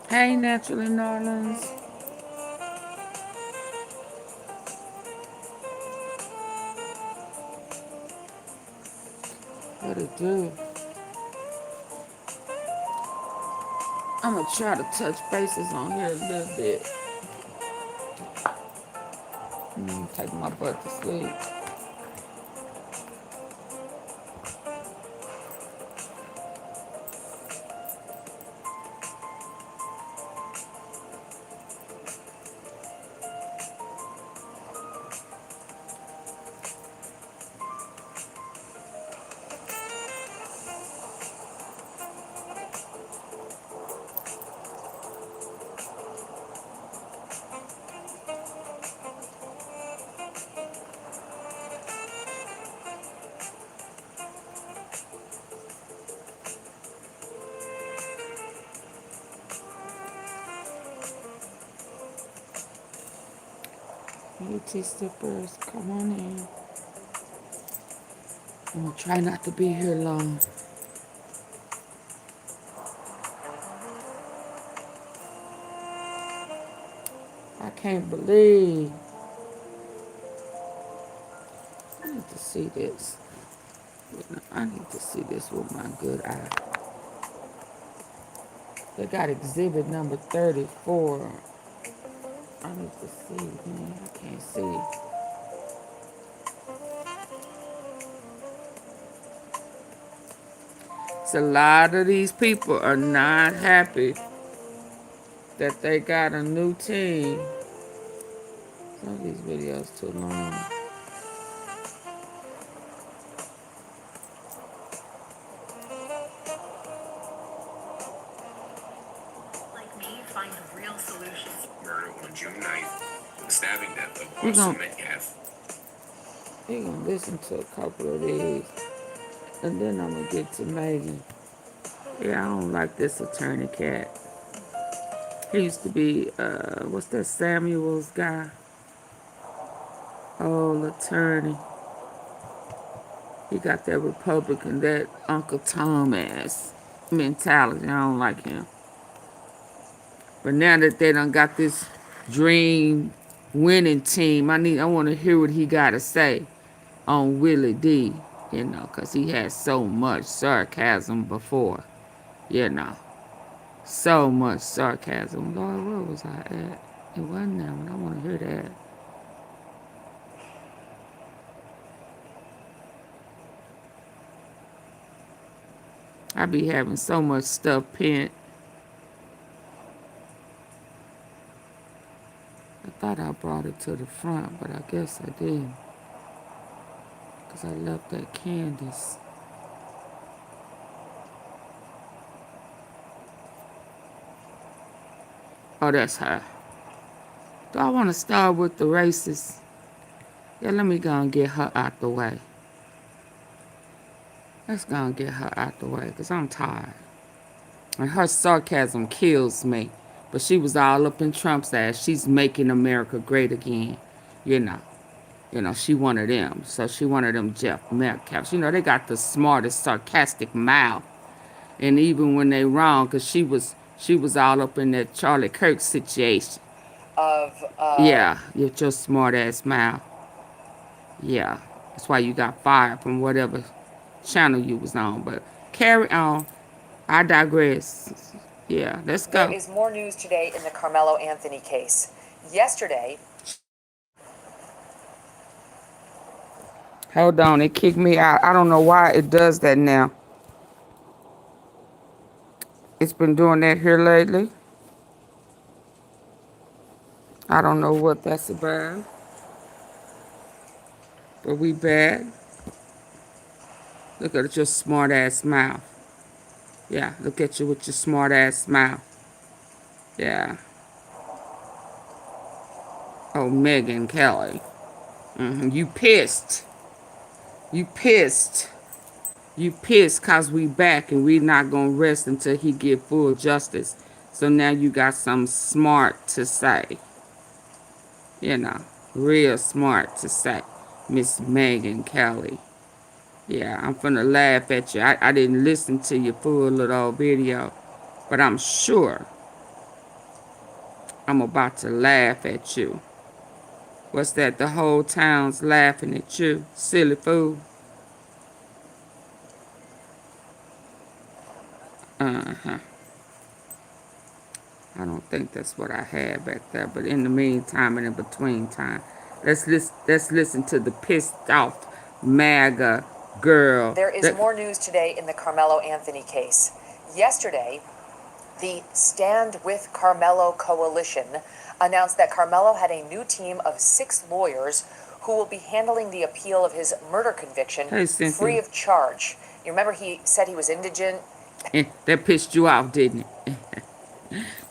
Hey, Naturally Norlands. What it do? I'm gonna try to touch bases on here a little bit. Take my butt to sleep. You tea sippers, come on in. I'm gonna try not to be here long. I can't believe. I need to see this. I need to see this with my good eye. They got exhibit number 34. I need to see, man. I can't see. So a lot of these people are not happy that they got a new team. Some of these videos too long. Like me, find real solutions. Murder on June 9th. The stabbing death of We're Officer gonna, Metcalf. we're gonna listen to a couple of these, and then I'm gonna get to Megan. Yeah, I don't like this attorney cat. He used to be, what's that Samuels guy? Old attorney. He got that Republican, that Uncle Tom ass mentality. I don't like him. But now that they done got this dream winning team, I want to hear what he got to say on Willie D, because he had so much sarcasm before, you know. So much sarcasm. Lord, where was I at? It wasn't that one. I want to hear that. I be having so much stuff pent. I thought I brought it to the front, but I guess I didn't. Because I left that Candace. Oh, that's her. Do I want to start with the racist? Yeah, let me go and get her out the way. Let's go and get her out the way, because I'm tired. And her sarcasm kills me. But she was all up in Trump's ass. She's making America great again. You know. She one of them. So she one of them Jeff Metcalfs. They got the smartest, sarcastic mouth. And even when they wrong, because she was all up in that Charlie Kirk situation. Yeah, with your smart ass mouth. Yeah. That's why you got fired from whatever channel you was on. But carry on. I digress. Yeah, let's go. There is more news today in the Karmelo Anthony case. Yesterday, Hold on, it kicked me out. I don't know why it does that now. It's been doing that here lately. I don't know what that's about. But we bad. Look at your smart ass mouth. Yeah, look at you with your smart ass mouth. Yeah. Oh, Megan Kelly. You pissed. You pissed. You pissed because we back and we not going to rest until he get full justice. So now you got something smart to say. Real smart to say. Miss Megan Kelly. Yeah, I'm finna laugh at you. I didn't listen to your full little video. But I'm sure I'm about to laugh at you. What's that? The whole town's laughing at you. Silly fool. Uh-huh. I don't think that's what I had back there. But in the meantime and in between time, let's listen to the pissed off MAGA girl. There is more news today in the Karmelo Anthony case. Yesterday, the Stand with Karmelo coalition announced that Karmelo had a new team of 6 lawyers who will be handling the appeal of his murder conviction free of charge. You remember he said he was indigent? That pissed you off, didn't it?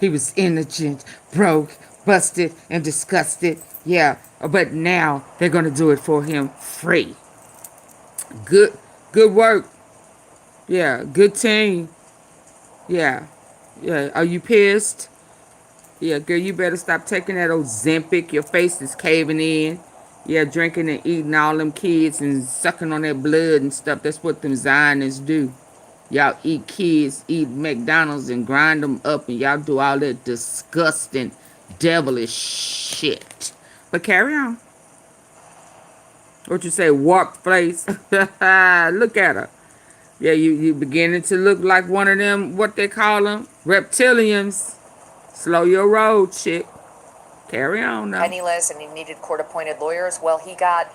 He was indigent, broke, busted, and disgusted. Yeah, but now they're going to do it for him free. Good work. Yeah, good team. Yeah. Are you pissed? Yeah, girl, you better stop taking that Ozempic. Your face is caving in. Yeah, drinking and eating all them kids and sucking on their blood and stuff. That's what them Zionists do. Y'all eat kids, eat McDonald's and grind them up, and y'all do all that disgusting, devilish shit. But carry on. What you say, warped face? Look at her. Yeah, you beginning to look like one of them, what they call them, reptilians. Slow your roll, chick. Carry on now. Penniless, and he needed court-appointed lawyers. Well, he got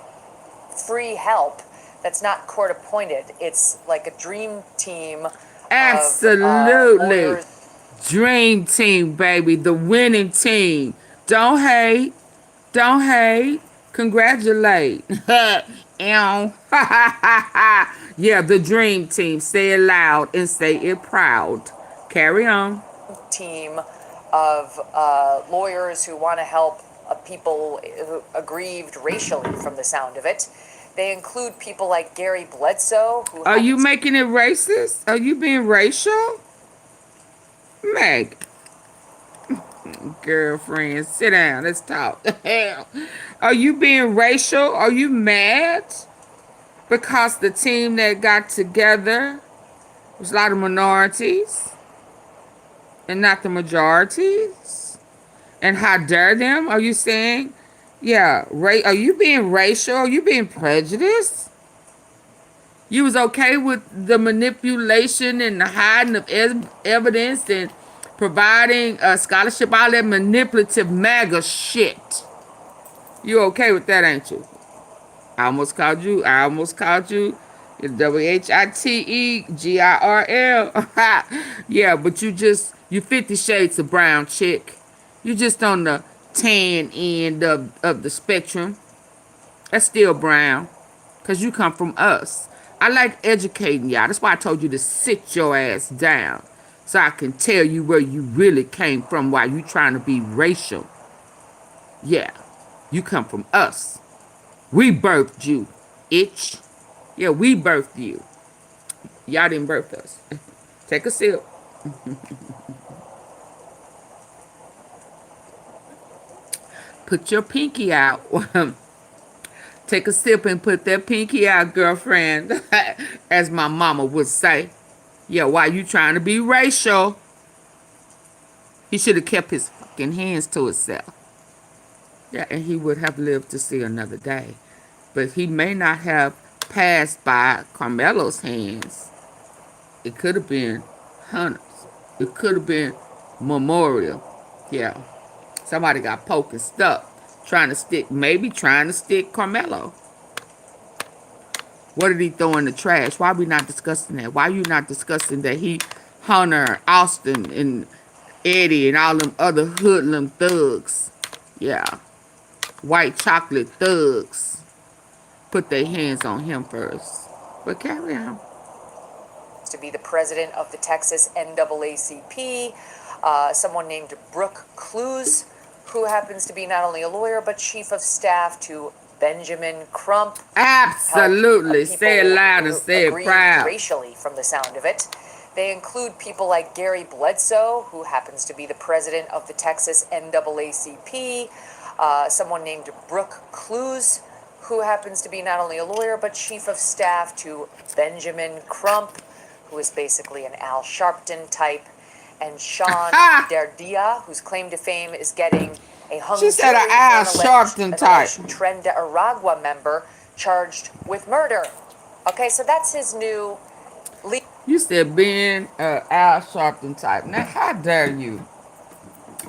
free help. That's not court-appointed. It's like a dream team. Absolutely. Dream team, baby. The winning team. Don't hate. Don't hate. Congratulate. Yeah, the dream team. Say it loud and say it proud. Carry on. Team of lawyers who want to help people aggrieved racially, from the sound of it. They include people like Gary Bledsoe. Are you making it racist? Are you being racial? Meg. Girlfriend, sit down. Let's talk. Are you being racial? Are you mad? Because the team that got together was a lot of minorities and not the majorities? And how dare them? Are you saying, yeah, are you being racial? Are you being prejudiced? You was okay with the manipulation and the hiding of evidence and providing a scholarship, all that manipulative MAGA shit. You okay with that, ain't you? I almost called you WHITEGIRL. Yeah, but you 50 shades of brown, chick. You just on the tan end of the spectrum. That's still brown. Because you come from us. I like educating y'all. That's why I told you to sit your ass down. So I can tell you where you really came from while you trying to be racial. Yeah. You come from us. We birthed you, itch. Yeah, we birthed you. Y'all didn't birth us. Take a sip. Put your pinky out. Take a sip and put that pinky out, girlfriend. As my mama would say. Yeah, why you trying to be racial? He should have kept his fucking hands to himself. Yeah, and he would have lived to see another day. But he may not have passed by Karmelo's hands. It could have been Hunter's. It could have been Memorial. Yeah. Somebody got poked and stuck. Trying to stick Karmelo. What did he throw in the trash? Why are we not discussing that? Why are you not discussing that Hunter, Austin, and Eddie, and all them other hoodlum thugs? Yeah. White chocolate thugs. Put their hands on him first. But carry on. To be the president of the Texas NAACP, someone named Brooke Clues, who happens to be not only a lawyer, but chief of staff to Benjamin Crump. Absolutely. Say it loud and say it proud. Racially, from the sound of it. They include people like Gary Bledsoe, who happens to be the president of the Texas NAACP, someone named Brooke Clues, who happens to be not only a lawyer, but chief of staff to Benjamin Crump, who is basically an Al Sharpton type, and Sean Derdia, whose claim to fame is getting a hung She said jury an Al for Sharpton type. alleged Tren de Aragua member charged with murder. Okay, so that's his new lead. You said being Al Sharpton type. Now, how dare you?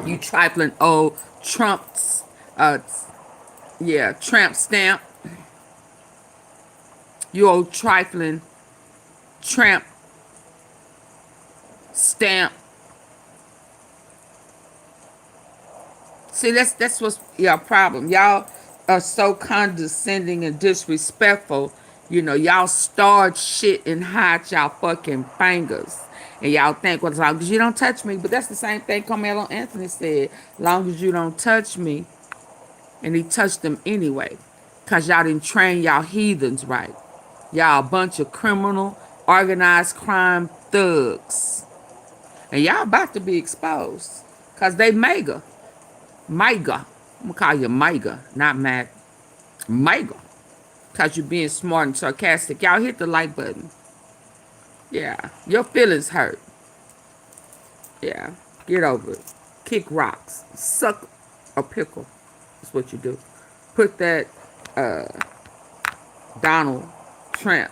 You trifling old Trump's, tramp stamp. You old trifling tramp stamp. See, that's what's your problem. Y'all are so condescending and disrespectful. You know, y'all start shit and hide y'all fucking fingers. And y'all think, well, as long as you don't touch me. But that's the same thing Carmelo Anthony said. As long as you don't touch me. And he touched them anyway. Because y'all didn't train y'all heathens right. Y'all a bunch of criminal, organized crime thugs. And y'all about to be exposed. Because they mega. MAGA. I'm going to call you MAGA, not MAG. MAGA. Because you're being smart and sarcastic. Y'all hit the like button. Yeah. Your feelings hurt. Yeah. Get over it. Kick rocks. Suck a pickle. That's what you do. Put that Donald Trump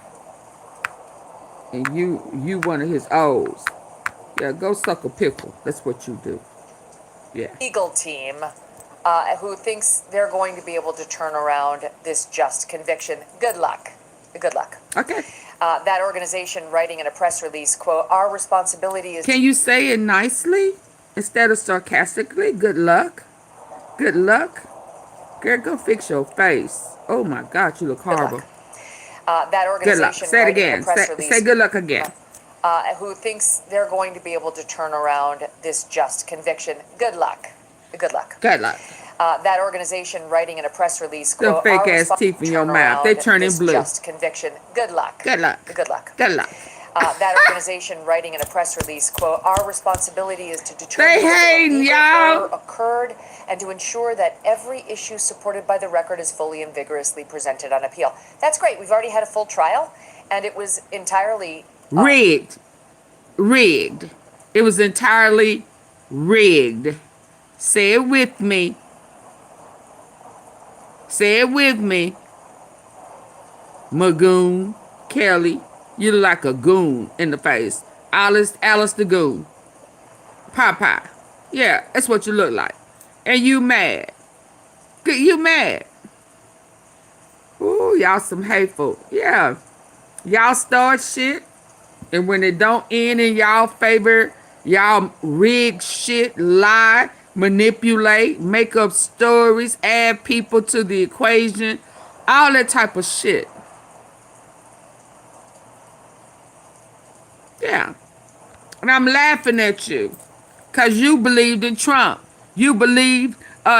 and you one of his O's. Yeah, go suck a pickle. That's what you do. Yeah. Legal team who thinks they're going to be able to turn around this just conviction. Good luck. Good luck. Okay. That organization writing in a press release, quote, our responsibility is... Can you say it nicely instead of sarcastically? Good luck. Good luck. Girl, go fix your face. Oh my God, you look horrible. That organization good luck. Say it again. Say good luck again. Who thinks they're going to be able to turn around this just conviction. Good luck. Good luck. Good luck. That organization writing in a press release, quote, fake ass teeth in your mouth. They turning blue. Just conviction. Good luck. Good luck. Good luck. Good luck. That organization writing in a press release, quote, our responsibility is to determine they hating, y'all. Occurred and to ensure that every issue supported by the record is fully and vigorously presented on appeal. That's great. We've already had a full trial, and it was entirely... rigged. Rigged. It was entirely rigged. Say it with me. Say it with me. Magoon, Kelly, you look like a goon in the face. Alice the goon. Popeye. Yeah, that's what you look like. And you mad. You mad. Ooh, y'all some hateful. Yeah. Y'all start shit. And when it don't end in y'all favor, y'all rig shit, lie, manipulate, make up stories, add people to the equation, all that type of shit. Yeah. And I'm laughing at you because you believed in Trump. You believed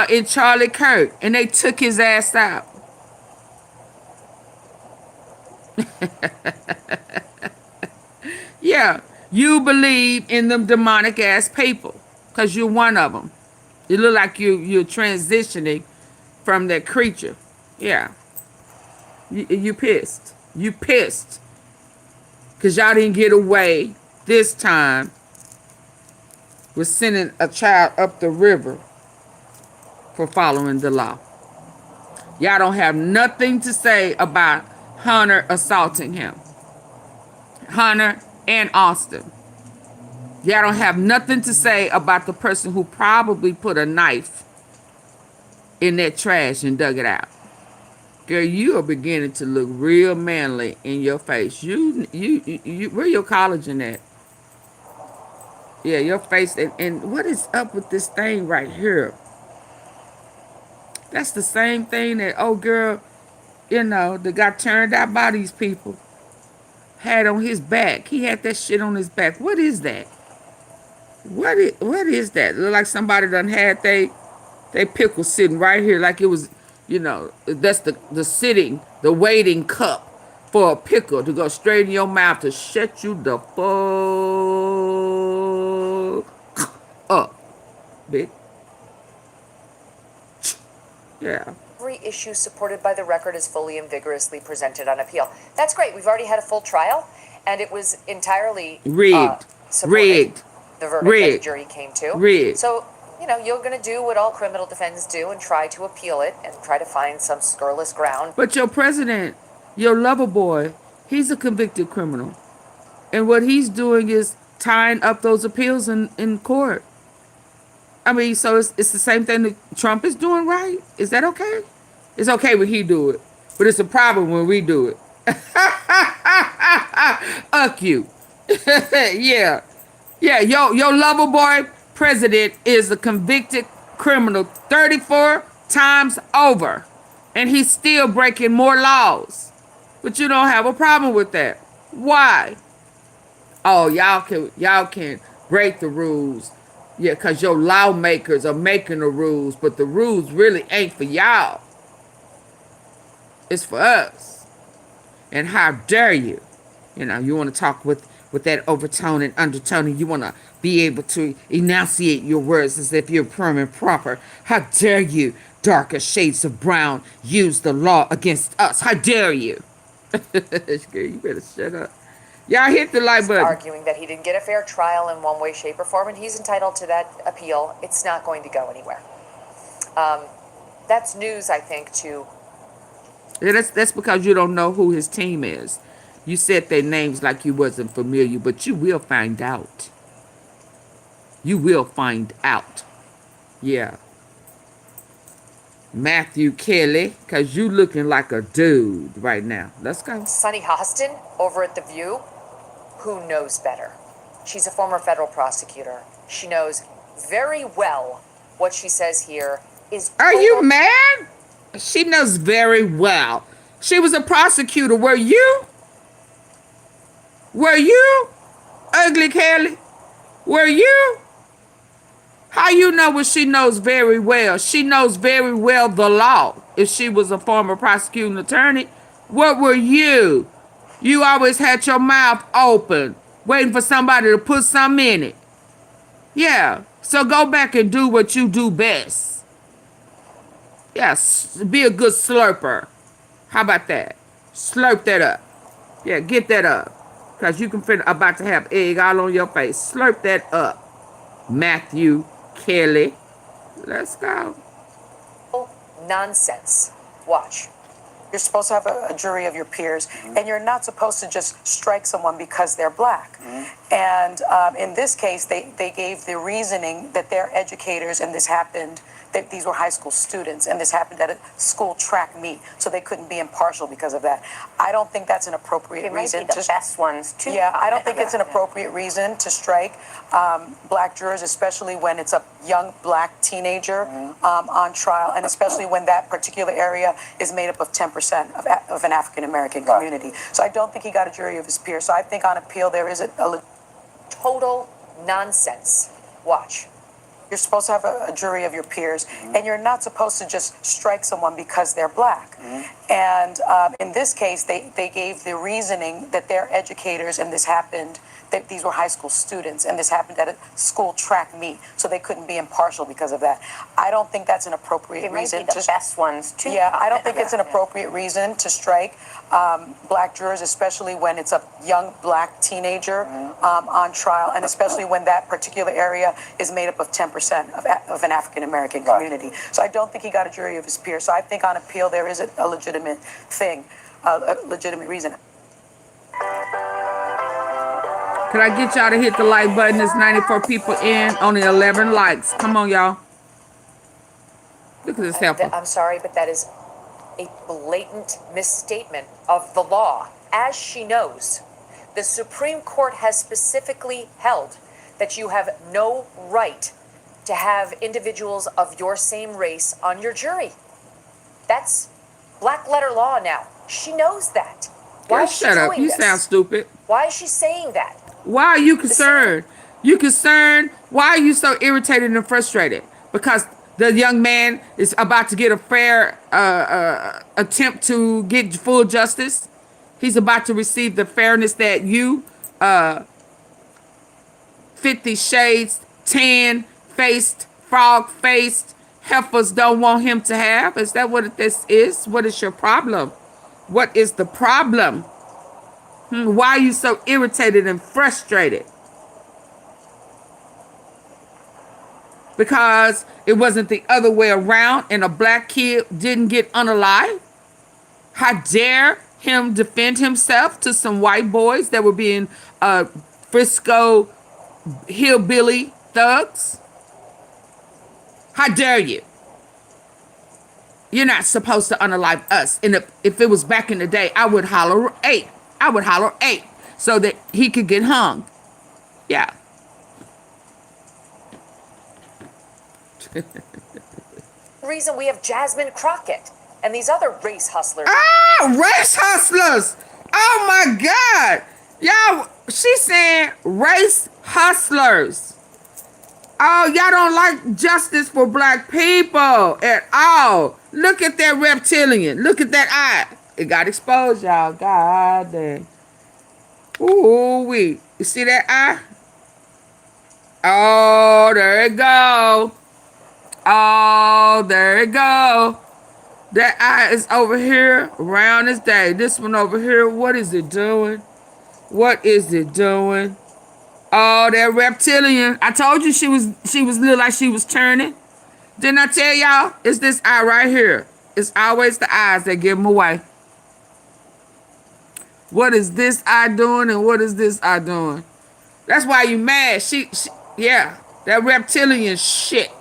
in Charlie Kirk, and they took his ass out. Yeah, you believe in them demonic ass people because you're one of them. You look like you're transitioning from that creature. Yeah. You pissed. You pissed. Because y'all didn't get away this time with sending a child up the river for following the law. Y'all don't have nothing to say about Hunter assaulting him. Hunter and Austin. Y'all don't have nothing to say about the person who probably put a knife in that trash and dug it out. Girl, you are beginning to look real manly in your face. You where your collagen at? Yeah, your face. And what is up with this thing right here? That's the same thing that old girl, that got turned out by these people, had on his back. He had that shit on his back. What is that? What is that? Look like somebody done had they pickle sitting right here like it was, that's the waiting cup for a pickle to go straight in your mouth to shut you the fuck up, bitch. Yeah. Every issue supported by the record is fully and vigorously presented on appeal. That's great. We've already had a full trial, and it was entirely rigged. Rigged. the verdict that the Rigged. jury came to. Rigged. So, you're going to do what all criminal defendants do and try to appeal it and try to find some scurrilous ground. But your president, your lover boy, he's a convicted criminal. And what he's doing is tying up those appeals in court. I mean, so it's the same thing that Trump is doing, right? Is that okay? It's okay when he do it. But it's a problem when we do it. Uck you. Yeah. Yeah, your lover boy president is a convicted criminal 34 times over. And he's still breaking more laws. But you don't have a problem with that. Why? Oh, y'all can break the rules. Yeah, because your lawmakers are making the rules, but the rules really ain't for y'all. It's for us. And how dare you? You want to talk with that overtone and undertone, and you want to be able to enunciate your words as if you're prim and proper. How dare you, darker shades of brown, use the law against us? How dare you? You better shut up. Y'all hit the like button. Arguing that he didn't get a fair trial in one way, shape, or form, and he's entitled to that appeal. It's not going to go anywhere. That's news, I think, to... Yeah, that's because you don't know who his team is. You said their names like you wasn't familiar, but you will find out. You will find out. Yeah. Matthew Kelly, because you looking like a dude right now. Let's go. Sunny Hostin over at The View, who knows better? She's a former federal prosecutor. She knows very well what she says here is... Are you mad? She knows very well. She was a prosecutor. Were you? Were you? Ugly Kelly? Were you? How you know what she knows very well? She knows very well the law. If she was a former prosecuting attorney, what were you? You always had your mouth open, waiting for somebody to put something in it. Yeah, so go back and do what you do best. Yes, be a good slurper. How about that? Slurp that up. Yeah, get that up. Because you can feel about to have egg all on your face. Slurp that up. Matthew Kelly. Let's go. Nonsense. Watch. You're supposed to have a jury of your peers, and you're not supposed to just strike someone because they're black. And in this case, they gave the reasoning that they're educators, and this happened, that these were high school students, and this happened at a school track meet, so they couldn't be impartial because of that. I don't think that's an appropriate reason. They might be the best ones, too. Yeah, I don't think it's an appropriate reason to strike black jurors, especially when it's a young black teenager on trial, and especially when that particular area is made up of 10% of an African-American community. So I don't think he got a jury of his peers. So I think on appeal there is a Total nonsense. Watch. You're supposed to have a jury of your peers, and you're not supposed to just strike someone because they're black. And in this case, they gave the reasoning that they're educators, and this happened, that these were high school students, and this happened at a school track meet, so they couldn't be impartial because of that. I don't think that's an appropriate reason. They might be the best ones, too. Yeah, I don't think it's an appropriate reason to strike black jurors, especially when it's a young black teenager on trial, and especially when that particular area is made up of 10% of an African-American community. So I don't think he got a jury of his peers. So I think on appeal there is a legitimate thing, a legitimate reason. Could I get y'all to hit the like button? There's 94 people in, only 11 likes. Come on, y'all. Look at this helper. I'm sorry, but that is a blatant misstatement of the law. As she knows, the Supreme Court has specifically held that you have no right to have individuals of your same race on your jury. That's black letter law now. She knows that. Why is she shut up. doing You this? sound stupid. Why is she saying that? Why are you concerned? You concerned? Why are you so irritated and frustrated? Because the young man is about to get a fair attempt to get full justice. He's about to receive the fairness that you, 50 shades, tan-faced, frog-faced heifers don't want him to have. Is that what this is? What is your problem? What is the problem? Why are you so irritated and frustrated? because it wasn't the other way around and a black kid didn't get unalive? How dare him defend himself to some white boys that were being Frisco hillbilly thugs? How dare you? You're not supposed to unalive us. And if it was back in the day, I would holler 8. I would holler 8 so that he could get hung. Yeah. Reason we have Jasmine Crockett and these other race hustlers. Ah, race hustlers. Oh my God. Y'all, she's saying race hustlers. Oh, y'all don't like justice for black people at all. Look at that reptilian. Look at that eye. It got exposed, y'all. God dang. Ooh, wee. You see that eye? Oh, there it go. Oh, there it go. That eye is over here, round as day. This one over here, what is it doing? What is it doing? Oh, that reptilian. I told you she was look like she was turning. Didn't I tell y'all? It's this eye right here. It's always the eyes that give them away. What is this eye doing and what is this eye doing? That's why you mad. Yeah, that reptilian shit.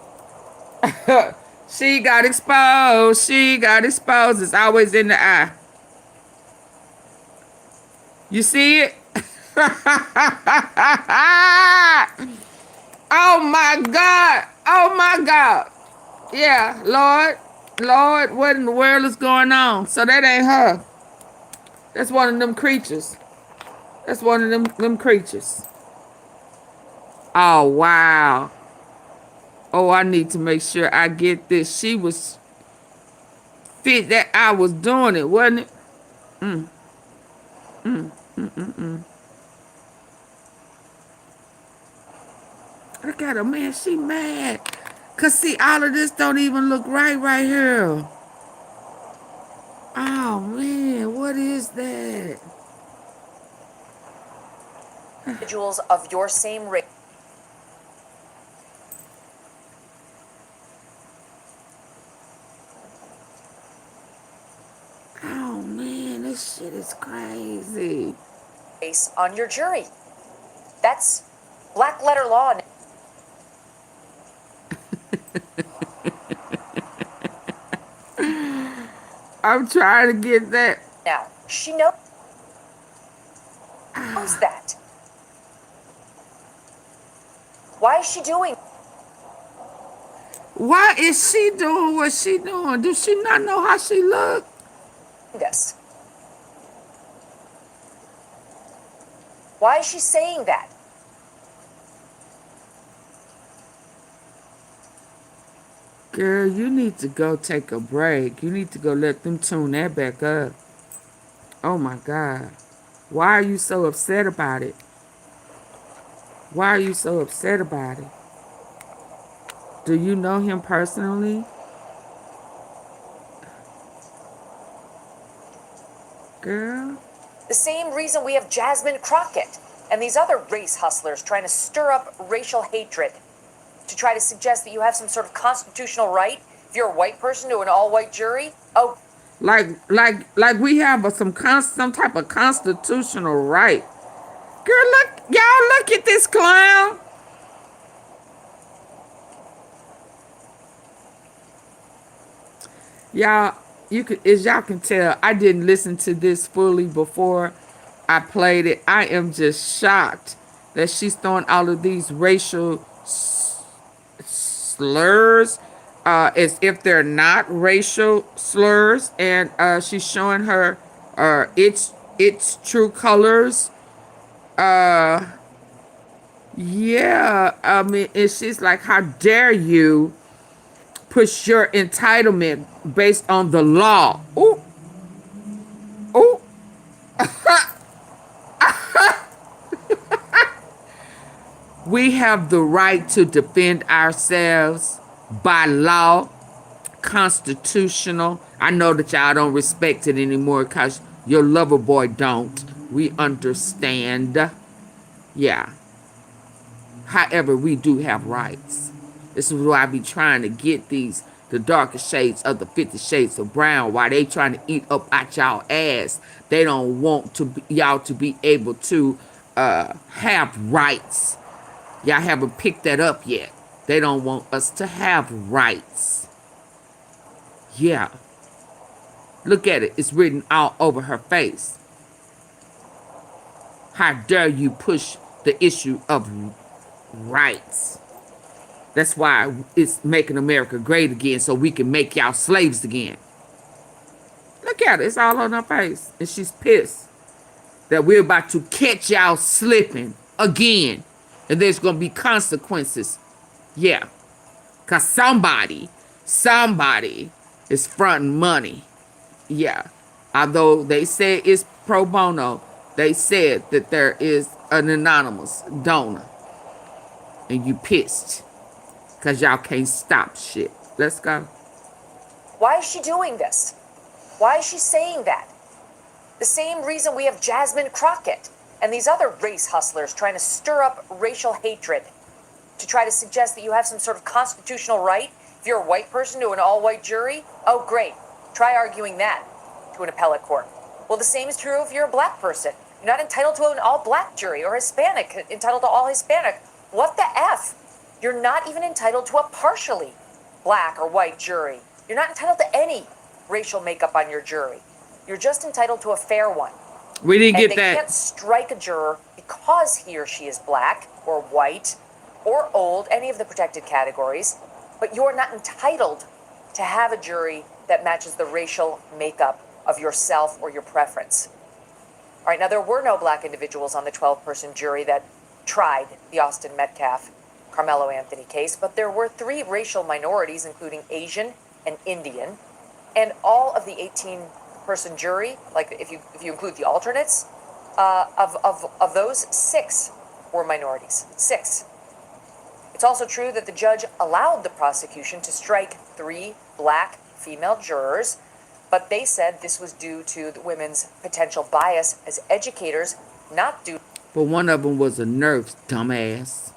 She got exposed. She got exposed. It's always in the eye. You see it? Oh my God. Oh my God. Yeah, Lord, what in the world is going on? So that ain't her. That's one of them creatures. That's one of them creatures. Oh, wow. Oh, I need to make sure I get this. She was fit that I was doing it, wasn't it? Look at her, man. She mad. Because, see, all of this don't even look right here. Oh, man. What is that? Individuals of your same race. Oh, man. This shit is crazy. On your jury. That's black letter law. I'm trying to get that. Now, she knows that. Why is she doing Why is she doing what she doing? Does she not know how she look? this? Why is she saying that? Girl, you need to go take a break. You need to go let them tune that back up. Oh my God. Why are you so upset about it? Why are you so upset about it? Do you know him personally? Girl? The same reason we have Jasmine Crockett and these other race hustlers trying to stir up racial hatred to try to suggest that you have some sort of constitutional right if you're a white person to an all-white jury. Oh, Like we have some type of constitutional right. Girl, look at this clown. Y'all, as y'all can tell, I didn't listen to this fully before I played it. I am just shocked that she's throwing all of these racial slurs as if they're not racial slurs, and she's showing her its true colors. Yeah, I mean, and she's like, how dare you push your entitlement based on the law? Ooh. Ooh. We have the right to defend ourselves by law, constitutional. I know that y'all don't respect it anymore because your lover boy don't. We understand. Yeah. However, we do have rights. This is why I be trying to get the darker shades of the 50 Shades of Brown. Why they trying to eat up out y'all ass. They don't want y'all to be able to have rights. Y'all haven't picked that up yet. They don't want us to have rights. Yeah. Look at it. It's written all over her face. How dare you push the issue of rights? That's why it's making America great again, so we can make y'all slaves again. Look at it. It's all on her face. And she's pissed that we're about to catch y'all slipping again. And there's going to be consequences. Yeah. Because somebody is fronting money. Yeah. Although they say it's pro bono, they said that there is an anonymous donor. And you pissed. Because y'all can't stop shit. Let's go. Why is she doing this? Why is she saying that? The same reason we have Jasmine Crockett and these other race hustlers trying to stir up racial hatred to try to suggest that you have some sort of constitutional right if you're a white person to an all-white jury. Oh, great. Try arguing that to an appellate court. Well, the same is true if you're a black person. You're not entitled to an all-black jury, or Hispanic, entitled to all Hispanic. What the F? You're not even entitled to a partially black or white jury. You're not entitled to any racial makeup on your jury. You're just entitled to a fair one. We didn't get They that. can't strike a juror because he or she is black or white or old, any of the protected categories, but you're not entitled to have a jury that matches the racial makeup of yourself or your preference. All right, now there were no black individuals on the 12-person jury that tried the Austin Metcalf Karmelo Anthony case, but there were 3 racial minorities, including Asian and Indian, and all of the 18-person jury, like if you include the alternates, of those, 6 were minorities. 6. It's also true that the judge allowed the prosecution to strike 3 black female jurors, but they said this was due to the women's potential bias as educators, not due. But one of them was a nurse, dumbass.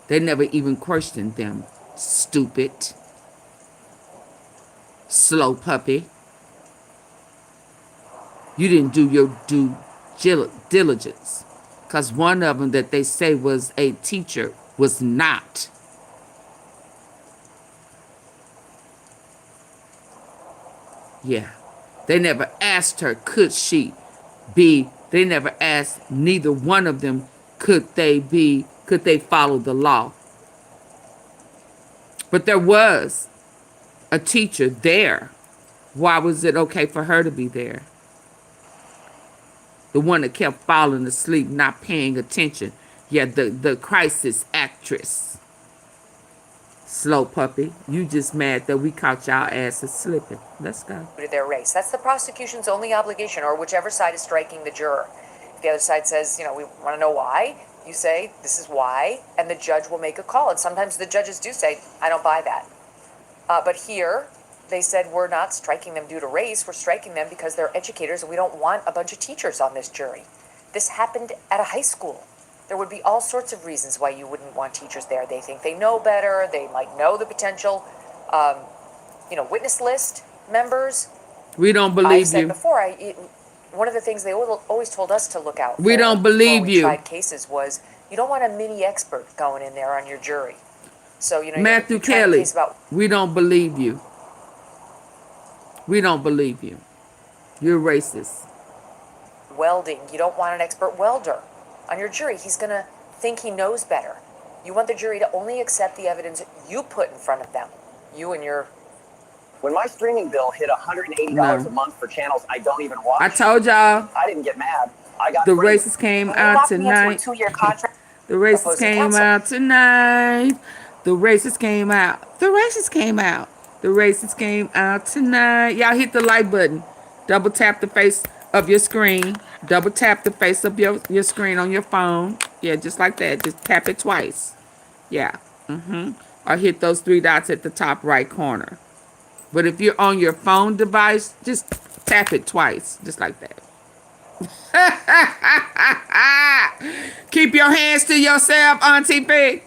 They never even questioned them. Stupid. Slow puppy. You didn't do your due diligence. Because one of them that they say was a teacher was not. Yeah. They never asked her, could she be. They never asked neither one of them, could they follow the law. But there was a teacher there. Why was it okay for her to be there? The one that kept falling asleep, not paying attention. Yeah, the crisis actress. Slow puppy. You just mad that we caught y'all asses slipping. Let's go. To their race. That's the prosecution's only obligation, or whichever side is striking the juror. If the other side says, we want to know why, you say, this is why, and the judge will make a call. And sometimes the judges do say, I don't buy that. But here, they said, we're not striking them due to race. We're striking them because they're educators, and we don't want a bunch of teachers on this jury. This happened at a high school. There would be all sorts of reasons why you wouldn't want teachers there. They think they know better. They might know the potential, witness list members. We don't I've believe said you. before, one of the things they always told us to look out for. We don't believe when we you. tried cases was you don't want a mini expert going in there on your jury. So Matthew you try a Kelly, case about we don't believe you. We don't believe you. You're racist. welding. You don't want an expert welder on your jury. He's going to think he knows better. You want the jury to only accept the evidence you put in front of them. You and your... When my streaming bill hit $180 No. a month for channels I don't even watch, I told y'all I didn't get mad. I got the free. racists came When you out lock me into a tonight. 2-year contract, The racists Opposing came counsel. out tonight. The racists came out. The racists came out. The racists came out tonight. Y'all hit the like button. Double tap the face of your screen. Double tap the face of your screen on your phone. Yeah, just like that. Just tap it twice. Yeah. Or hit those 3 dots at the top right corner. But if you're on your phone device, just tap it twice. Just like that. Keep your hands to yourself, Auntie Pig.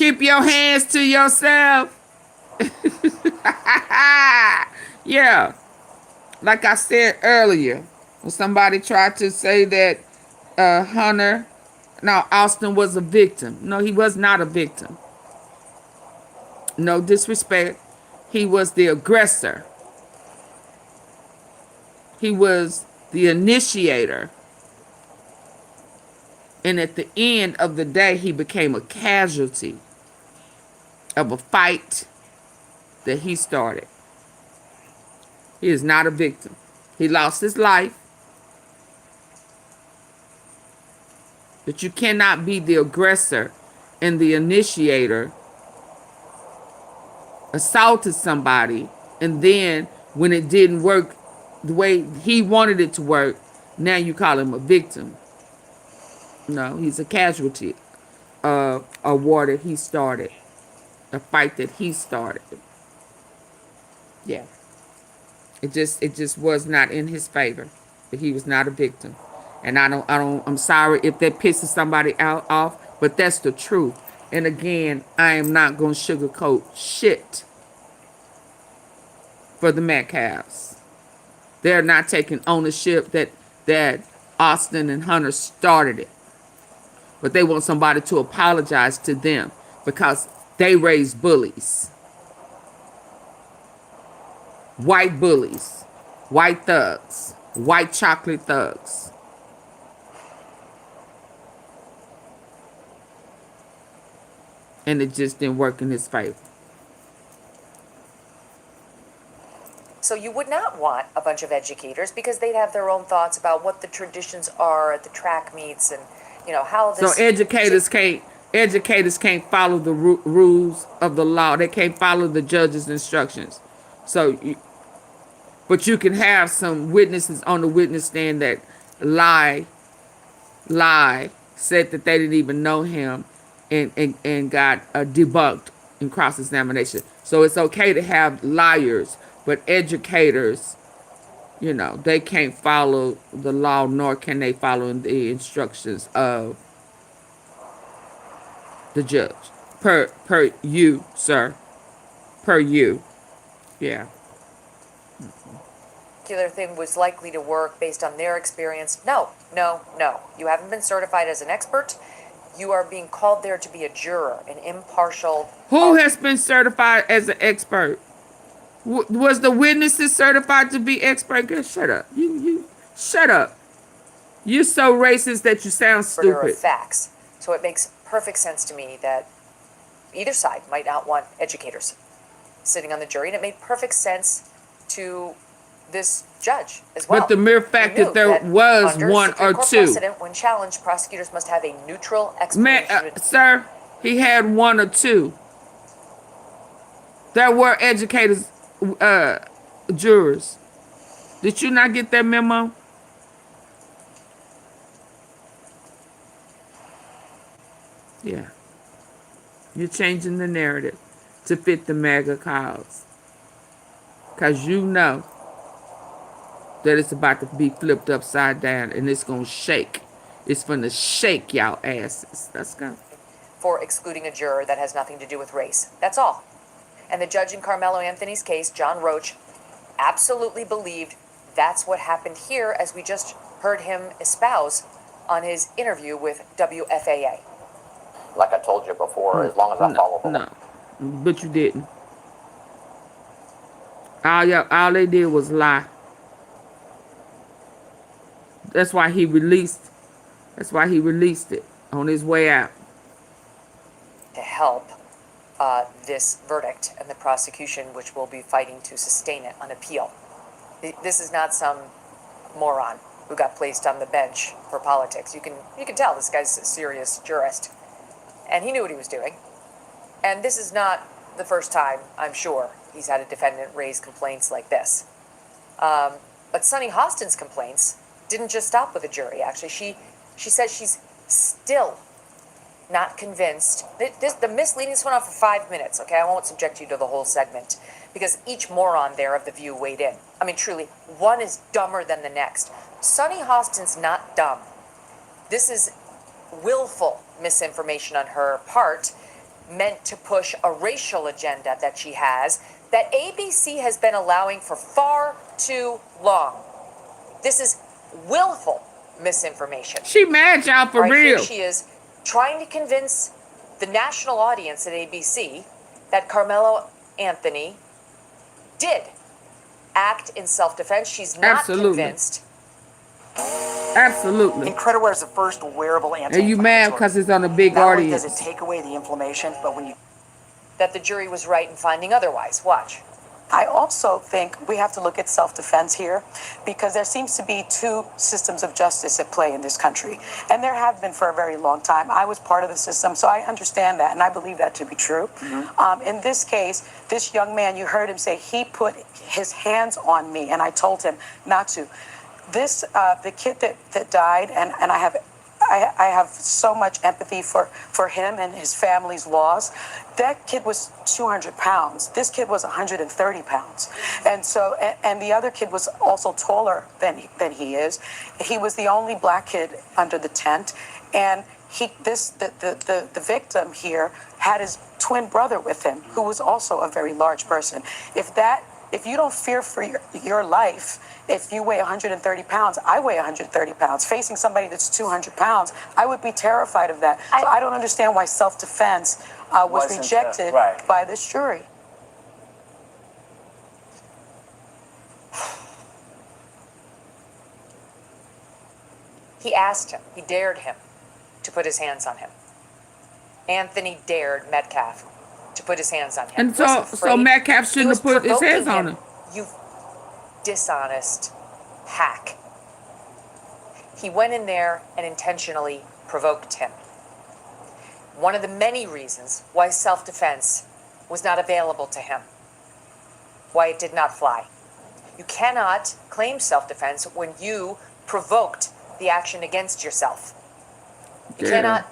Keep your hands to yourself. Yeah. Like I said earlier, when somebody tried to say that Austin was a victim. No, he was not a victim. No disrespect. He was the aggressor. He was the initiator. And at the end of the day, he became a casualty of a fight that he started. He is not a victim. He lost his life. But you cannot be the aggressor and the initiator, assaulted somebody, and then when it didn't work the way he wanted it to work, now you call him a victim. No, he's a casualty of a war that he started, a fight that he started. Yeah. It just was not in his favor. But he was not a victim. And I'm sorry if that pisses somebody off, but that's the truth. And again, I am not going to sugarcoat shit for the Metcalfs. They're not taking ownership that Austin and Hunter started it. But they want somebody to apologize to them because they raised bullies. White bullies. White thugs. White chocolate thugs. And it just didn't work in his favor. So you would not want a bunch of educators because they'd have their own thoughts about what the traditions are at the track meets and, you know, how this... So educators can't follow the rules of the law. They can't follow the judge's instructions. But you can have some witnesses on the witness stand that lie, said that they didn't even know him and got debunked in cross-examination. So it's okay to have liars, but educators, you know, they can't follow the law, nor can they follow the instructions of the judge. Per you, sir. Per you. Yeah. Particular thing was likely to work based on their experience. No. You haven't been certified as an expert. You are being called there to be a juror, an impartial... Who has been certified as an expert? Was the witnesses certified to be expert? Girl, shut up. You shut up. You're so racist that you sound stupid. Facts. So it makes perfect sense to me that either side might not want educators sitting on the jury, and it made perfect sense to this judge as well. But the mere fact that there was one or two. When challenged, prosecutors must have a neutral explanation. Sir, he had one or two. There were educators, jurors. Did you not get that memo? Yeah. You're changing the narrative to fit the MAGA cause. Because you know that it's about to be flipped upside down and it's going to shake. It's going to shake y'all asses. Let's go. For excluding a juror that has nothing to do with race. That's all. And the judge in Karmelo Anthony's case, John Roach, absolutely believed that's what happened here, as we just heard him espouse on his interview with WFAA. Like I told you before, as long as I follow the law. No, but you didn't. All they did was lie. That's why he released it on his way out. To help this verdict and the prosecution, which will be fighting to sustain it on appeal. This is not some moron who got placed on the bench for politics. You can tell this guy's a serious jurist, and he knew what he was doing. And this is not the first time, I'm sure, he's had a defendant raise complaints like this. But Sunny Hostin's complaints didn't just stop with a jury, actually. She says she's still not convinced. The misleading went on for 5 minutes, okay? I won't subject you to the whole segment because each moron there of The View weighed in. I mean, truly, one is dumber than the next. Sunny Hostin's not dumb. This is willful misinformation on her part meant to push a racial agenda that she has that ABC has been allowing for far too long. This is willful misinformation. She mad, y'all, for Right, here real. she is trying to convince the national audience at ABC that Karmelo Anthony did act in self-defense. She's not Absolutely. convinced. Absolutely. Incredible is the first wearable And you mad anti-inflammatory. because it's on a big Not only does it audience. take away the inflammation, but when you That the jury was right in finding otherwise. Watch. I also think we have to look at self-defense here because there seems to be two systems of justice at play in this country. And there have been for a very long time. I was part of the system, so I understand that, and I believe that to be true. In this case, this young man, you heard him say he put his hands on me, and I told him not to. This, the kid that died, and I have so much empathy for him and his family's loss. That kid was 200 pounds. This kid was 130 pounds. And so, and the other kid was also taller than he is. He was the only black kid under the tent. And the victim here had his twin brother with him, who was also a very large person. If you don't fear for your life, if you weigh 130 pounds, I weigh 130 pounds. Facing somebody that's 200 pounds, I would be terrified of that. So I don't understand why self-defense was Wasn't, rejected right. by this jury. He asked him, he dared him to put his hands on him. Anthony dared Metcalf to put his hands on him. And He wasn't so afraid. Metcalf He shouldn't was have put his hands provoking on him. him. You dishonest hack. He went in there and intentionally provoked him. One of the many reasons why self-defense was not available to him, why it did not fly. You cannot claim self-defense when you provoked the action against yourself. You Yeah. cannot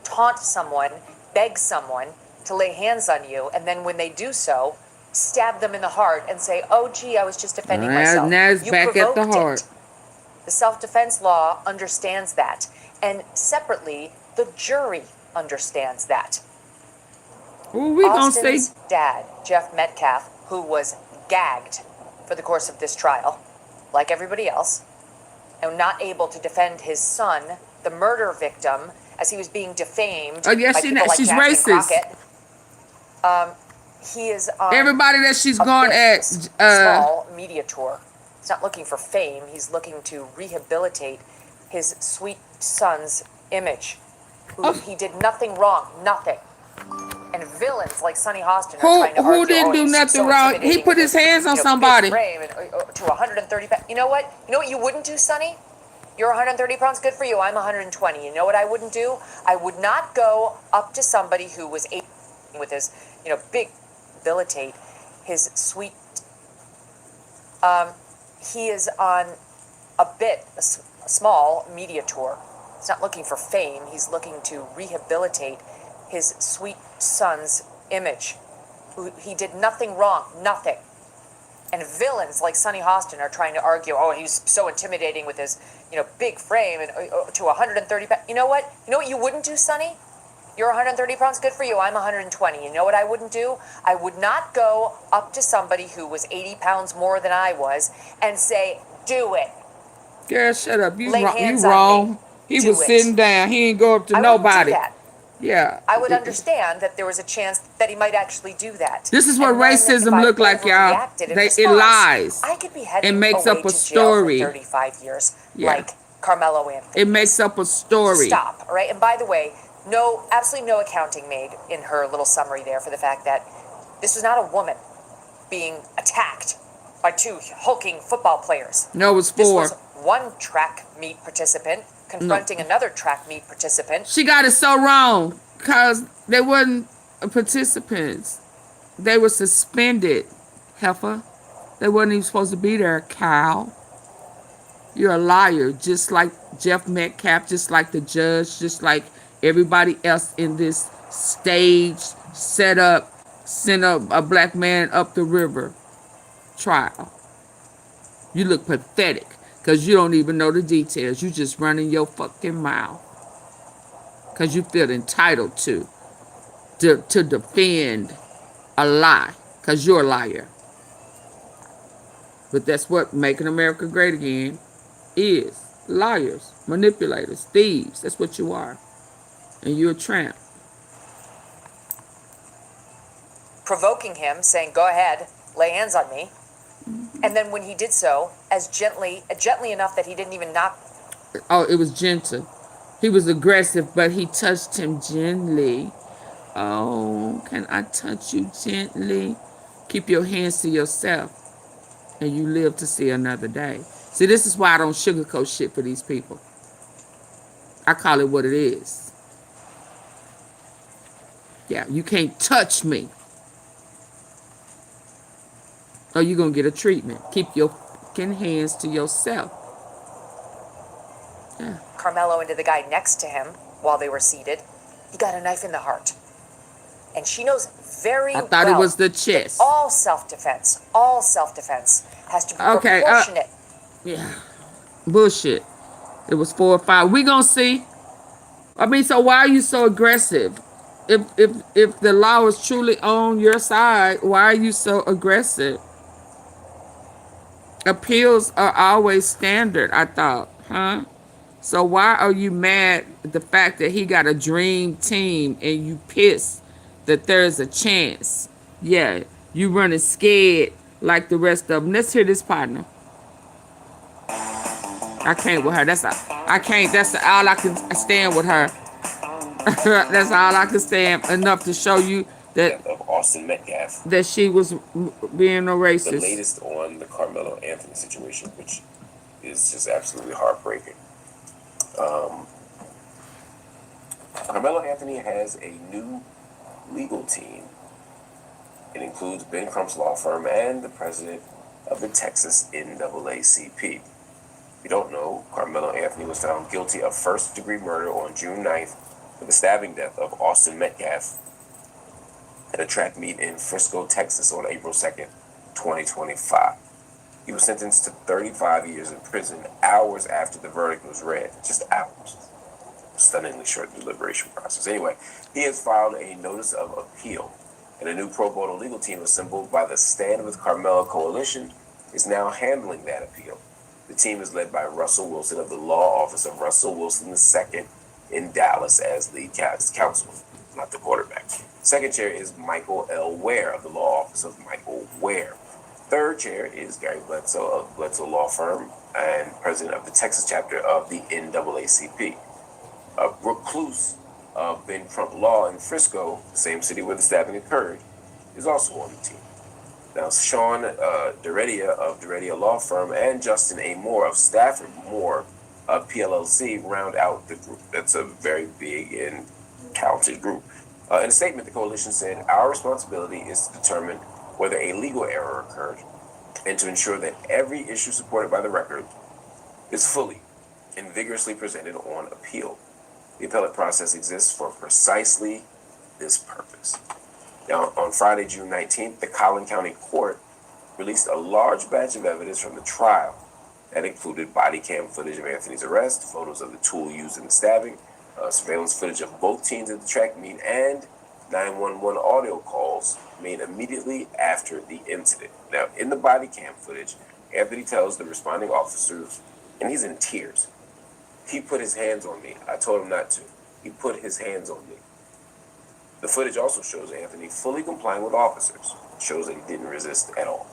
taunt someone, beg someone to lay hands on you, and then when they do so, stab them in the heart and say, oh, gee, I was just defending myself. Now it's You back at the provoked heart. it. The self-defense law understands that. And separately, the jury understands that. Who we gonna see? Austin's dad, Jeff Metcalf, who was gagged for the course of this trial, like everybody else, and not able to defend his son, the murder victim, as he was being defamed Oh, yes, by she people not. like She's Jackson racist. Crockett. He is on Everybody that she's a gone big, at, small media tour. He's not looking for fame. He's looking to rehabilitate his sweet son's image. He did nothing wrong, nothing. And villains like Sonny Hostin are trying to argue, who didn't do he's nothing so wrong? He intimidating put with his hands on big somebody. frame and, to 130 pounds. You know what? You know what you wouldn't do, Sonny? You're 130 pounds. Good for you. I'm 120. You know what I wouldn't do? I would not go up to somebody who was with his, big debilitate his sweet. He is on a small media tour. He's not looking for fame. He's looking to rehabilitate his sweet son's image. He did nothing wrong, nothing. And villains like Sonny Hostin are trying to argue, he's so intimidating with his, big frame and to 130 pounds. You know what? You know what you wouldn't do, Sonny? You're 130 pounds. Good for you. I'm 120. You know what I wouldn't do? I would not go up to somebody who was 80 pounds more than I was and say, do it. Girl, shut up. You Lay wrong. hands You on wrong. me. He Do was it. sitting down. He didn't go up to I wouldn't nobody. do that. Yeah. I would understand that there was a chance that he might actually do that. This is what And then racism if I look like, y'all. overreacted in It response, lies. I could be heading It makes away up a to jail story. for 35 years, Yeah. like Karmelo Anthony. It makes up a story. Stop, all right? And by the way, absolutely no accounting made in her little summary there for the fact that this was not a woman being attacked by two hulking football players. No, it was This four. was one track meet participant confronting another track meet participant. She got it so wrong because they wasn't participants. They were suspended, heifer. They wasn't even supposed to be there, cow. You're a liar, just like Jeff Metcalf, just like the judge, just like everybody else in this stage set up, sent a black man up the river trial. You look pathetic because you don't even know the details. You just running your fucking mouth because you feel entitled to. to defend a lie, because you're a liar. But that's what making America great again is. Liars, manipulators, thieves. That's what you are. And you're a tramp. provoking him, saying, "Go ahead, lay hands on me." And then when he did so, as gently enough that he didn't even knock. Oh, it was gentle. He was aggressive, but he touched him gently. Oh, can I touch you gently? Keep your hands to yourself, and you live to see another day. See, this is why I don't sugarcoat shit for these people. I call it what it is. Yeah, you can't touch me, or you're going to get a treatment. Keep your fucking hands to yourself. Yeah. Karmelo into the guy next to him while they were seated. He got a knife in the heart. And she knows very well. I thought it was the chest. All self-defense has to be proportionate. Yeah. Bullshit. It was 4 or 5. We gonna see. I mean, so why are you so aggressive? If the law is truly on your side, why are you so aggressive? Appeals are always standard, I thought, huh? So why are you mad at the fact that he got a dream team and you pissed that there's a chance? Yeah, you running scared like the rest of them. Let's hear this partner. I can't with her. I can't. That's all I can stand with her. That's all I can stand enough to show you that of Austin Metcalf. That she was being a racist. The latest on the Karmelo Anthony situation, which is just absolutely heartbreaking. Karmelo Anthony has a new legal team. It includes Ben Crump's law firm and the president of the Texas NAACP. If you don't know, Karmelo Anthony was found guilty of first-degree murder on June 9th for the stabbing death of Austin Metcalf at a track meet in Frisco, Texas on April 2nd, 2025. He was sentenced to 35 years in prison hours after the verdict was read. Just hours. Stunningly short deliberation process. Anyway, he has filed a notice of appeal, and a new pro bono legal team assembled by the Stand with Karmelo Coalition is now handling that appeal. The team is led by Russell Wilson of the Law Office of Russell Wilson II in Dallas as lead counsel, not the quarterback. Second chair is Michael L. Ware of the Law Office of Michael Ware. Third chair is Gary Bledsoe of Bledsoe Law Firm and president of the Texas chapter of the NAACP. Brooke Cluse of Ben Crump Law in Frisco, the same city where the stabbing occurred, is also on the team. Now, Sean Deredia of Deredia Law Firm and Justin A. Moore of Stafford Moore of PLLC round out the group. That's a very big and talented group. In a statement, the coalition said, "Our responsibility is to determine whether a legal error occurred and to ensure that every issue supported by the record is fully and vigorously presented on appeal. The appellate process exists for precisely this purpose." Now, on Friday, June 19th, the Collin County Court released a large batch of evidence from the trial that included body cam footage of Anthony's arrest, photos of the tool used in the stabbing, surveillance footage of both teams at the track meet, and 911 audio calls made immediately after the incident. Now, in the body cam footage, Anthony tells the responding officers, and he's in tears, "He put his hands on me. I told him not to. He put his hands on me." The footage also shows Anthony fully complying with officers. It shows that he didn't resist at all.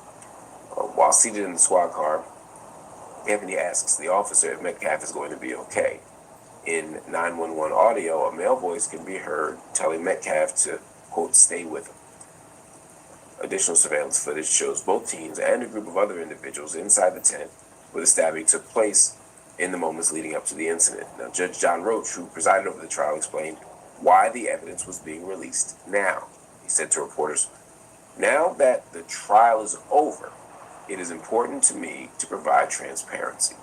While seated in the squad car, Anthony asks the officer if Metcalf is going to be okay. In 911 audio, a male voice can be heard telling Metcalf to, quote, "stay with him." Additional surveillance footage shows both teams and a group of other individuals inside the tent where the stabbing took place in the moments leading up to the incident. Now, Judge John Roach, who presided over the trial, explained why the evidence was being released now. He said to reporters, "Now that the trial is over, it is important to me to provide transparency."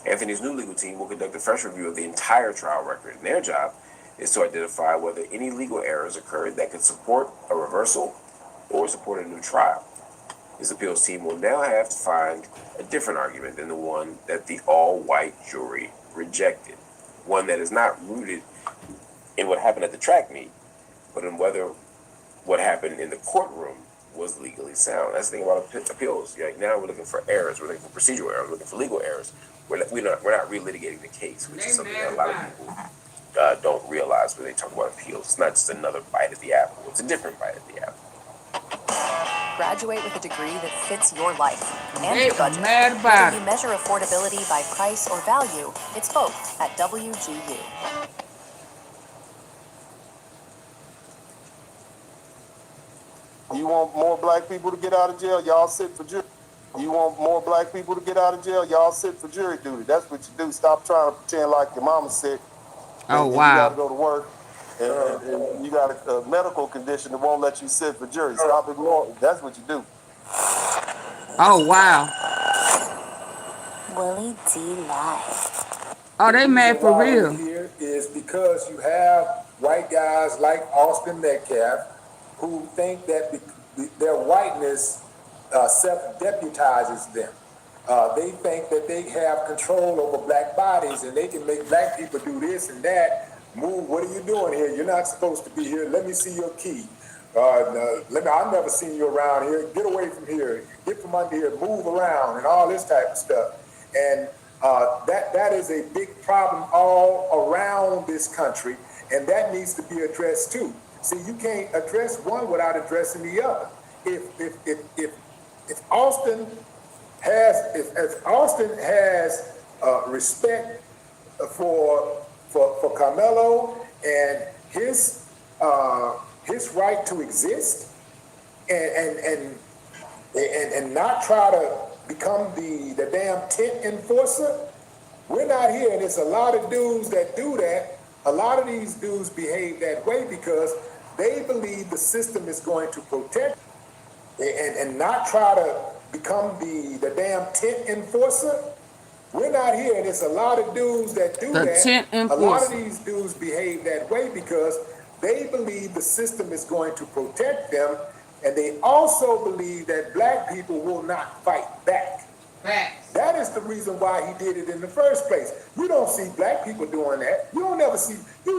Anthony's new legal team will conduct a fresh review of the entire trial record, and their job is to identify whether any legal errors occurred that could support a reversal or support a new trial. His appeals team will now have to find a different argument than the one that the all-white jury rejected, one that is not rooted in what happened at the track meet, but in whether what happened in the courtroom was legally sound. That's the thing about appeals. Like now we're looking for errors, we're looking for procedural errors, we're looking for legal errors. We're not relitigating the case, which is something that a lot of people don't realize when they talk about appeals. It's not just another bite at the apple; it's a different bite at the apple. Graduate with a degree that fits your life and They your are budget. mad about Whether it. you measure affordability by price or value, it's both at WGU. You want more black people to get out of jail? Y'all sit for jury. You want more black people to get out of jail? Y'all sit for jury duty. That's what you do. Stop trying to pretend like your mama's sick. Oh, and you got to wow. go to work. And you got a medical condition that won't let you sit for jury. Stop ignoring. That's what you do. Oh, wow. Willie D. Live. Oh, they mad for real. Here is because you have white guys like Austin Metcalf who think that their whiteness self-deputizes them. They think that they have control over black bodies and they can make black people do this and that. Move, what are you doing here? You're not supposed to be here. Let me see your key. I've never seen you around here. Get away from here. Get from under here. Move around and all this type of stuff. And that is a big problem all around this country, and that needs to be addressed too. See, you can't address one without addressing the other. If Austin has respect for Karmelo and his right to exist, and not try to become the damn tent enforcer, we're not here. And there's a lot of dudes that do that. A lot of these dudes behave that way because they believe the system is going to protect and not try to become the damn tent enforcer. We're not here. And there's a lot of dudes that do that. Tent A lot of enforcer. these dudes behave that way because they believe the system is going to protect them, and they also believe that black people will not fight back. Facts. That is the reason why he did it in the first place. You don't see black people doing that. You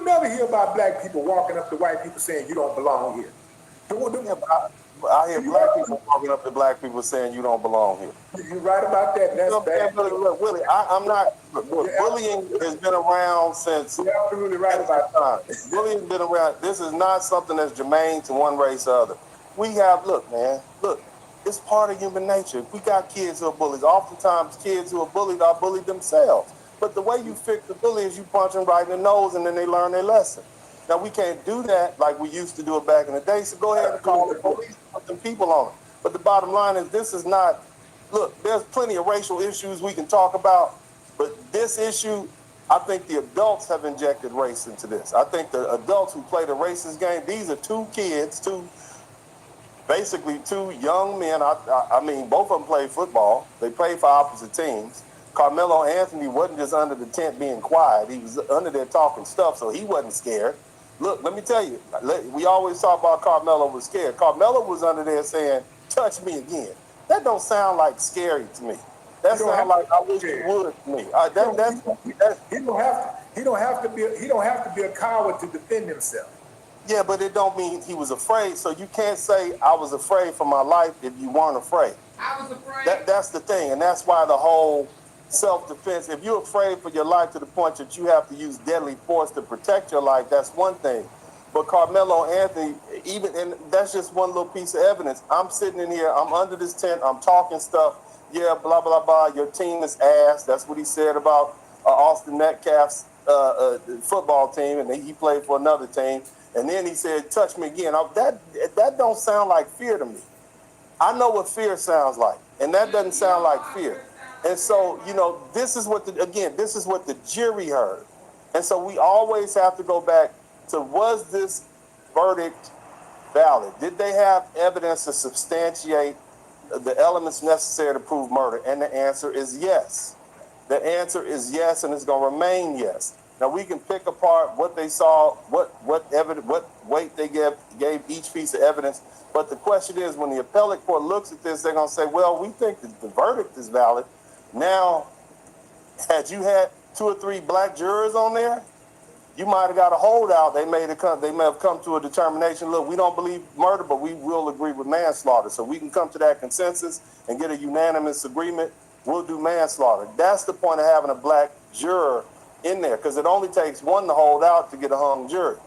never hear about black people walking up to white people saying you don't belong here. I hear black people walking up to black people saying you don't belong here. You're right about that, and that's bad. Look, Willie, I'm not. Bullying has been around since. You're absolutely right about that. Bullying has been around. This is not something that's germane to one race or other. We have, look, it's part of human nature. We got kids who are bullies. Oftentimes, kids who are bullied themselves. But the way you fix the bully is you punch them right in the nose, and then they learn their lesson. Now, we can't do that like we used to do it back in the day, so go ahead and call the police, put them people on it. But the bottom line is this is not, look, there's plenty of racial issues we can talk about, but this issue, I think the adults have injected race into this. I think the adults who play the racist game, these are basically two young men. I mean, both of them played football. They played for opposite teams. Karmelo Anthony wasn't just under the tent being quiet. He was under there talking stuff, so he wasn't scared. Look, let me tell you, we always talk about Karmelo was scared. Karmelo was under there saying, touch me again. That don't sound like scary to me. That sounds like I wish you would to me. He don't have to be a coward to defend himself. Yeah, but it don't mean he was afraid. So you can't say I was afraid for my life if you weren't afraid. I was afraid. That's the thing, and that's why the whole self-defense, if you're afraid for your life to the point that you have to use deadly force to protect your life, that's one thing. But Karmelo Anthony, and that's just one little piece of evidence. I'm sitting in here, I'm under this tent, I'm talking stuff. Yeah, blah, blah, blah, your team is ass. That's what he said about Austin Metcalf's football team, and he played for another team. And then he said, touch me again. That don't sound like fear to me. I know what fear sounds like, and that doesn't sound like fear. And so, this is what the jury heard. And so we always have to go back to, was this verdict valid? Did they have evidence to substantiate the elements necessary to prove murder? And the answer is yes. The answer is yes, and it's going to remain yes. Now, we can pick apart what they saw, what weight they gave each piece of evidence. But the question is, when the appellate court looks at this, they're going to say, well, we think that the verdict is valid. Now, had you had 2 or 3 black jurors on there, you might have got a holdout. They may have come to a determination. Look, we don't believe murder, but we will agree with manslaughter. So we can come to that consensus and get a unanimous agreement. We'll do manslaughter. That's the point of having a black juror in there, because it only takes one to hold out to get a hung jury.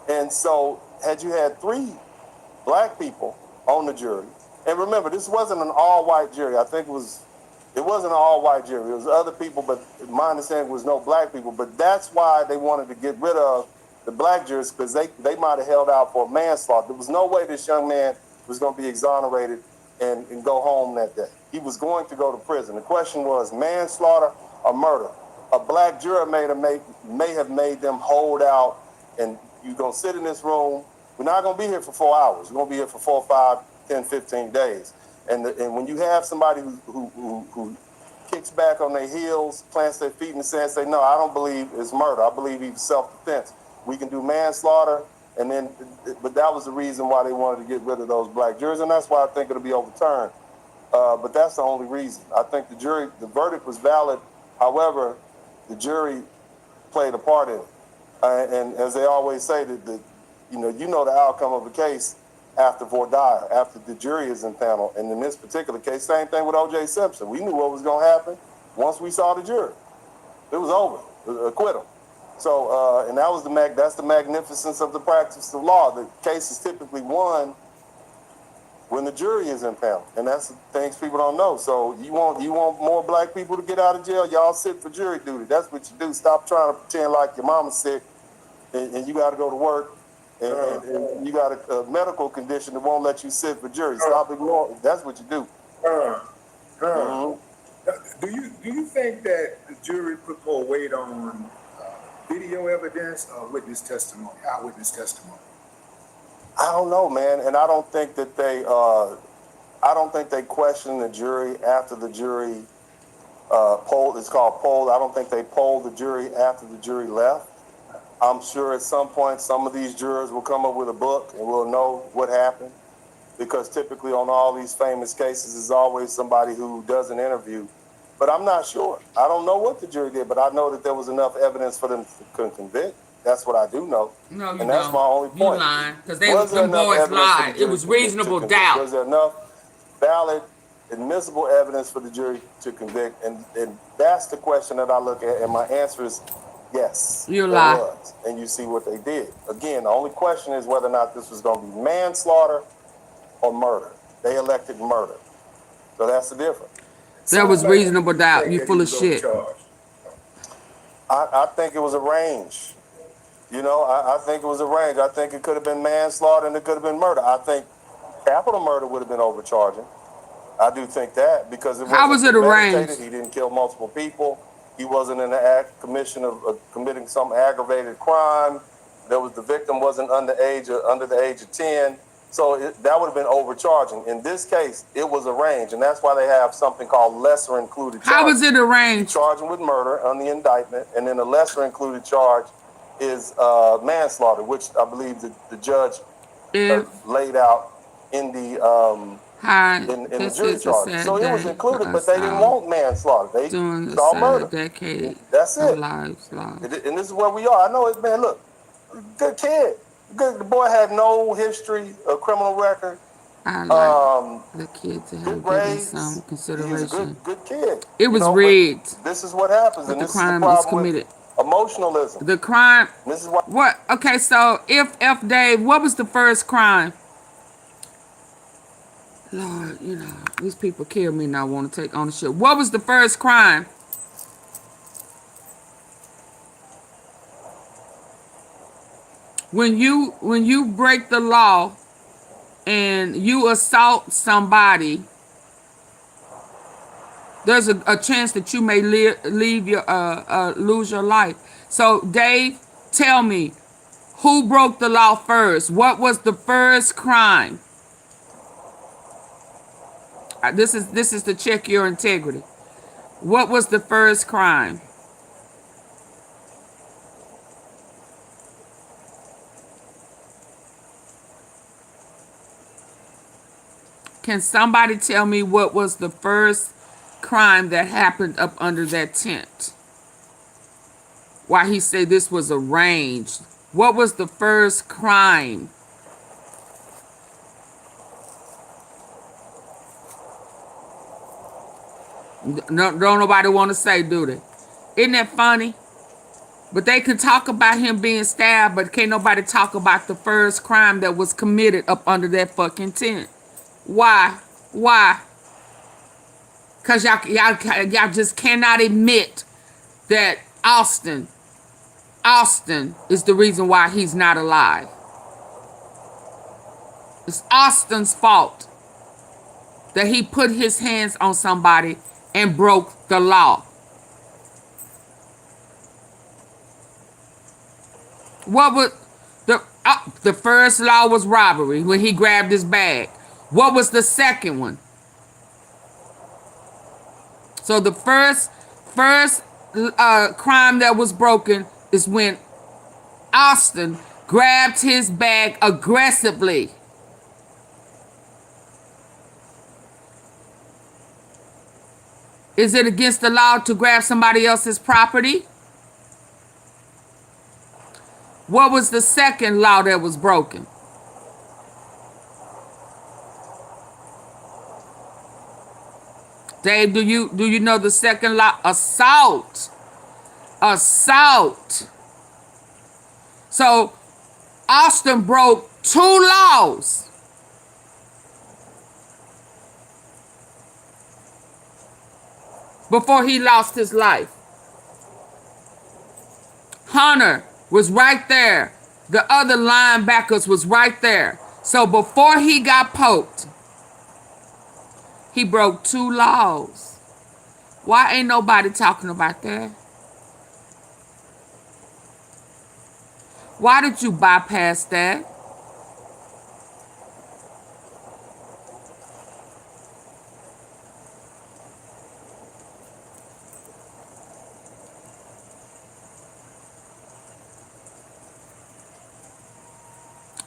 And so had you had 3 black people on the jury, and remember, this wasn't an all-white jury. I think it wasn't an all-white jury. It was other people, but my understanding was no black people. But that's why they wanted to get rid of the black jurors, because they might have held out for manslaughter. There was no way this young man was going to be exonerated and go home that day. He was going to go to prison. The question was manslaughter or murder. A black juror may have made them hold out, and you're going to sit in this room. We're not going to be here for 4 hours. We're going to be here for 4, 5, 10, 15 days. And when you have somebody who kicks back on their heels, plants their feet in the sand, say, no, I don't believe it's murder. I believe it's self-defense. We can do manslaughter, but that was the reason why they wanted to get rid of those black jurors, and that's why I think it'll be overturned. But that's the only reason. I think the verdict was valid. However, the jury played a part in it. And as they always say, that you know the outcome of a case after voir dire, after the jury is in panel. And in this particular case, same thing with O.J. Simpson. We knew what was going to happen once we saw the jury. It was over. Acquittal. So, and that's the magnificence of the practice of law. The case is typically won when the jury is in panel, and that's the things people don't know. So you want more black people to get out of jail? Y'all sit for jury duty. That's what you do. Stop trying to pretend like your mama's sick and you got to go to work. And you got a medical condition that won't let you sit for jury. Stop ignoring. That's what you do. Do you think that the jury put more weight on video evidence or witness testimony, eyewitness testimony? I don't know, man, and I don't think that they questioned the jury after the jury polled. It's called poll. I don't think they polled the jury after the jury left. I'm sure at some point some of these jurors will come up with a book and we'll know what happened, because typically on all these famous cases there's always somebody who does an interview. But I'm not sure. I don't know what the jury did, but I know that there was enough evidence for them to convict. That's what I do know. No, you and that's don't. my only point. You lying, because enough them boys evidence for the lied. It jury was to reasonable convict? doubt. Was there enough valid, admissible evidence for the jury to convict? And that's the question that I look at, and my answer is yes. You there lie. was. And you see what they did. Again, the only question is whether or not this was going to be manslaughter or murder. They elected murder. So that's the difference. There was reasonable doubt. You full of shit. I think it was a range. I think it was a range. I think it could have been manslaughter and it could have been murder. I think capital murder would have been overcharging. I do think that, because How was it arranged? He didn't kill multiple people. He wasn't in the committing some aggravated crime. The victim wasn't under the age of 10. So that would have been overcharging. In this case, it was arranged, and that's why they have something called lesser included charge. How was it arranged? Charging with murder on the indictment, and then the lesser included charge is manslaughter, which I believe the judge laid out in the in the jury charge. So it was included, but they didn't want manslaughter. They saw murder. Decade That's it. Lives. And this is where we are. I know it, man. Look, good kid. The boy had no history, a criminal record. I like the kid to have given some consideration. He's a good kid. It was rigged. This is what happens, but and the this crime is the was problem committed. With emotionalism. The crime. This is what. What? Okay, so if Dave, what was the first crime? Lord, these people kill me and I want to take ownership. What was the first crime? When you break the law and you assault somebody, there's a chance that you may lose your life. So Dave, tell me, who broke the law first? What was the first crime? This is to check your integrity. What was the first crime? Can somebody tell me what was the first crime that happened up under that tent? why he said this was arranged. What was the first crime? No, don't nobody want to say, do they? Isn't that funny? But they can talk about him being stabbed, but can't nobody talk about the first crime that was committed up under that fucking tent. Why? Why? Because y'all just cannot admit that Austin is the reason why he's not alive. It's Austin's fault that he put his hands on somebody and broke the law. What was the first law was robbery when he grabbed his bag. What was the second one? So the first crime that was broken is when Austin grabbed his bag aggressively. Is it against the law to grab somebody else's property? What was the second law that was broken? Dave, do you know the second law? Assault. Assault. So Austin broke 2 laws. Before he lost his life. Hunter was right there. The other linebackers was right there. So before he got poked, he broke 2 laws. Why ain't nobody talking about that? Why did you bypass that?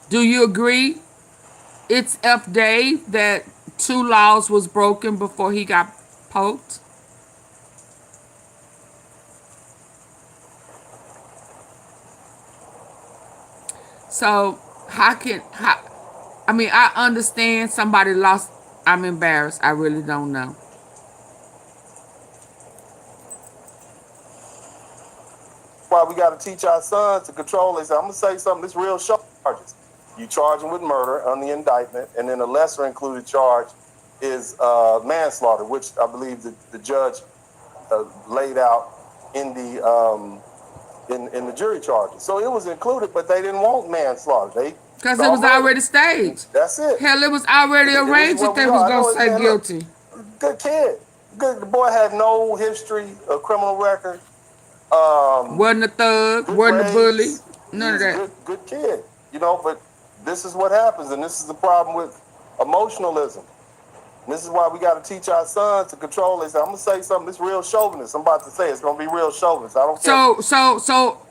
Do you agree it's F Day that 2 laws was broken before he got poked? So I understand somebody lost. I'm embarrassed. I really don't know. Why we got to teach our sons to control this. I'm going to say something. This real charges. You charge him with murder on the indictment, and then a lesser included charge is manslaughter, which I believe the judge laid out in the jury charges. So it was included, but they didn't want manslaughter. Because it was already staged. That's it. Hell, it was already arranged that they was going to say guilty. Good kid. Good. The boy had no history, a criminal record. Wasn't a thug, wasn't a bully, none of that. Good kid, but this is what happens, and this is the problem with emotionalism. And this is why we got to teach our sons to control this. I'm going to say something, this real chauvinist. I'm about to say it's going to be real chauvinist. I don't care.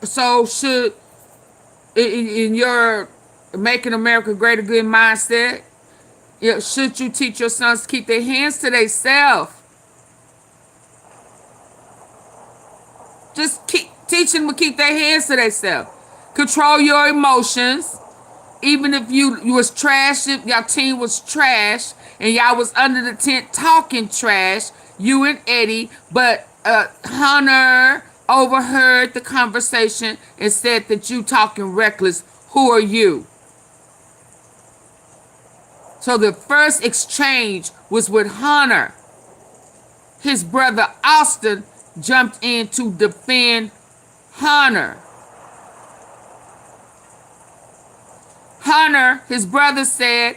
So should, in your making America great again mindset, should you teach your sons to keep their hands to themselves? Just teach them to keep their hands to themselves. Control your emotions. Even if you was trash, if your team was trash, and y'all was under the tent talking trash, you and Eddie, but Hunter overheard the conversation and said that you talking reckless. Who are you? So the first exchange was with Hunter. His brother Austin jumped in to defend Hunter. Hunter, his brother, said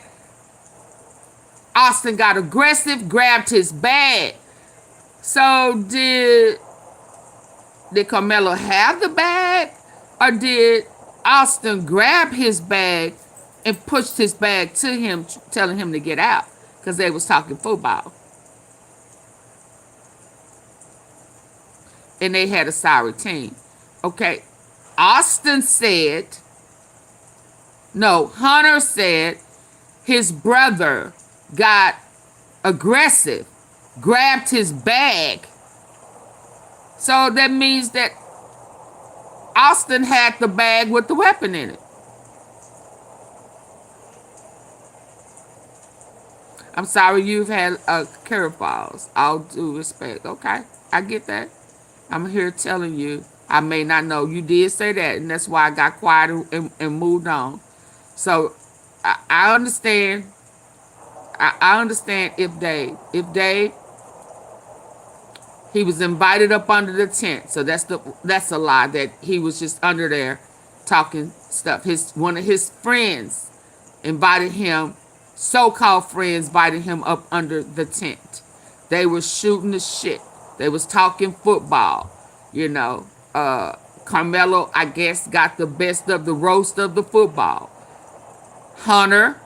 Austin got aggressive, grabbed his bag. So did Karmelo have the bag? Or did Austin grab his bag and pushed his bag to him, telling him to get out? Because they was talking football. And they had a sorry team. Okay. Hunter said his brother got aggressive, grabbed his bag. So that means that Austin had the bag with the weapon in it. I'm sorry you've had curveballs. All due respect. Okay, I get that. I'm here telling you. I may not know. You did say that, and that's why I got quiet and moved on. So I understand. I understand if Dave, he was invited up under the tent. So that's a lie that he was just under there talking stuff. One of his friends invited him, so-called friends invited him up under the tent. They were shooting the shit. They was talking football. You know, Karmelo, I guess, got the best of the roast of the football. Hunter,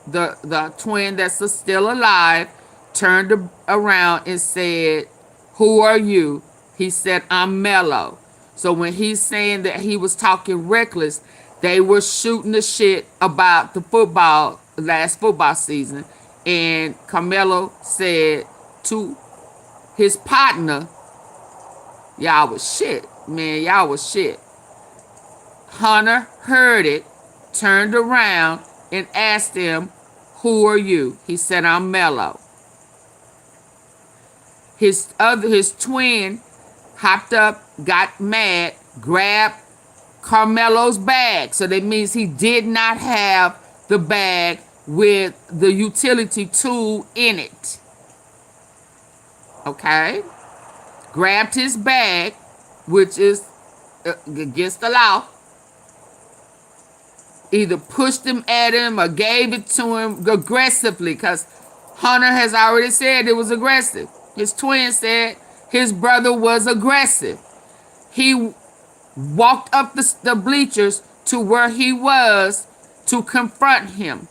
the twin that's still alive, turned around and said, "Who are you?" He said, "I'm Mello." So when he's saying that he was talking reckless, they were shooting the shit about the football, last football season. And Karmelo said to his partner, "Y'all was shit, man, y'all was shit." Hunter heard it, turned around and asked him, "Who are you?" He said, "I'm Mello." His twin hopped up, got mad, grabbed Karmelo's bag. So that means he did not have the bag with the utility tool in it. Okay? Grabbed his bag, which is against the law. Either pushed him at him or gave it to him aggressively, because Hunter has already said it was aggressive. His twin said his brother was aggressive. He walked up the bleachers to where he was to confront him.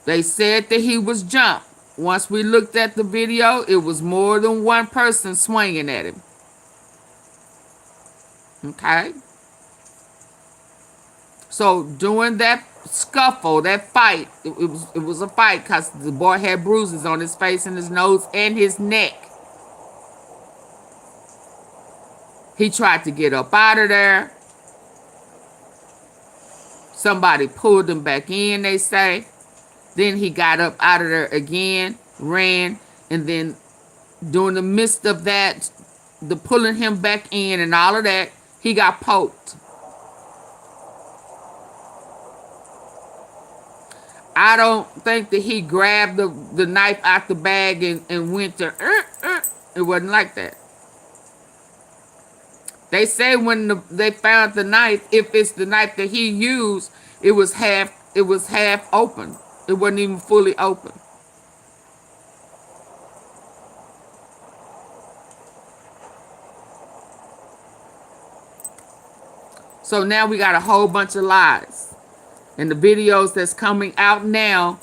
They said that he was jumped. Once we looked at the video, it was more than one person swinging at him. Okay? So during that scuffle, that fight, it was a fight because the boy had bruises on his face and his nose and his neck. He tried to get up out of there. Somebody pulled him back in, they say. Then he got up out of there again, ran, and then during the midst of that, the pulling him back in and all of that, he got poked. I don't think that he grabbed the knife out the bag and went to, It wasn't like that. They say when they found the knife, if it's the knife that he used, it was half open. It wasn't even fully open. So now we got a whole bunch of lies. And the videos that's coming out now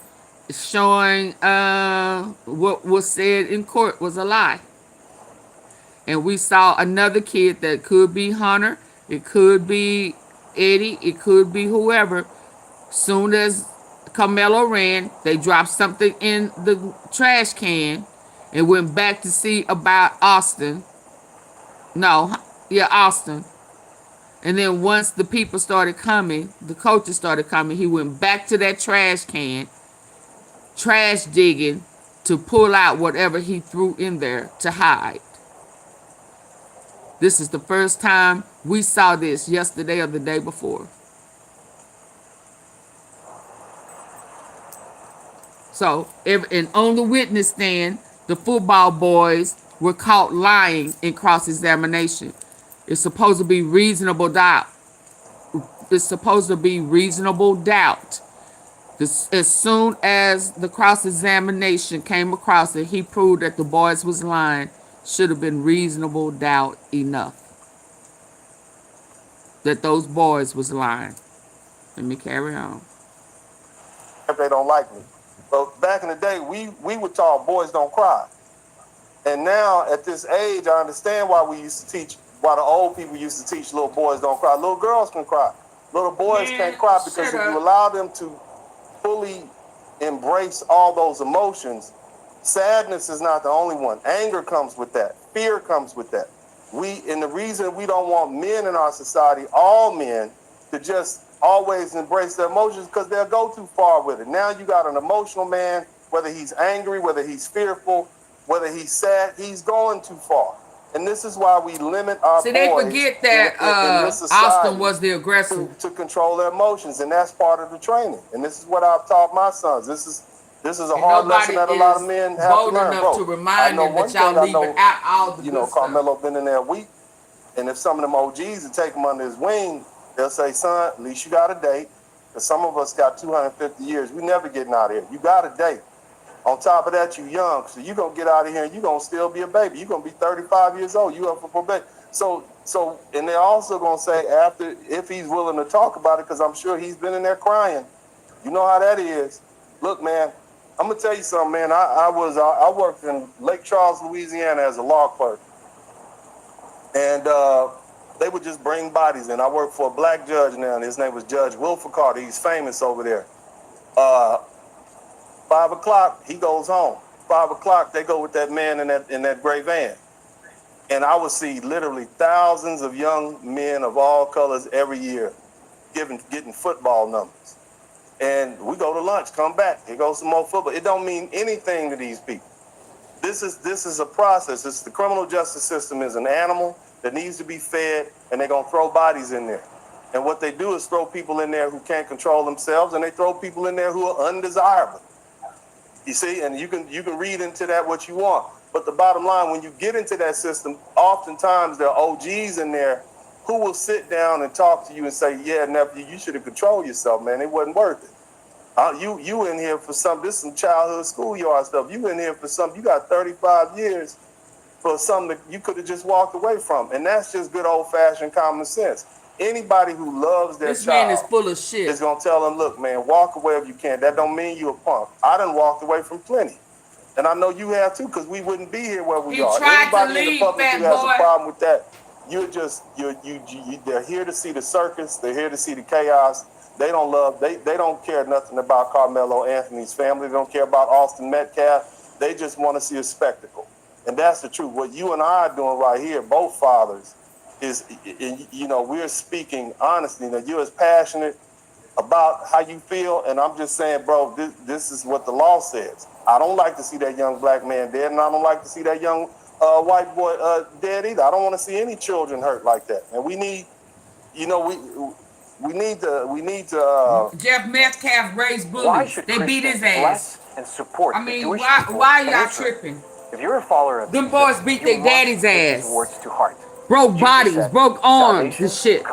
is showing what was said in court was a lie. And we saw another kid that could be Hunter, it could be Eddie, it could be whoever. Soon as Karmelo ran, they dropped something in the trash can and went back to see about Austin. Austin. And then once the people started coming, the coaches started coming, he went back to that trash can, trash digging, to pull out whatever he threw in there to hide. This is the first time we saw this, yesterday or the day before. So, and on the witness stand, the football boys were caught lying in cross-examination. It's supposed to be reasonable doubt. It's supposed to be reasonable doubt. As soon as the cross-examination came across it, he proved that the boys was lying. Should have been reasonable doubt enough that those boys was lying. Let me carry on. If they don't like me. But back in the day, we were taught boys don't cry. And now at this age, I understand why the old people used to teach little boys don't cry. Little girls can cry. Little boys can't cry because if you allow them to fully embrace all those emotions, sadness is not the only one. Anger comes with that. Fear comes with that. And the reason we don't want men in our society, all men, to just always embrace their emotions, because they'll go too far with it. Now you got an emotional man, whether he's angry, whether he's fearful, whether he's sad, he's going too far. And this is why we limit our See, they boys forget that in this society Austin was the aggressor. to control their emotions, and that's part of the training. And this is what I've taught my sons. This is a hard lesson that a lot of men have to bold learn. enough to remind them that y'all leaving out all the good stuff. Karmelo been in there a week, and if some of them OGs would take him under his wing, they'll say, son, at least you got a date. Because some of us got 250 years. We never getting out of here. You got a date. On top of that, you young. So you're going to get out of here and you're going to still be a baby. You're going to be 35 years old. You up for probation. So, and they're also going to say after, if he's willing to talk about it, because I'm sure he's been in there crying. You know how that is. Look, man, I'm going to tell you something, man. I worked in Lake Charles, Louisiana as a law clerk. And they would just bring bodies in. I work for a black judge now, and his name was Judge Wilford Carter. He's famous over there. 5 o'clock, he goes home. 5 o'clock, they go with that man in that gray van. And I would see literally thousands of young men of all colors every year getting football numbers. And we go to lunch, come back, here goes some more football. It don't mean anything to these people. This is a process. The criminal justice system is an animal that needs to be fed, and they're gonna throw bodies in there. And what they do is throw people in there who can't control themselves, and they throw people in there who are undesirable. You see, and you can read into that what you want. But the bottom line, when you get into that system, oftentimes there are OGs in there who will sit down and talk to you and say, yeah, nephew, you should have controlled yourself, man. It wasn't worth it. You in here for this is some childhood schoolyard stuff. You in here for something, you got 35 years for something that you could have just walked away from. And that's just good old-fashioned common sense. Anybody who loves their This child man is full of shit. is going to tell them, look, man, walk away if you can. That don't mean you a punk. I done walked away from plenty. And I know you have too, because we wouldn't be here where we are. Anybody in the public who has a problem with that, they're here to see the circus. They're here to see the chaos. They don't care nothing about Karmelo Anthony's family. They don't care about Austin Metcalf. They just want to see a spectacle. And that's the truth. What you and I are doing right here, both fathers, is, we're speaking honestly. That you're as passionate about how you feel, and I'm just saying, bro, this is what the law says. I don't like to see that young black man dead, and I don't like to see that young white boy dead either. I don't want to see any children hurt like that. And we need, we need to. Jeff Metcalf raised bullies. They beat his ass. And support I mean, why y'all tripping? If you're a follower of them boys beat their daddy's ass. Words to heart. Broke bodies, broke arms and shit.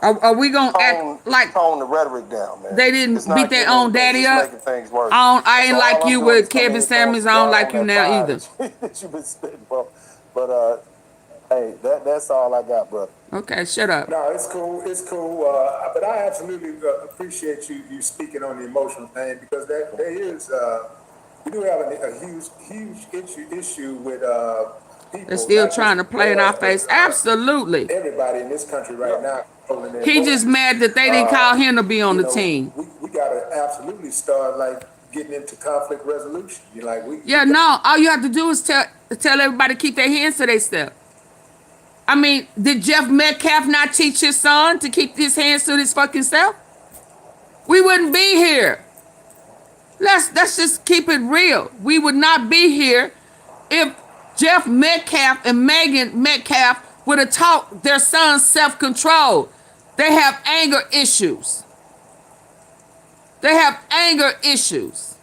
Are we gonna act like tone the rhetoric down, man? They didn't beat their own daddy up? I ain't like you with Kevin Samuels. I don't like you now either. You've been spitting, bro. But hey, that's all I got, brother. Okay, shut up. No, it's cool. It's cool. But I absolutely appreciate you speaking on the emotional thing, because there is we do have a huge issue with people. They're still trying to play in our face. Absolutely. Everybody in this country right now. He just mad that they didn't call him to be on the team. We gotta absolutely start getting into conflict resolution. All you have to do is tell everybody to keep their hands to themselves. I mean, did Jeff Metcalf not teach his son to keep his hands to his fucking self? We wouldn't be here. Let's just keep it real. We would not be here if Jeff Metcalf and Megan Metcalf would have taught their sons self-control. They have anger issues. They have anger issues.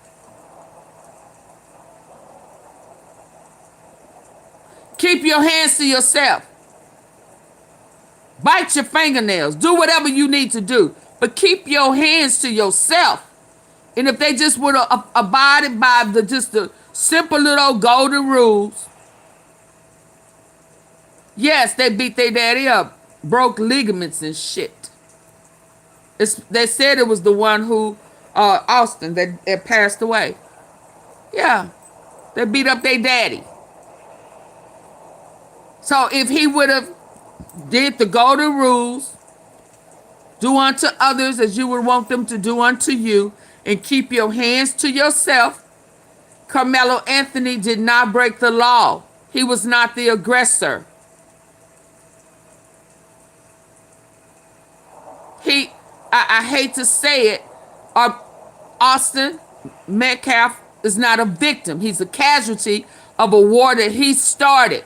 Keep your hands to yourself. Bite your fingernails. Do whatever you need to do. But keep your hands to yourself. And if they just would have abided by the simple little golden rules, yes, they beat their daddy up. Broke ligaments and shit. They said it was the one who, Austin, that passed away. Yeah, they beat up their daddy. So if he would have did the golden rules, do unto others as you would want them to do unto you, and keep your hands to yourself, Karmelo Anthony did not break the law. He was not the aggressor. I hate to say it, Austin Metcalf is not a victim. He's a casualty of a war that he started.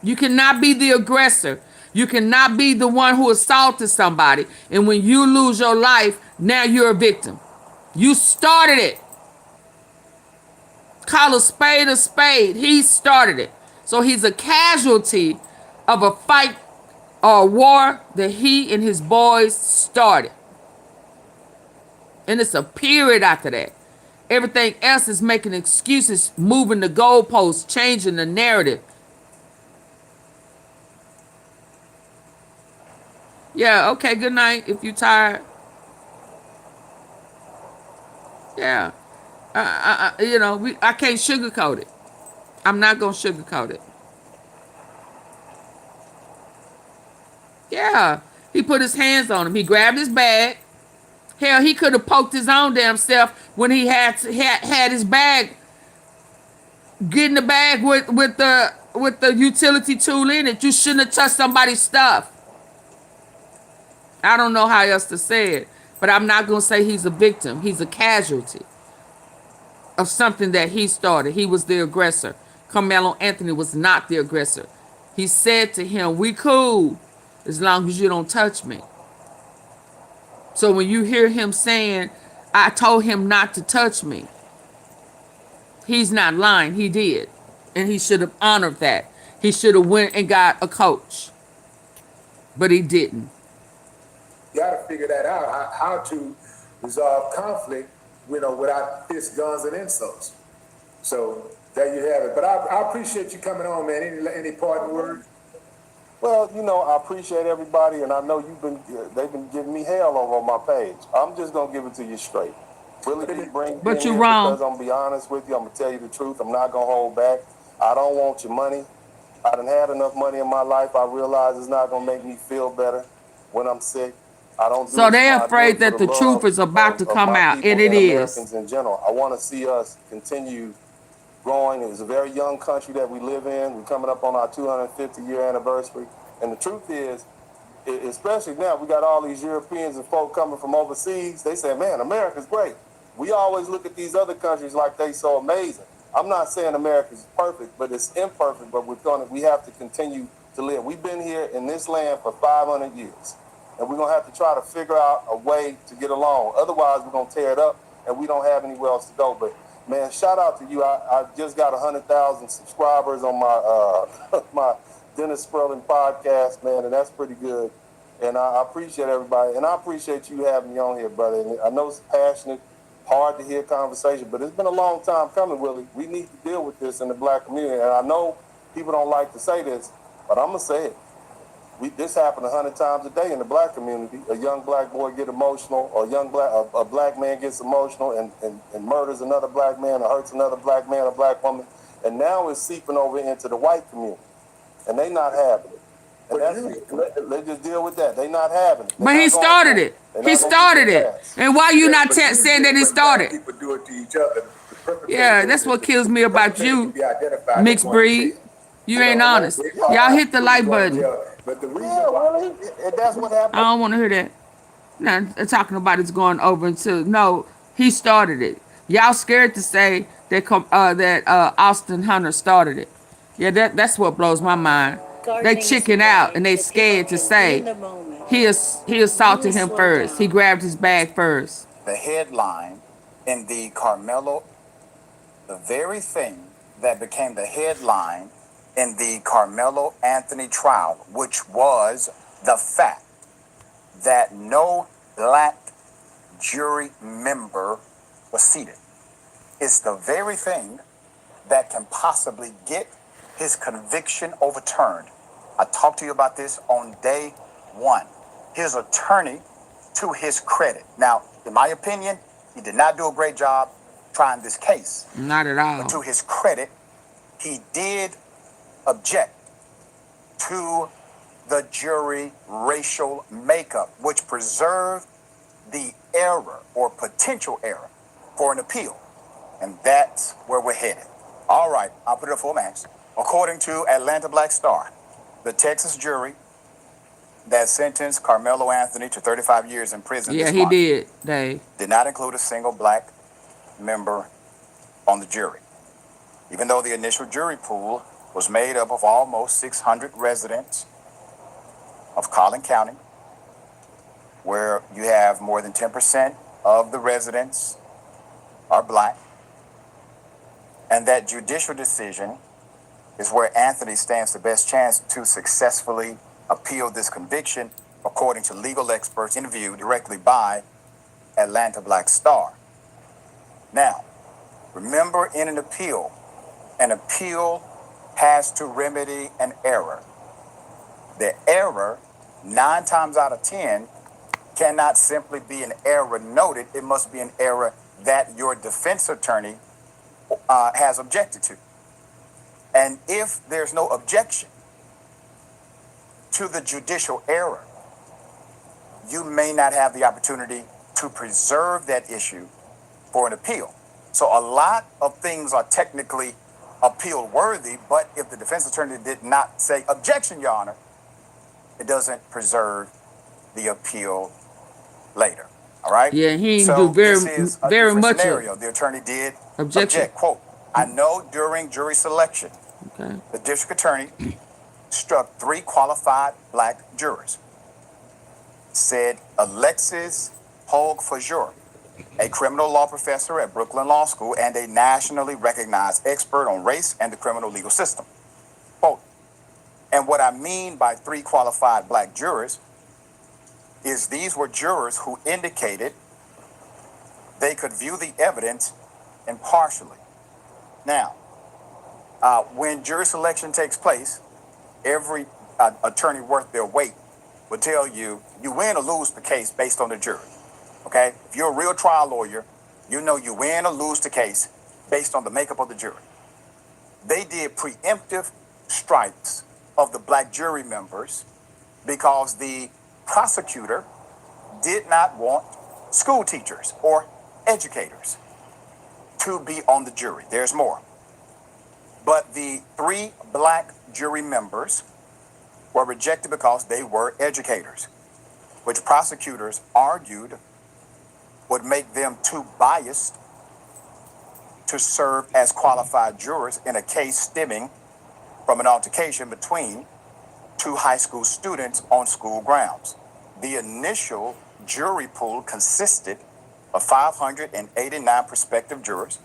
You cannot be the aggressor. You cannot be the one who assaulted somebody. And when you lose your life, now you're a victim. You started it. Call a spade a spade. He started it. So he's a casualty of a fight or a war that he and his boys started. And it's a period after that. Everything else is making excuses, moving the goalposts, changing the narrative. Yeah, okay, good night if you're tired. Yeah. I can't sugarcoat it. I'm not going to sugarcoat it. Yeah. He put his hands on him. He grabbed his bag. Hell, he could have poked his own damn self when he had his bag, getting the bag with the utility tool in it. You shouldn't have touched somebody's stuff. I don't know how else to say it, but I'm not going to say he's a victim. He's a casualty of something that he started. He was the aggressor. Karmelo Anthony was not the aggressor. He said to him, "We cool as long as you don't touch me." So when you hear him saying, "I told him not to touch me," he's not lying. He did. And he should have honored that. He should have went and got a coach. But he didn't. You got to figure that out, how to resolve conflict, without fists, guns, and insults. So there you have it. But I appreciate you coming on, man. Any parting words? Well, I appreciate everybody, and I know they've been giving me hell over on my page. I'm just gonna give it to you straight. Really, but you're wrong. Because I'm gonna be honest with you. I'm gonna tell you the truth. I'm not gonna hold back. I don't want your money. I done had enough money in my life. I realize it's not gonna make me feel better when I'm sick. I don't. So they're afraid that the truth is about to come out, and it is. Americans in general. I want to see us continue growing. It's a very young country that we live in. We're coming up on our 250-year anniversary. And the truth is, especially now, we got all these Europeans and folk coming from overseas. They say, man, America's great. We always look at these other countries like they so amazing. I'm not saying America's perfect, but it's imperfect, but we have to continue to live. We've been here in this land for 500 years. And we're going to have to try to figure out a way to get along. Otherwise, we're going to tear it up, and we don't have anywhere else to go. But, man, shout out to you. I just got 100,000 subscribers on my my Dennis Sperling podcast, man, and that's pretty good. And I appreciate everybody. And I appreciate you having me on here, brother. And I know it's passionate, hard to hear conversation, but it's been a long time coming, Willie. We need to deal with this in the black community. And I know people don't like to say this, but I'm going to say it. This happened 100 times a day in the black community. A young black boy get emotional, or a black man gets emotional and murders another black man, or hurts another black man or black woman. And now it's seeping over into the white community. And they not having it. And they just deal with that. They not having it. But he started it. He started it. And why you not saying that he started? People do it to each other. Yeah, that's what kills me about you, mixed breed. You ain't honest. Y'all hit the like button. But the reason really? That's what happened. I don't want to hear that. Now, talking about it's going over into, no, he started it. Y'all scared to say that Austin Hunter started it. Yeah, that's what blows my mind. They chicken out and they scared to say he assaulted him first. He grabbed his bag first. The headline in the Karmelo, the very thing that became the headline in the Karmelo Anthony trial, which was the fact that no black jury member was seated. It's the very thing that can possibly get his conviction overturned. I talked to you about this on day one. His attorney, to his credit. Now, in my opinion, he did not do a great job trying this case. Not at all. But to his credit, he did object to the jury racial makeup, which preserved the error or potential error for an appeal. And that's where we're headed. All right, I'll put it up for Max. According to Atlanta Black Star, the Texas jury that sentenced Karmelo Anthony to 35 years in prison Yeah, this he month did, Dave. did not include a single black member on the jury. Even though the initial jury pool was made up of almost 600 residents of Collin County, where you have more than 10% of the residents are black, and that judicial decision is where Anthony stands the best chance to successfully appeal this conviction, according to legal experts interviewed directly by Atlanta Black Star. Now, remember, in an appeal has to remedy an error. The error, 9 times out of 10, cannot simply be an error noted. It must be an error that your defense attorney has objected to. And if there's no objection to the judicial error, you may not have the opportunity to preserve that issue for an appeal. So a lot of things are technically appeal worthy, but if the defense attorney did not say objection, Your Honor, it doesn't preserve the appeal later. All right? Yeah, he didn't So do this is a very different much scenario. The attorney did objection. object. Quote, I know during jury selection, Okay. the district attorney struck 3 qualified black jurors. Said Alexis Hogue-Fajour, a criminal law professor at Brooklyn Law School and a nationally recognized expert on race and the criminal legal system. Quote, and what I mean by 3 qualified black jurors is these were jurors who indicated they could view the evidence impartially. Now, when jury selection takes place, every attorney worth their weight will tell you, you win or lose the case based on the jury. Okay? If you're a real trial lawyer, you know you win or lose the case based on the makeup of the jury. They did preemptive strikes of the black jury members because the prosecutor did not want school teachers or educators to be on the jury. There's more. But the 3 black jury members were rejected because they were educators, which prosecutors argued would make them too biased to serve as qualified jurors in a case stemming from an altercation between 2 high school students on school grounds. The initial jury pool consisted of 589 prospective jurors,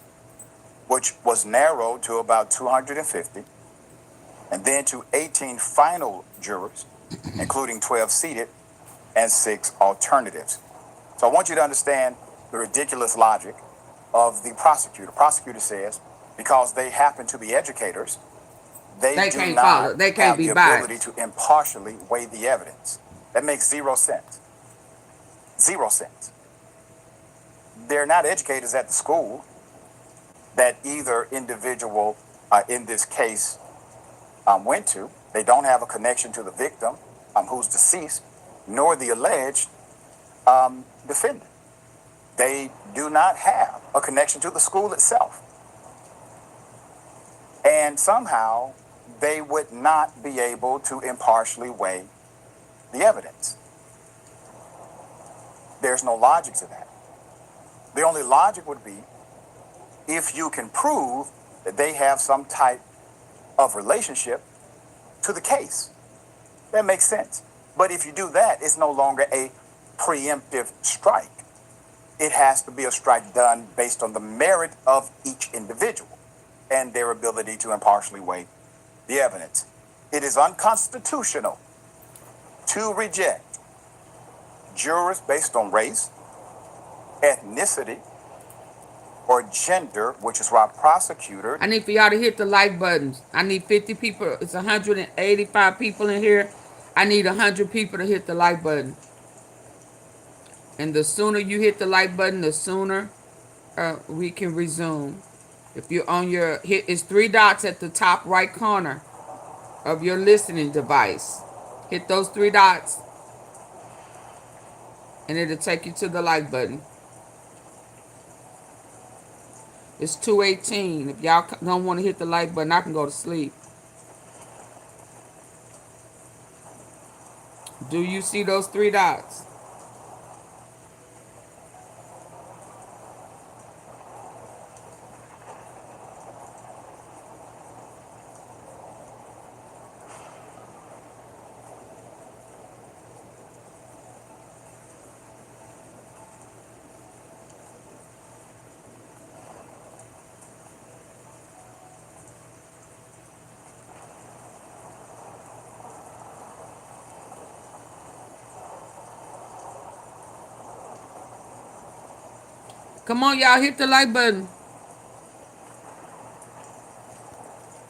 which was narrowed to about 250, and then to 18 final jurors, including 12 seated and 6 alternatives. So I want you to understand the ridiculous logic of the prosecutor. Prosecutor says, because they happen to be educators, they do can't not follow. They can't have be the biased. ability to impartially weigh the evidence. That makes 0 sense. 0 sense. They're not educators at the school that either individual, in this case, went to. They don't have a connection to the victim, who's deceased, nor the alleged defendant. They do not have a connection to the school itself. And somehow they would not be able to impartially weigh the evidence. There's no logic to that. The only logic would be if you can prove that they have some type of relationship to the case. That makes sense. But if you do that, it's no longer a preemptive strike. It has to be a strike done based on the merit of each individual and their ability to impartially weigh the evidence. It is unconstitutional to reject jurors based on race, ethnicity, or gender, which is why prosecutors... I need for y'all to hit the like buttons. I need 50 people. It's 185 people in here. I need 100 people to hit the like button. And the sooner you hit the like button, the sooner we can resume. If you're on your... It's 3 dots at the top right corner of your listening device. Hit those 3 dots. And it'll take you to the like button. It's 2:18. If y'all don't want to hit the like button, I can go to sleep. Do you see those three dots? Come on, y'all, hit the like button.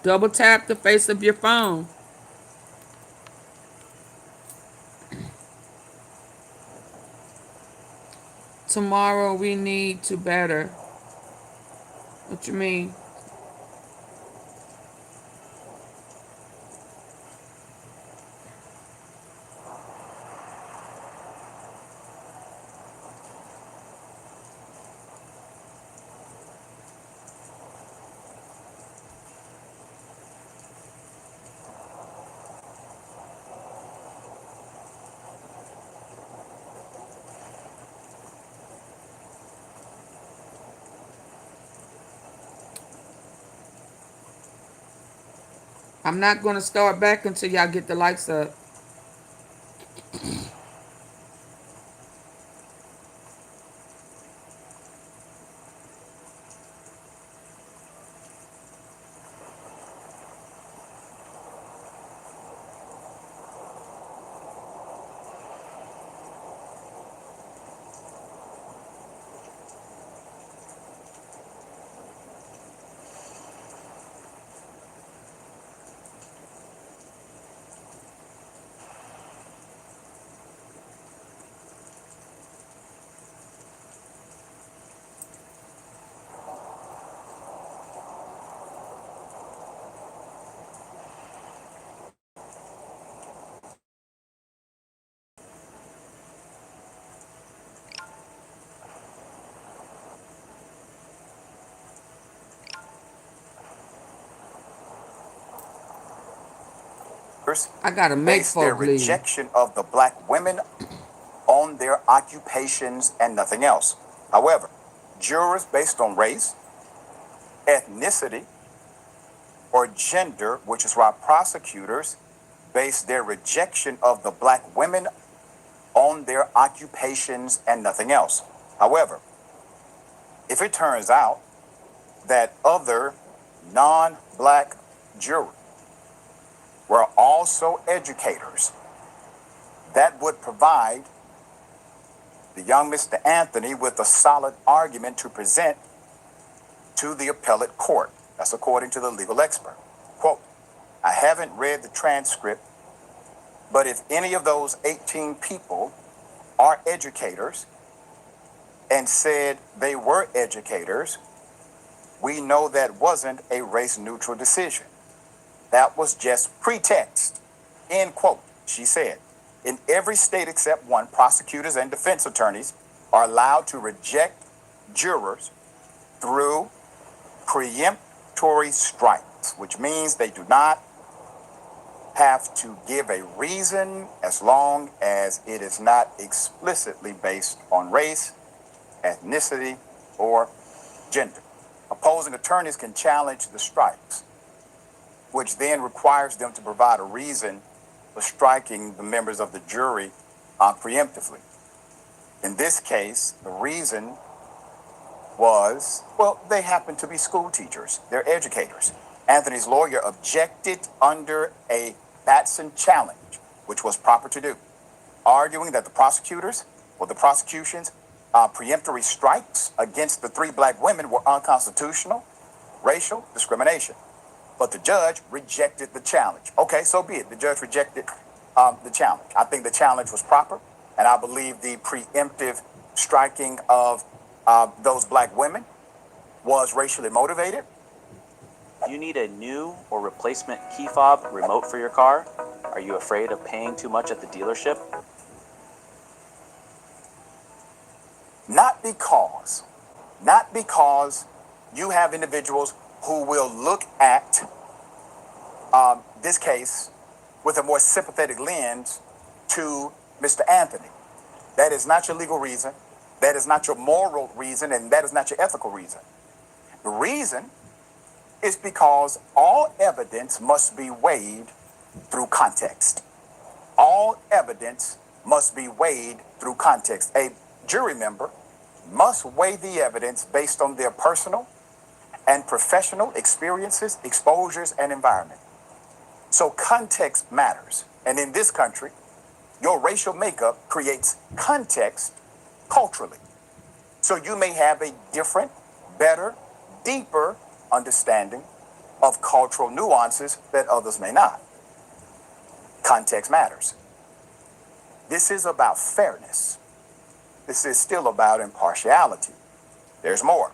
Double tap the face of your phone. Tomorrow we need to better. What you mean? I'm not going to start back until y'all get the likes up. I got to make Based their folk leave. rejection of the black women on their occupations and nothing else. However, jurors based on race, ethnicity, or gender, which is why prosecutors base their rejection of the black women on their occupations and nothing else. However, if it turns out that other non-black jurors were also educators, that would provide the young Mr. Anthony with a solid argument to present to the appellate court. That's according to the legal expert. Quote, I haven't read the transcript, but if any of those 18 people are educators and said they were educators, we know that wasn't a race-neutral decision. That was just pretext. End quote. She said, in every state except one, prosecutors and defense attorneys are allowed to reject jurors through preemptory strikes, which means they do not have to give a reason as long as it is not explicitly based on race, ethnicity, or gender. Opposing attorneys can challenge the strikes, which then requires them to provide a reason for striking the members of the jury preemptively. In this case, the reason was, well, they happen to be school teachers. They're educators. Anthony's lawyer objected under a Batson challenge, which was proper to do, arguing that the prosecutors or the prosecution's preemptory strikes against the 3 black women were unconstitutional, racial discrimination. But the judge rejected the challenge. Okay, so be it. The judge rejected the challenge. I think the challenge was proper, and I believe the preemptive striking of those black women was racially motivated. You need a new or replacement key fob remote for your car? Are you afraid of paying too much at the dealership? Not because you have individuals who will look at this case with a more sympathetic lens to Mr. Anthony. That is not your legal reason. That is not your moral reason, and that is not your ethical reason. The reason is because all evidence must be weighed through context. All evidence must be weighed through context. A jury member must weigh the evidence based on their personal and professional experiences, exposures, and environment. So context matters. And in this country, your racial makeup creates context culturally. So you may have a different, better, deeper understanding of cultural nuances that others may not. Context matters. This is about fairness. This is still about impartiality. There's more.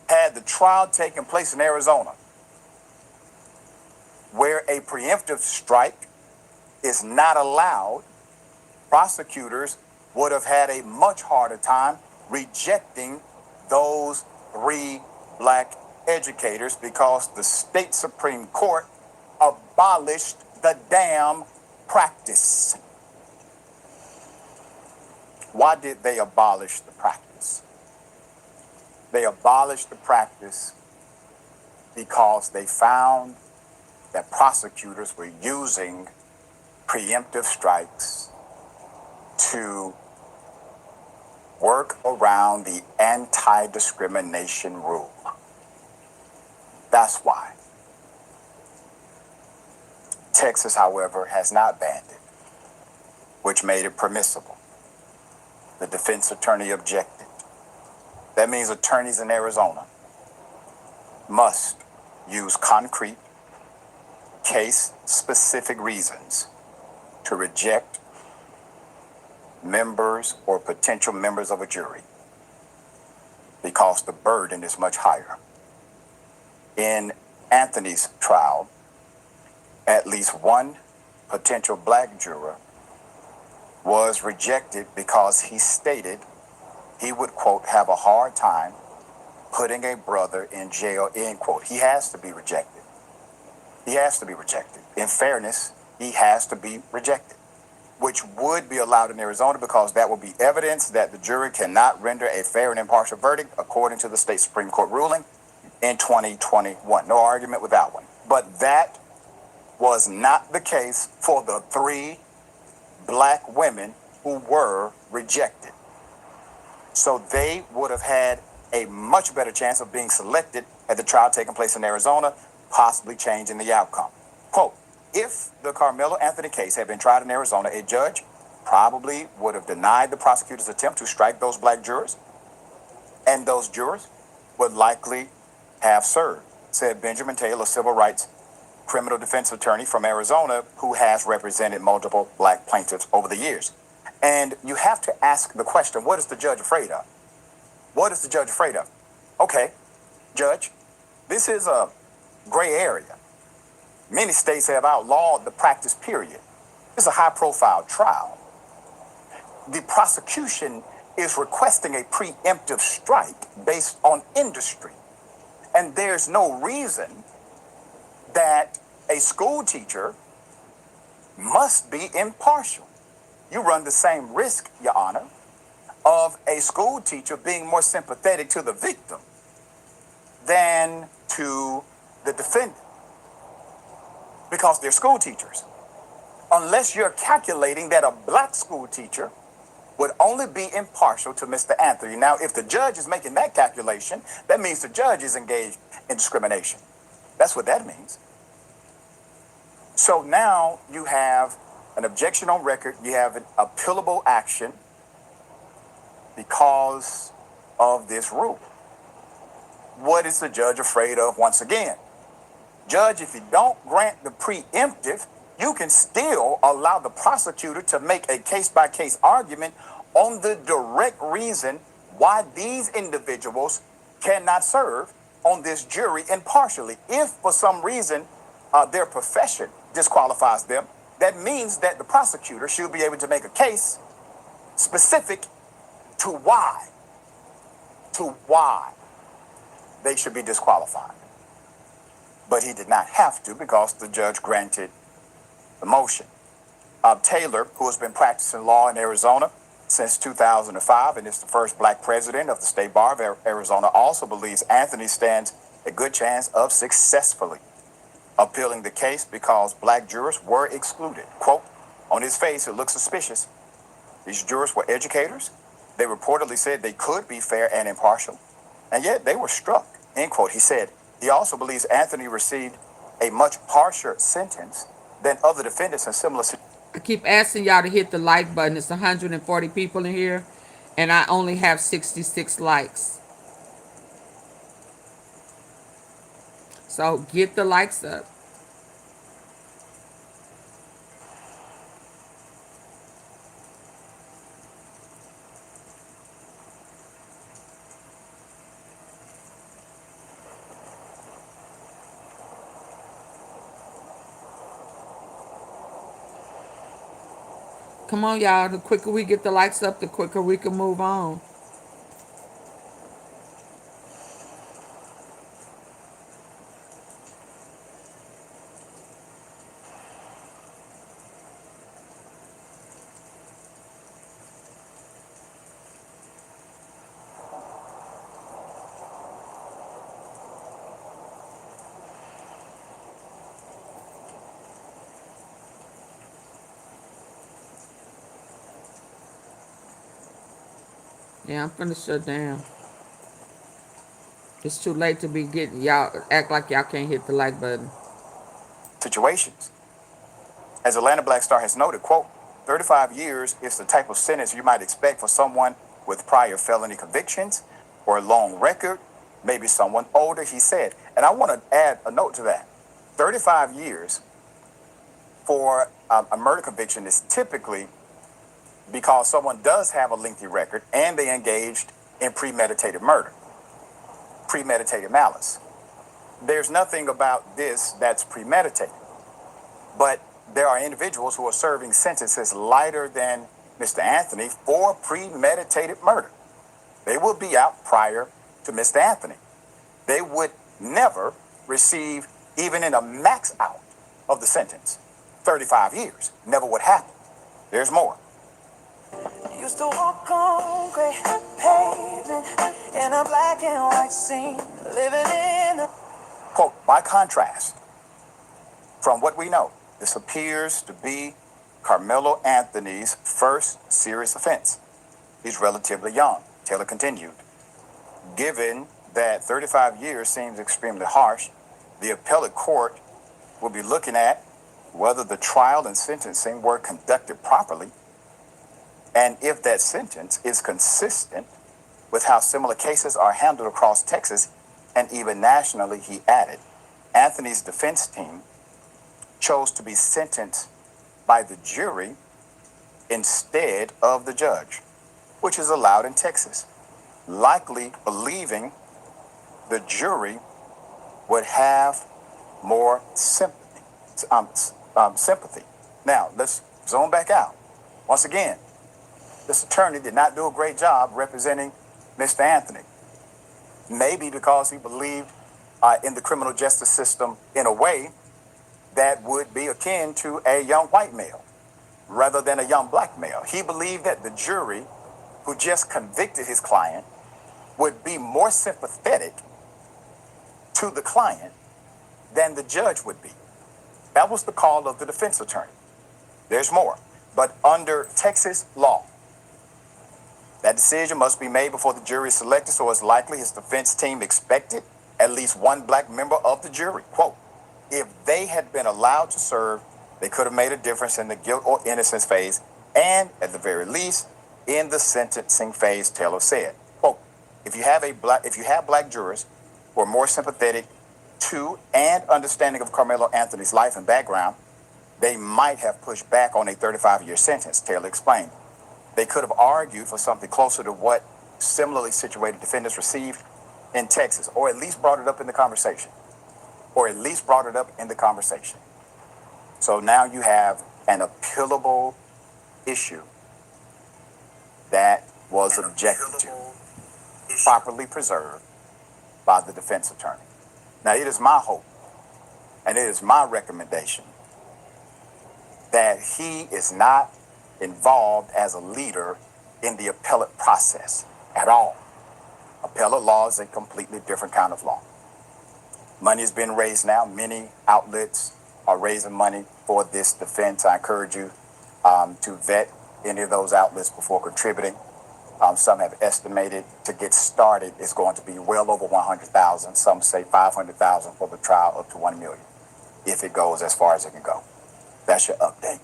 Had the trial taken place in Arizona, where a preemptive strike is not allowed, prosecutors would have had a much harder time rejecting those 3 black educators because the state Supreme Court abolished the damn practice. Why did they abolish the practice? They abolished the practice because they found that prosecutors were using preemptive strikes to work around the anti-discrimination rule. That's why. Texas, however, has not banned it, which made it permissible. The defense attorney objected. That means attorneys in Arizona must use concrete, case-specific reasons to reject members or potential members of a jury because the burden is much higher. In Anthony's trial, at least one potential black juror was rejected because he stated he would, quote, have a hard time putting a brother in jail, end quote. He has to be rejected. He has to be rejected. In fairness, he has to be rejected, which would be allowed in Arizona because that will be evidence that the jury cannot render a fair and impartial verdict according to the state Supreme Court ruling in 2021. No argument with that one. But that was not the case for the 3 black women who were rejected. So they would have had a much better chance of being selected had the trial taken place in Arizona, possibly changing the outcome. Quote, if the Karmelo Anthony case had been tried in Arizona, a judge probably would have denied the prosecutor's attempt to strike those black jurors, and those jurors would likely have served, said Benjamin Taylor, civil rights criminal defense attorney from Arizona who has represented multiple black plaintiffs over the years. And you have to ask the question, what is the judge afraid of? What is the judge afraid of? Okay, judge, this is a gray area. Many states have outlawed the practice, period. This is a high-profile trial. The prosecution is requesting a preemptive strike based on industry. And there's no reason that a school teacher must be impartial. You run the same risk, Your Honor, of a school teacher being more sympathetic to the victim than to the defendant because they're school teachers. Unless you're calculating that a black school teacher would only be impartial to Mr. Anthony. Now, if the judge is making that calculation, that means the judge is engaged in discrimination. That's what that means. So now you have an objection on record, you have an appealable action because of this rule. What is the judge afraid of once again? Judge, if you don't grant the preemptive, you can still allow the prosecutor to make a case-by-case argument on the direct reason why these individuals cannot serve on this jury impartially. If for some reason their profession disqualifies them, that means that the prosecutor should be able to make a case specific to why they should be disqualified. But he did not have to because the judge granted the motion. Taylor, who has been practicing law in Arizona since 2005 and is the first black president of the State Bar of Arizona, also believes Anthony stands a good chance of successfully appealing the case because black jurors were excluded. Quote, on his face, it looks suspicious. These jurors were educators. They reportedly said they could be fair and impartial, and yet they were struck, end quote. He said he also believes Anthony received a much harsher sentence than other defendants in similar situations. I keep asking y'all to hit the like button. It's 140 people in here, and I only have 66 likes. So get the likes up. Come on, y'all. The quicker we get the likes up, the quicker we can move on. Yeah, I'm finna shut down. It's too late to be getting y'all act like y'all can't hit the like button. Situations. As Atlanta Black Star has noted, quote, 35 years is the type of sentence you might expect for someone with prior felony convictions or a long record, maybe someone older, he said. And I want to add a note to that. 35 years for a murder conviction is typically because someone does have a lengthy record and they engaged in premeditated murder, premeditated malice. There's nothing about this that's premeditated, but there are individuals who are serving sentences lighter than Mr. Anthony for premeditated murder. They will be out prior to Mr. Anthony. They would never receive even in a max out of the sentence 35 years. Never would happen. There's more. Used to walk on gray pavement in a black and white scene, living in a... Quote, by contrast, from what we know, this appears to be Karmelo Anthony's first serious offense. He's relatively young, Taylor continued. Given that 35 years seems extremely harsh, the appellate court will be looking at whether the trial and sentencing were conducted properly, and if that sentence is consistent with how similar cases are handled across Texas and even nationally, he added. Anthony's defense team chose to be sentenced by the jury instead of the judge, which is allowed in Texas, likely believing the jury would have more sympathy. Sympathy. Now, let's zone back out. Once again, this attorney did not do a great job representing Mr. Anthony. Maybe because he believed in the criminal justice system in a way that would be akin to a young white male rather than a young black male. He believed that the jury who just convicted his client would be more sympathetic to the client than the judge would be. That was the call of the defense attorney. There's more. But under Texas law, that decision must be made before the jury is selected, so it's likely his defense team expected at least one black member of the jury. Quote, if they had been allowed to serve, they could have made a difference in the guilt or innocence phase, and at the very least, in the sentencing phase, Taylor said. Quote, if you have black jurors who are more sympathetic to and understanding of Karmelo Anthony's life and background, they might have pushed back on a 35-year sentence, Taylor explained. They could have argued for something closer to what similarly situated defendants received in Texas, or at least brought it up in the conversation. So now you have an appealable issue that was objected to, properly preserved by the defense attorney. Now, it is my hope and it is my recommendation that he is not involved as a leader in the appellate process at all. Appellate law is a completely different kind of law. Money is being raised now. Many outlets are raising money for this defense. I encourage you to vet any of those outlets before contributing. Some have estimated to get started it's going to be well over 100,000. Some say 500,000 for the trial, up to 1 million, if it goes as far as it can go. That's your update.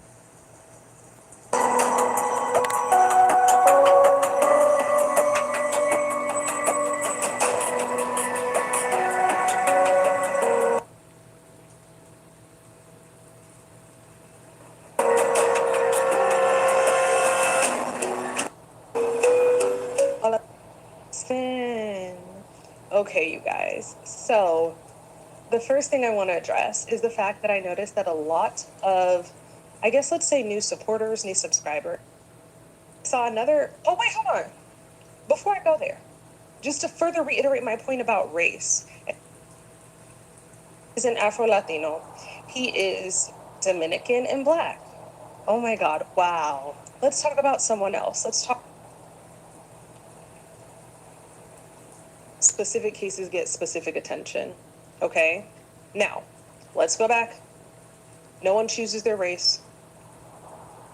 Okay, you guys. So, the first thing I want to address is the fact that I noticed that a lot of, I guess let's say new supporters, new subscribers, saw another, oh wait, hold on. Before I go there, just to further reiterate my point about race, he's an Afro-Latino. He is Dominican and Black. Oh my God, wow. Let's talk about someone else. Let's talk. Specific cases get specific attention, okay? Now, let's go back. No one chooses their race.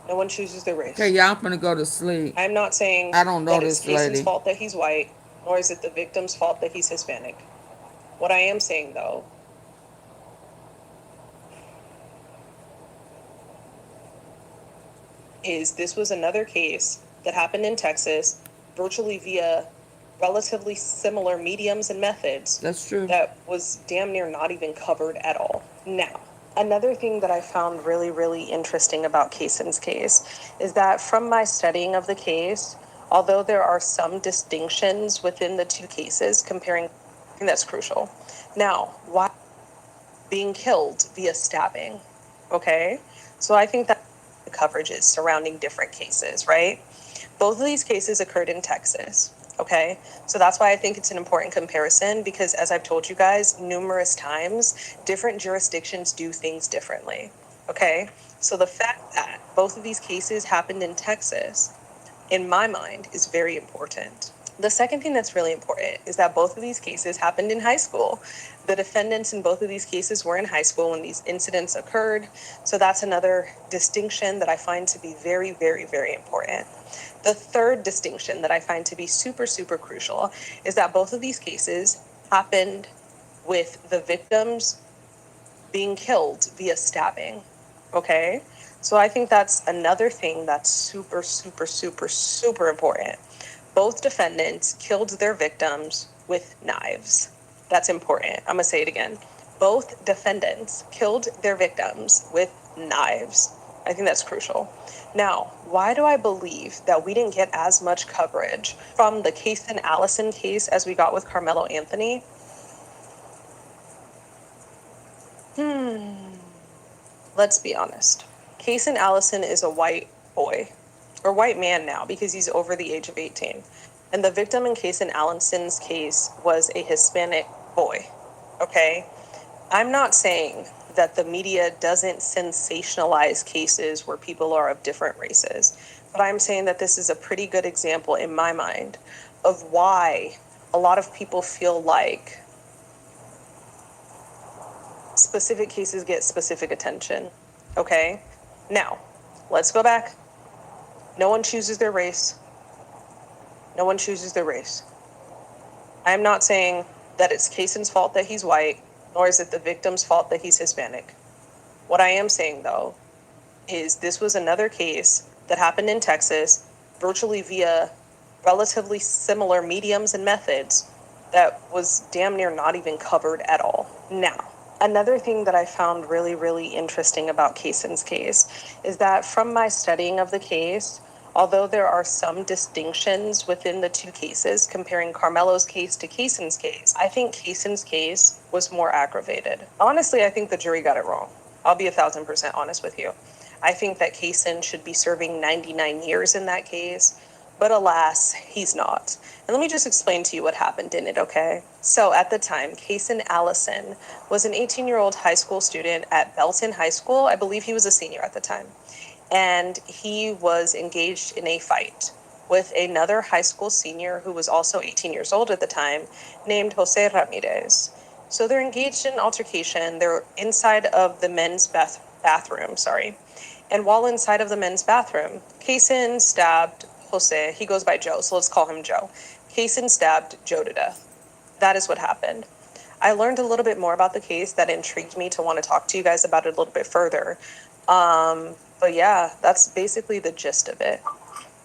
No one chooses their race. Okay, y'all finna go to sleep. I'm not saying I don't know that it's this Cason's lady. fault that he's white, nor is it the victim's fault that he's Hispanic. What I am saying, though, is this was another case that happened in Texas, virtually via relatively similar mediums and methods. That's true. That was damn near not even covered at all. Now, another thing that I found really, really interesting about Cason's case is that from my studying of the case, although there are some distinctions within the two cases comparing, and that's crucial. Now, why being killed via stabbing? Okay, so I think that the coverages surrounding different cases, right? Both of these cases occurred in Texas. Okay, so that's why I think it's an important comparison, because as I've told you guys numerous times, different jurisdictions do things differently. Okay, so the fact that both of these cases happened in Texas, in my mind, is very important. The second thing that's really important is that both of these cases happened in high school. The defendants in both of these cases were in high school when these incidents occurred. So that's another distinction that I find to be very, very, very important. The third distinction that I find to be super, super crucial is that both of these cases happened with the victims being killed via stabbing. Okay? So I think that's another thing that's super, super, super, super important. Both defendants killed their victims with knives. That's important. I'm gonna say it again. Both defendants killed their victims with knives. I think that's crucial. Now, why do I believe that we didn't get as much coverage from the Kason Allison case as we got with Karmelo Anthony? Let's be honest. Kason Allison is a white boy, or white man now, because he's over the age of 18. And the victim in Kason Allison's case was a Hispanic boy, okay? I'm not saying that the media doesn't sensationalize cases where people are of different races, but I'm saying that this is a pretty good example in my mind of why a lot of people feel like specific cases get specific attention, okay? Now, let's go back. No one chooses their race. No one chooses their race. I'm not saying that it's Kason's fault that he's white, nor is it the victim's fault that he's Hispanic. What I am saying, though, is this was another case that happened in Texas, virtually via relatively similar mediums and methods, that was damn near not even covered at all. Now, another thing that I found really, really interesting about Kason's case is that from my studying of the case, although there are some distinctions within the two cases, comparing Karmelo's case to Kason's case, I think Kason's case was more aggravated. Honestly, I think the jury got it wrong. I'll be 1,000% honest with you. I think that Kason should be serving 99 years in that case, But alas, he's not. And let me just explain to you what happened in it, okay? So at the time, Kaysen Allison was an 18-year-old high school student at Belton High School. I believe he was a senior at the time. And he was engaged in a fight with another high school senior who was also 18 years old at the time, named Jose Ramirez. So they're engaged in an altercation. They're inside of the men's bathroom. And while inside of the men's bathroom, Kaysen stabbed Jose. He goes by Joe, so let's call him Joe. Kaysen stabbed Joe to death. That is what happened. I learned a little bit more about the case that intrigued me to want to talk to you guys about it a little bit further. But yeah, that's basically the gist of it.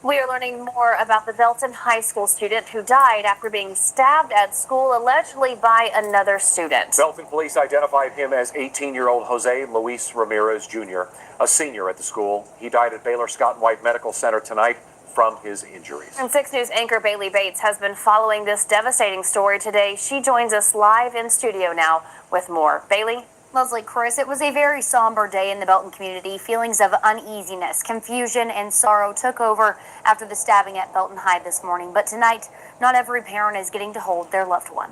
We are learning more about the Belton High School student who died after being stabbed at school, allegedly by another student. Belton police identified him as 18-year-old Jose Luis Ramirez Jr., a senior at the school. He died at Baylor Scott and White Medical Center tonight from his injuries. And 6 News anchor Bailey Bates has been following this devastating story today. She joins us live in studio now with more. Bailey? Leslie, Chris, it was a very somber day in the Belton community. Feelings of uneasiness, confusion, and sorrow took over after the stabbing at Belton High this morning. But tonight, not every parent is getting to hold their loved one.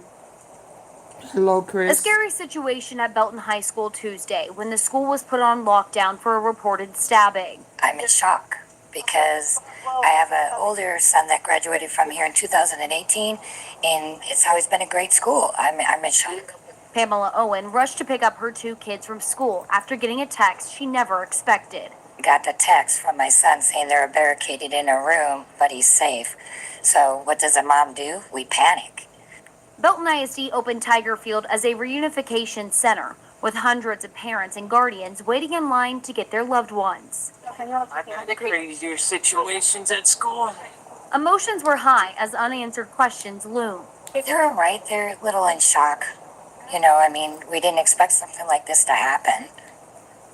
Hello, A Chris. scary situation at Belton High School Tuesday when the school was put on lockdown for a reported stabbing. I'm in shock because I have an older son that graduated from here in 2018, and it's always been a great school. I'm in shock. Pamela Owen rushed to pick up her 2 kids from school after getting a text she never expected. Got the text from my son saying they're barricaded in a room, but he's safe. So what does a mom do? We panic. Belton ISD opened Tiger Field as a reunification center with hundreds of parents and guardians waiting in line to get their loved ones. I've had the crazier situations at school. Emotions were high as unanswered questions loomed. They're all right. They're a little in shock. You know, I mean, we didn't expect something like this to happen.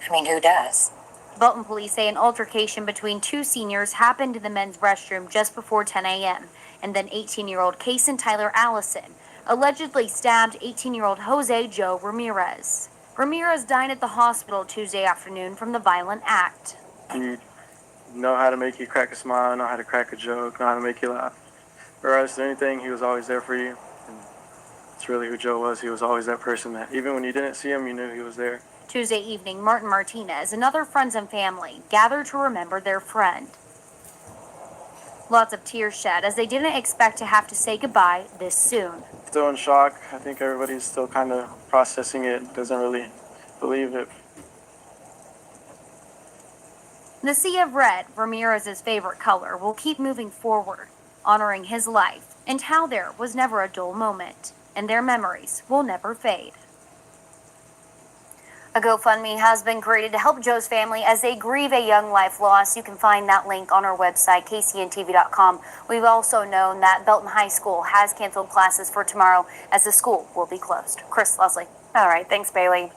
I mean, who does? Belton police say an altercation between 2 seniors happened in the men's restroom just before 10 a.m. And then 18-year-old Kaysen Tyler Allison allegedly stabbed 18-year-old Jose Joe Ramirez. Ramirez died at the hospital Tuesday afternoon from the violent act. You know how to make you crack a smile, know how to crack a joke, know how to make you laugh. Regardless of anything, he was always there for you. It's really who Joe was. He was always that person that even when you didn't see him, you knew he was there. Tuesday evening, Martin Martinez and other friends and family gathered to remember their friend. Lots of tears shed as they didn't expect to have to say goodbye this soon. Still in shock. I think everybody's still kind of processing it, doesn't really believe it. The sea of red, Ramirez's favorite color, will keep moving forward, honoring his life and how there was never a dull moment. And their memories will never fade. A GoFundMe has been created to help Joe's family as they grieve a young life loss. You can find that link on our website, kcntv.com. We've also known that Belton High School has canceled classes for tomorrow as the school will be closed. Chris, Leslie. All right, thanks, Bailey.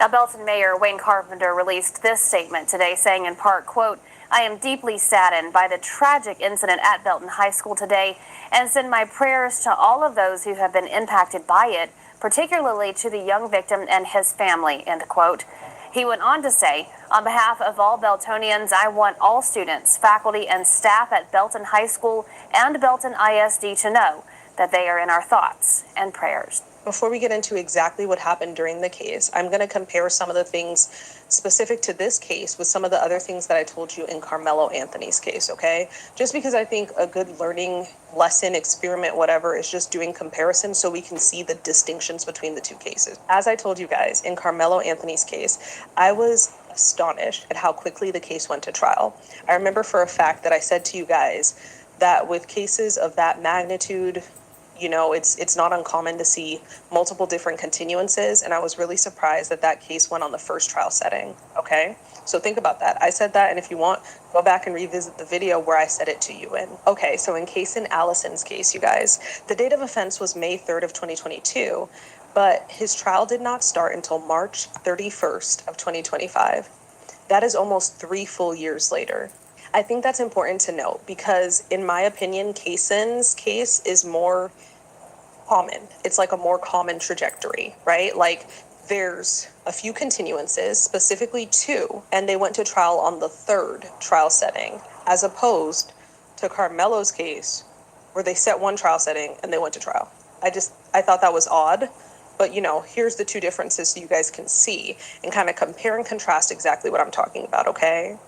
Now, Belton Mayor Wayne Carpenter released this statement today saying in part, quote, "I am deeply saddened by the tragic incident at Belton High School today and send my prayers to all of those who have been impacted by it, particularly to the young victim and his family," end quote. He went on to say, "On behalf of all Beltonians, I want all students, faculty, and staff at Belton High School and Belton ISD to know that they are in our thoughts and prayers." Before we get into exactly what happened during the case, I'm going to compare some of the things specific to this case with some of the other things that I told you in Karmelo Anthony's case, okay? Just because I think a good learning lesson, experiment, whatever, is just doing comparisons so we can see the distinctions between the 2 cases. As I told you guys, in Karmelo Anthony's case, I was astonished at how quickly the case went to trial. I remember for a fact that I said to you guys that with cases of that magnitude, you know, it's not uncommon to see multiple different continuances, and I was really surprised that that case went on the first trial setting, okay? So think about that. I said that, and if you want, go back and revisit the video where I said it to you in. Okay, so in Kaysen Allison's case, you guys, the date of offense was May 3rd of 2022, but his trial did not start until March 31st of 2025. That is almost 3 full years later. I think that's important to note because, in my opinion, Kaysen's case is more common. It's like a more common trajectory, right? Like there's a few continuances, specifically 2, and they went to trial on the 3rd trial setting, as opposed to Karmelo's case where they set one trial setting and they went to trial. I thought that was odd, but here's the two differences so you guys can see and kind of compare and contrast exactly what I'm talking about, okay?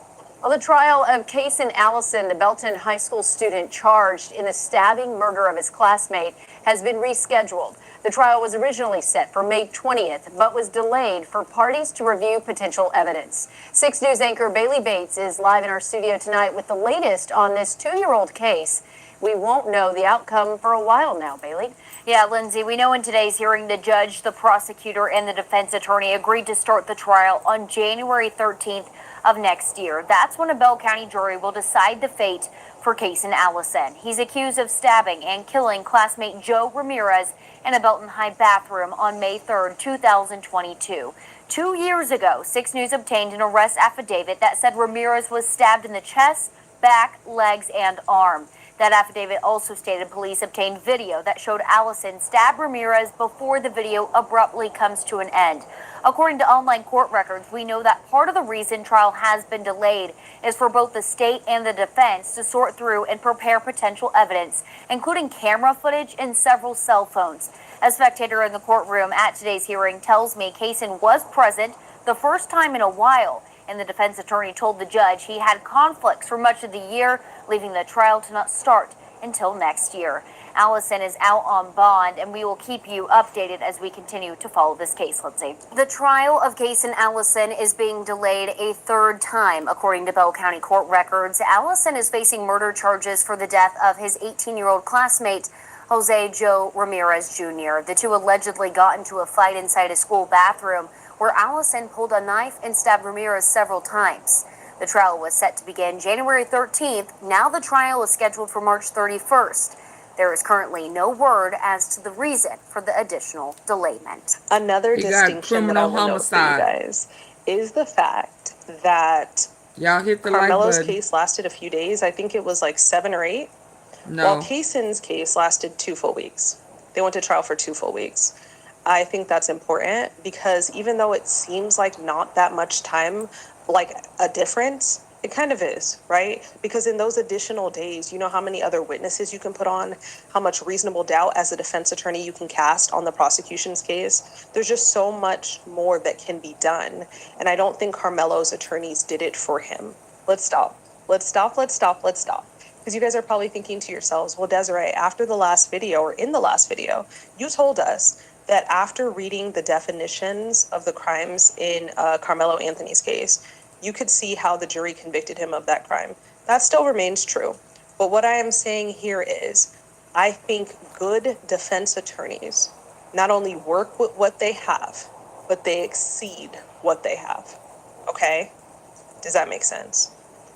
Well, the trial of Kason Allison, the Belton High School student charged in the stabbing murder of his classmate, has been rescheduled. The trial was originally set for May 20th, but was delayed for parties to review potential evidence. 6 News anchor Bailey Bates is live in our studio tonight with the latest on this 2-year-old case. We won't know the outcome for a while now, Bailey. Yeah, Lindsay, we know in today's hearing the judge, the prosecutor, and the defense attorney agreed to start the trial on January 13th of next year. That's when a Bell County jury will decide the fate for Kason Allison. He's accused of stabbing and killing classmate Joe Ramirez in a Belton High bathroom on May 3rd, 2022. 2 years ago, 6 News obtained an arrest affidavit that said Ramirez was stabbed in the chest, back, legs, and arm. That affidavit also stated police obtained video that showed Allison stab Ramirez before the video abruptly comes to an end. According to online court records, we know that part of the reason trial has been delayed is for both the state and the defense to sort through and prepare potential evidence, including camera footage and several cell phones. A spectator in the courtroom at today's hearing tells me Kason was present the first time in a while, and the defense attorney told the judge he had conflicts for much of the year, leaving the trial to not start until next year. Allison is out on bond, and we will keep you updated as we continue to follow this case, Lindsay. The trial of Kason Allison is being delayed a third time, according to Bell County court records. Allison is facing murder charges for the death of his 18-year-old classmate, Jose Joe Ramirez Jr. The two allegedly got into a fight inside a school bathroom where Allison pulled a knife and stabbed Ramirez several times. The trial was set to begin January 13th. Now the trial is scheduled for March 31st. There is currently no word as to the reason for the additional delayment. Another He got distinction that I criminal will note for you homicide. guys is the fact that Y'all hit the like Karmelo's button. case lasted a few days. I think it was like 7 or 8. No. While Kason's case lasted 2 full weeks. They went to trial for 2 full weeks. I think that's important because even though it seems like not that much time, like a difference, it kind of is, right? Because in those additional days, you know how many other witnesses you can put on, how much reasonable doubt as a defense attorney you can cast on the prosecution's case. There's just so much more that can be done. And I don't think Karmelo's attorneys did it for him. Let's stop. Because you guys are probably thinking to yourselves, well, Desiree, after the last video or in the last video, you told us that after reading the definitions of the crimes in Karmelo Anthony's case, you could see how the jury convicted him of that crime. That still remains true. But what I am saying here is, I think good defense attorneys not only work with what they have, but they exceed what they have. Okay? Does that make sense?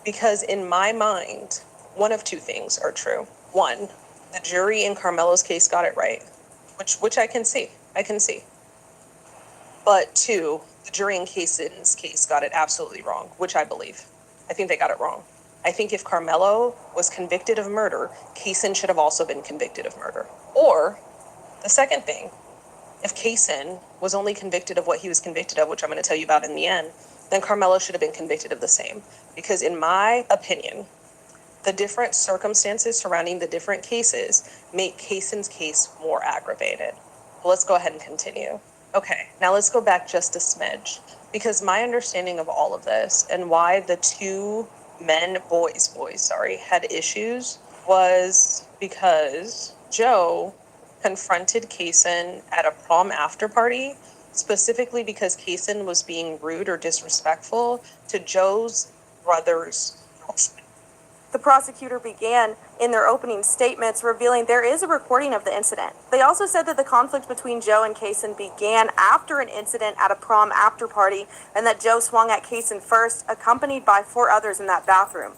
Because in my mind, one of two things are true. One, the jury in Karmelo's case got it right, which I can see. But 2, the jury in Kason's case got it absolutely wrong, which I believe. I think they got it wrong. I think if Karmelo was convicted of murder, Kason should have also been convicted of murder. Or, the second thing, if Kason was only convicted of what he was convicted of, which I'm going to tell you about in the end, then Karmelo should have been convicted of the same. Because in my opinion, the different circumstances surrounding the different cases make Kason's case more aggravated. Let's go ahead and continue. Okay, now let's go back just a smidge, because my understanding of all of this and why the 2 boys, had issues was because Joe confronted Kason at a prom after party, specifically because Kason was being rude or disrespectful to Joe's brother's girlfriend. The prosecutor began in their opening statements revealing there is a recording of the incident. They also said that the conflict between Joe and Kason began after an incident at a prom after party and that Joe swung at Kason first, accompanied by 4 others in that bathroom.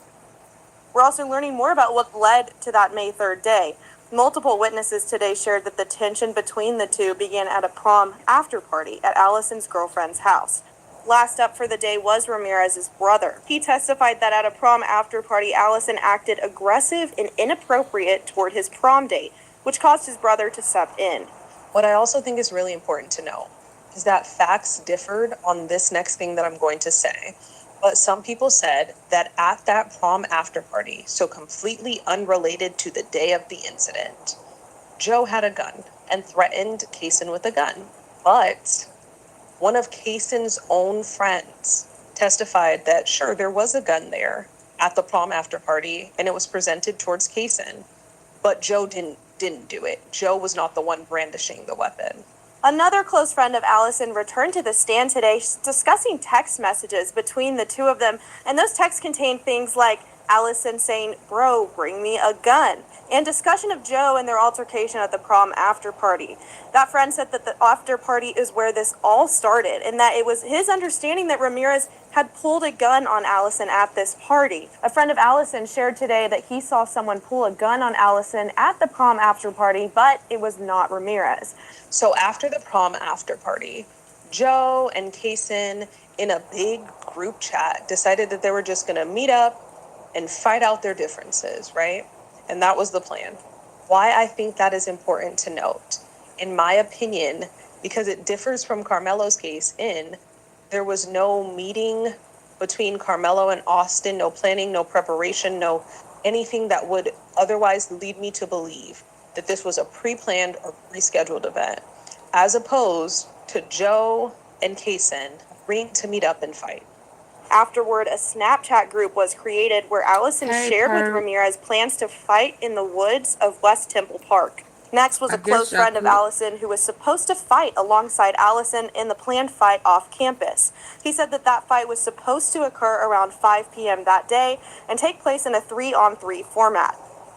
We're also learning more about what led to that May 3rd day. Multiple witnesses today shared that the tension between the two began at a prom after party at Allison's girlfriend's house. Last up for the day was Ramirez's brother. He testified that at a prom after party, Allison acted aggressive and inappropriate toward his prom date, which caused his brother to step in. What I also think is really important to know is that facts differed on this next thing that I'm going to say. But some people said that at that prom after party, so completely unrelated to the day of the incident, Joe had a gun and threatened Kaysen with a gun. But one of Kaysen's own friends testified that sure, there was a gun there at the prom after party and it was presented towards Kaysen, but Joe didn't do it. Joe was not the one brandishing the weapon. Another close friend of Allison returned to the stand today discussing text messages between the two of them, and those texts contained things like Allison saying, "Bro, bring me a gun," and discussion of Joe and their altercation at the prom after party. That friend said that the after party is where this all started, and that it was his understanding that Ramirez had pulled a gun on Allison at this party. A friend of Allison shared today that he saw someone pull a gun on Allison at the prom after party, but it was not Ramirez. So after the prom after party, Joe and Kaysen in a big group chat decided that they were just gonna meet up and fight out their differences, right? And that was the plan. Why I think that is important to note, in my opinion, because it differs from Karmelo's case in there was no meeting between Karmelo and Austin, no planning, no preparation, no anything that would otherwise lead me to believe that this was a pre-planned or rescheduled event, as opposed to Joe and Kaysen agreeing to meet up and fight. Afterward, a Snapchat group was created where Allison Hey, shared with Perp. Ramirez plans to fight in the woods of West Temple Park. Next was I a close guess y'all friend of could. Allison who was supposed to fight alongside Allison in the planned fight off campus. He said that that fight was supposed to occur around 5 p.m. that day and take place in a 3-on-3 format.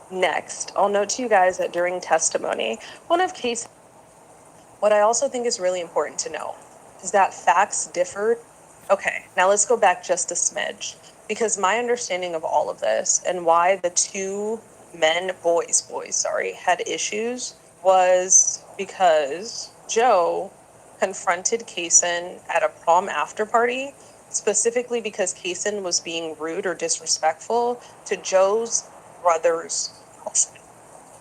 Next, I'll note to you guys that during testimony, what I also think is really important to know is that facts differed. Okay, now let's go back just a smidge, because my understanding of all of this and why the two boys, had issues was because Joe confronted Kaysen at a prom after party, specifically because Kaysen was being rude or disrespectful to Joe's brother's girlfriend.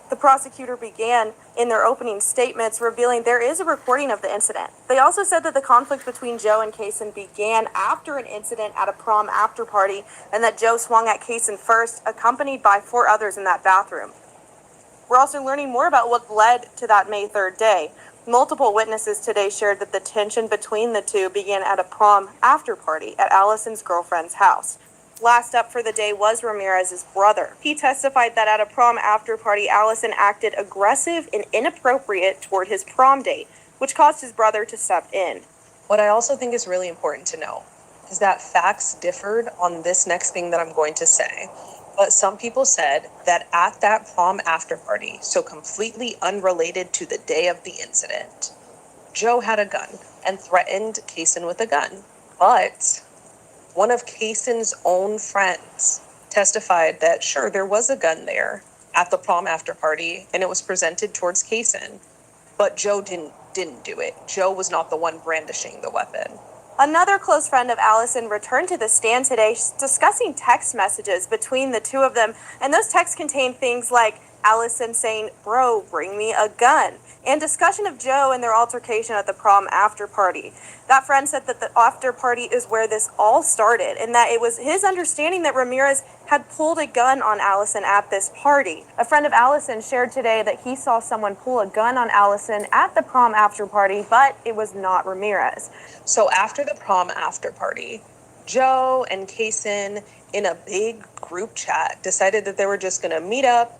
The prosecutor began in their opening statements revealing there is a recording of the incident. They also said that the conflict between Joe and Kaysen began after an incident at a prom after party and that Joe swung at Kaysen first, accompanied by 4 others in that bathroom. We're also learning more about what led to that May 3rd day. Multiple witnesses today shared that the tension between the two began at a prom after party at Allison's girlfriend's house. Last up for the day was Ramirez's brother. He testified that at a prom after party, Allison acted aggressive and inappropriate toward his prom date, which caused his brother to step in. What I also think is really important to know is that facts differed on this next thing that I'm going to say. But some people said that at that prom after party, so completely unrelated to the day of the incident, Joe had a gun and threatened Kaysen with a gun. But one of Kaysen's own friends testified that sure, there was a gun there at the prom after party and it was presented towards Kaysen, but Joe didn't do it. Joe was not the one brandishing the weapon. Another close friend of Allison returned to the stand today discussing text messages between the two of them, and those texts contained things like Allison saying, "Bro, bring me a gun," and discussion of Joe and their altercation at the prom after party. That friend said that the after party is where this all started, and that it was his understanding that Ramirez had pulled a gun on Allison at this party. A friend of Allison shared today that he saw someone pull a gun on Allison at the prom after party, but it was not Ramirez. So after the prom after party, Joe and Kaysen in a big group chat decided that they were just gonna meet up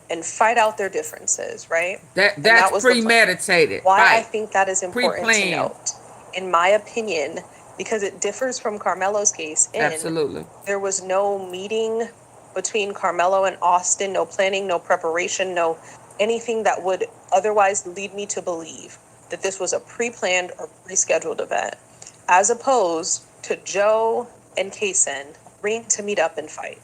and fight out their differences, right? That's premeditated. Why right. I think that is important to note, in my opinion, because it differs from Karmelo's case in Absolutely. there was no meeting between Karmelo and Austin, no planning, no preparation, no anything that would otherwise lead me to believe that this was a pre-planned or rescheduled event, as opposed to Joe and Kaysen agreeing to meet up and fight.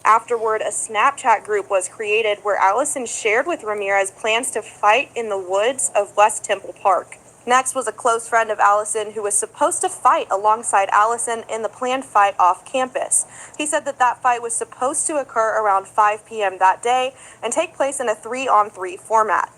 Afterward, a Snapchat group was created where Allison shared with Ramirez plans to fight in the woods of West Temple Park. Next was a close friend of Allison who was supposed to fight alongside Allison in the planned fight off campus. He said that that fight was supposed to occur around 5 p.m. that day and take place in a 3-on-3 format.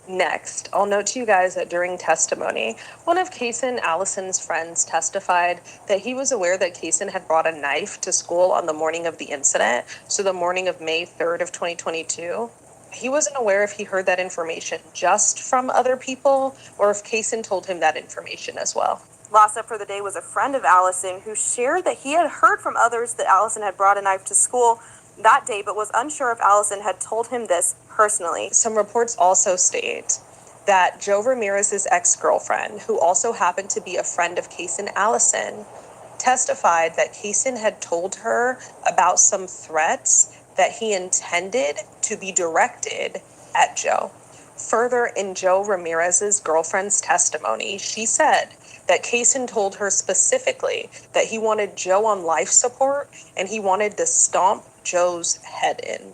Next, I'll note to you guys that during testimony, one of Kaysen Allison's friends testified that he was aware that Kaysen had brought a knife to school on the morning of the incident, so the morning of May 3rd of 2022. He wasn't aware if he heard that information just from other people or if Kaysen told him that information as well. Last up for the day was a friend of Allison who shared that he had heard from others that Allison had brought a knife to school that day, but was unsure if Allison had told him this personally. Some reports also state that Joe Ramirez's ex-girlfriend, who also happened to be a friend of Kaysen Allison, testified that Kaysen had told her about some threats that he intended to be directed at Joe. Further, in Joe Ramirez's girlfriend's testimony, she said that Kaysen told her specifically that he wanted Joe on life support and he wanted to stomp Joe's head in.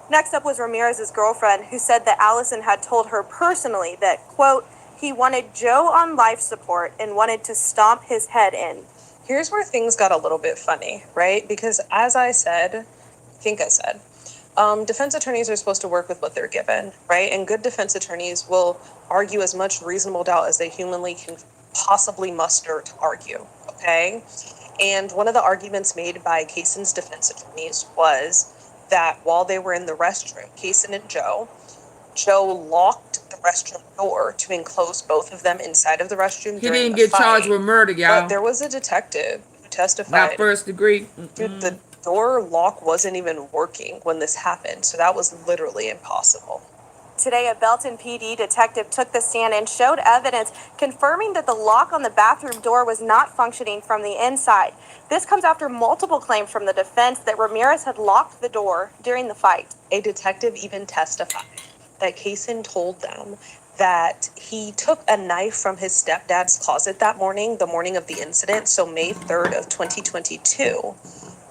Next up was Ramirez's girlfriend, who said that Allison had told her personally that, quote, he wanted Joe on life support and wanted to stomp his head in. Here's where things got a little bit funny, right? Because as I said, defense attorneys are supposed to work with what they're given, right? And good defense attorneys will argue as much reasonable doubt as they humanly can possibly muster to argue, okay? And one of the arguments made by Kaysen's defense attorneys was that while they were in the restroom, Kaysen and Joe locked the restroom door to enclose both of them inside of the restroom. He didn't get charged with murder, y'all. But there was a detective who testified. Not first degree. Dude, the door lock wasn't even working when this happened, so that was literally impossible. Today, a Belton PD detective took the stand and showed evidence confirming that the lock on the bathroom door was not functioning from the inside. This comes after multiple claims from the defense that Ramirez had locked the door during the fight. A detective even testified that Kaysen told them that he took a knife from his stepdad's closet that morning, the morning of the incident, so May 3rd of 2022,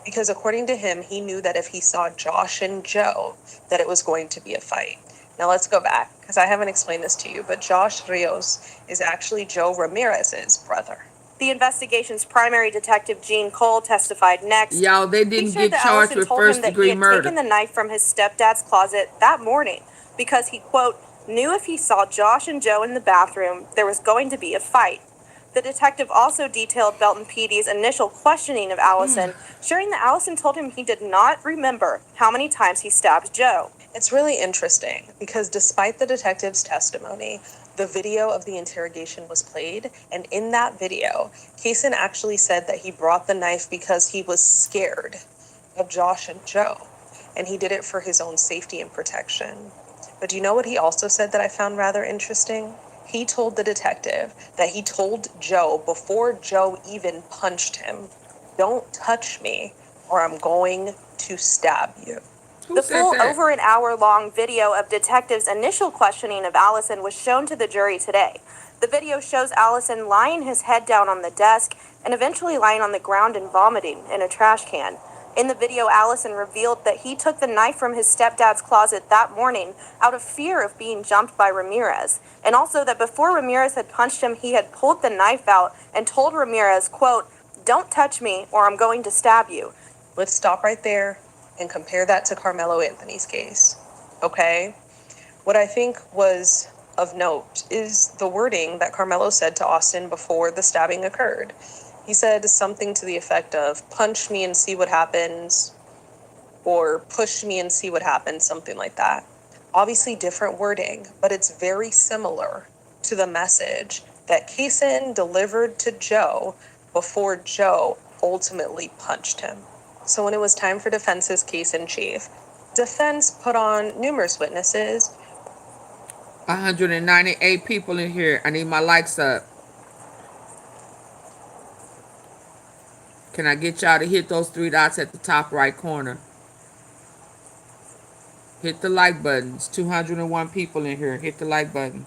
because according to him, he knew that if he saw Josh and Joe, that it was going to be a fight. Now let's go back, because I haven't explained this to you, but Josh Rios is actually Joe Ramirez's brother. The investigation's primary detective, Gene Cole, testified next. Y'all, they didn't get charged with first-degree murder. He had taken the knife from his stepdad's closet that morning because he, quote, knew if he saw Josh and Joe in the bathroom, there was going to be a fight. The detective also detailed Belton PD's initial questioning of Allison, sharing that Allison told him he did not remember how many times he stabbed Joe. It's really interesting because despite the detective's testimony, the video of the interrogation was played, and in that video, Kaysen actually said that he brought the knife because he was scared of Josh and Joe, and he did it for his own safety and protection. But do you know what he also said that I found rather interesting? He told the detective that he told Joe before Joe even punched him, "Don't touch me or I'm going to stab you." The full over an hour long video of detectives' initial questioning of Allison was shown to the jury today. The video shows Allison lying his head down on the desk and eventually lying on the ground and vomiting in a trash can. In the video, Allison revealed that he took the knife from his stepdad's closet that morning out of fear of being jumped by Ramirez, and also that before Ramirez had punched him, he had pulled the knife out and told Ramirez, quote, "Don't touch me or I'm going to stab you." Let's stop right there and compare that to Karmelo Anthony's case, okay? What I think was of note is the wording that Karmelo said to Austin before the stabbing occurred. He said something to the effect of, "Punch me and see what happens," or "push me and see what happens," something like that. Obviously different wording, but it's very similar to the message that Kaysen delivered to Joe before Joe ultimately punched him. So when it was time for defense's case in chief, defense put on numerous witnesses. 198 people in here. I need my likes up. Can I get y'all to hit those three dots at the top right corner? Hit the like buttons. 201 people in here. Hit the like button.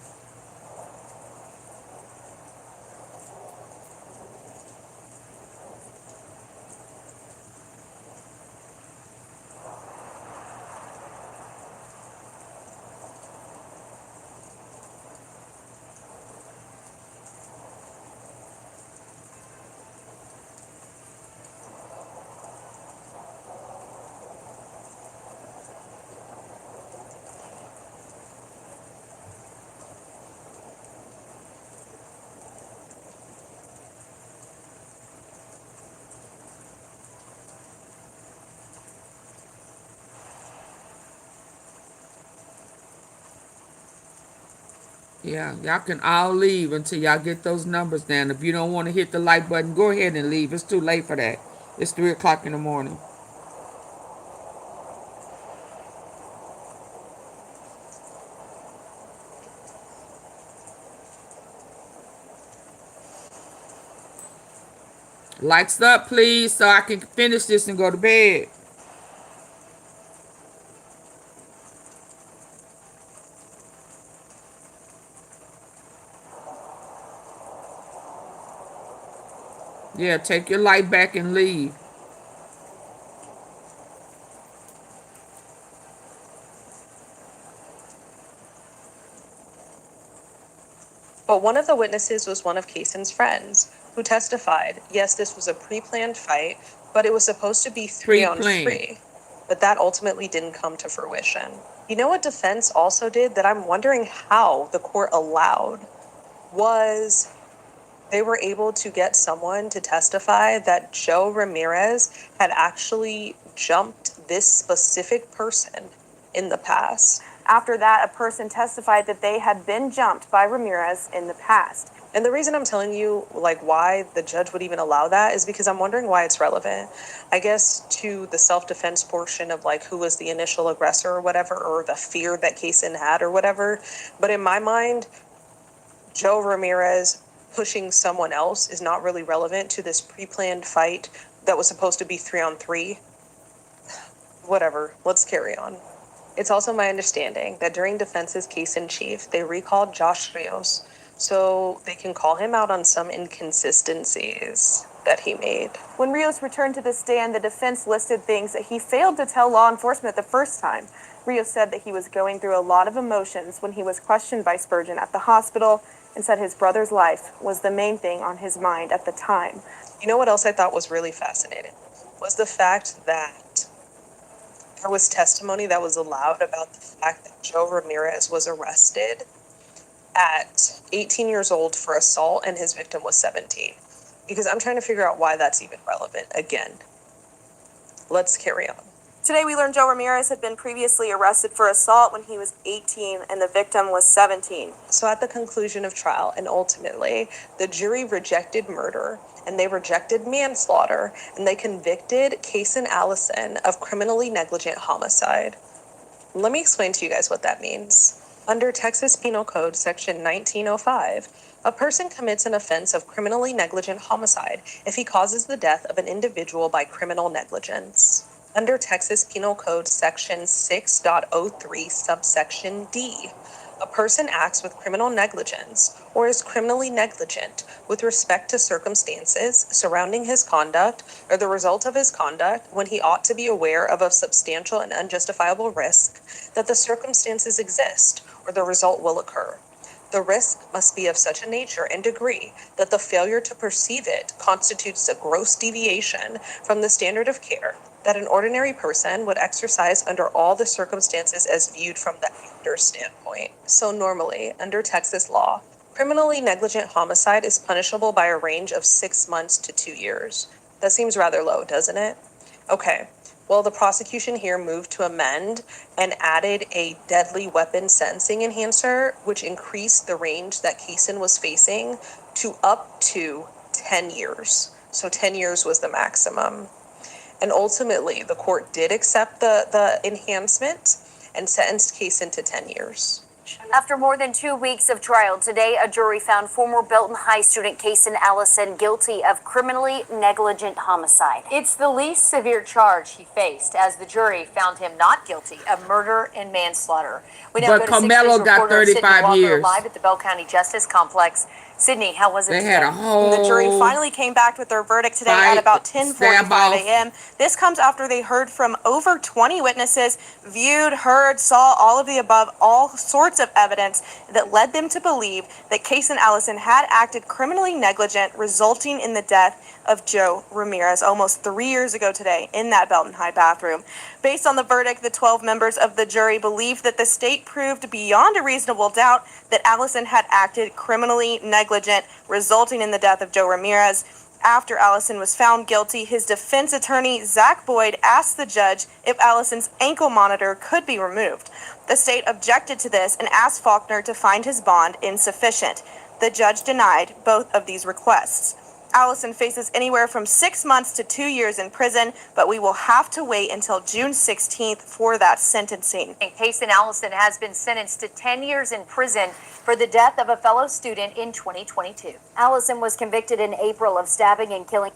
Yeah, y'all can all leave until y'all get those numbers down. If you don't want to hit the like button, go ahead and leave. It's too late for that. It's 3 o'clock in the morning. Lights up, please, so I can finish this and go to bed. Yeah, take your light back and leave. But one of the witnesses was one of Kaysen's friends, who testified, yes, this was a pre-planned fight, but it was supposed to be 3-on-3. But that ultimately didn't come to fruition. You know what defense also did that I'm wondering how the court allowed was they were able to get someone to testify that Joe Ramirez had actually jumped this specific person in the past. After that, a person testified that they had been jumped by Ramirez in the past. And the reason I'm telling you, like, why the judge would even allow that is because I'm wondering why it's relevant. I guess to the self-defense portion of, like, who was the initial aggressor or whatever, or the fear that Kaysen had or whatever. But in my mind, Joe Ramirez pushing someone else is not really relevant to this pre-planned fight that was supposed to be 3-on-3. Whatever, let's carry on. It's also my understanding that during defense's case in chief, they recalled Josh Rios so they can call him out on some inconsistencies that he made. When Rios returned to the stand, the defense listed things that he failed to tell law enforcement the first time. Rios said that he was going through a lot of emotions when he was questioned by Spurgeon at the hospital and said his brother's life was the main thing on his mind at the time. You know what else I thought was really fascinating? Was the fact that there was testimony that was allowed about the fact that Joe Ramirez was arrested at 18 years old for assault and his victim was 17. Because I'm trying to figure out why that's even relevant again. Let's carry on. Today we learned Joe Ramirez had been previously arrested for assault when he was 18 and the victim was 17. So at the conclusion of trial, and ultimately, the jury rejected murder and they rejected manslaughter and they convicted Kaysen Allison of criminally negligent homicide. Let me explain to you guys what that means. Under Texas Penal Code Section 1905, a person commits an offense of criminally negligent homicide if he causes the death of an individual by criminal negligence. Under Texas Penal Code Section 6.03, subsection D, a person acts with criminal negligence or is criminally negligent with respect to circumstances surrounding his conduct or the result of his conduct when he ought to be aware of a substantial and unjustifiable risk that the circumstances exist or the result will occur. The risk must be of such a nature and degree that the failure to perceive it constitutes a gross deviation from the standard of care that an ordinary person would exercise under all the circumstances as viewed from the actor's standpoint. So normally, under Texas law, criminally negligent homicide is punishable by a range of 6 months to 2 years. That seems rather low, doesn't it? Okay, well, the prosecution here moved to amend and added a deadly weapon sentencing enhancer, which increased the range that Kaysen was facing to up to 10 years. So 10 years was the maximum. And ultimately, the court did accept the enhancement and sentenced Kaysen to 10 years. After more than 2 weeks of trial, today a jury found former Belton High student Kaysen Allison guilty of criminally negligent homicide. It's the least severe charge he faced, as the jury found him not guilty of murder and manslaughter. We now But go to Karmelo 6 News got reporter 35 Sydney Walker years. live at the Bell County Justice Complex. Sydney, how was it They today? had a whole The jury finally came back with their verdict today at about 10:45 a.m. This comes after they heard from over 20 witnesses, viewed, heard, saw all of the above, all sorts of evidence that led them to believe that Kaysen Allison had acted criminally negligent, resulting in the death of Joe Ramirez almost 3 years ago today in that Belton High bathroom. Based on the verdict, the 12 members of the jury believed that the state proved beyond a reasonable doubt that Allison had acted criminally negligent, resulting in the death of Joe Ramirez. after Allison was found guilty, his defense attorney, Zach Boyd, asked the judge if Allison's ankle monitor could be removed. The state objected to this and asked Faulkner to find his bond insufficient. The judge denied both of these requests. Allison faces anywhere from 6 months to 2 years in prison, but we will have to wait until June 16th for that sentencing. Payson Allison has been sentenced to 10 years in prison for the death of a fellow student in 2022. Allison was convicted in April of stabbing and killing.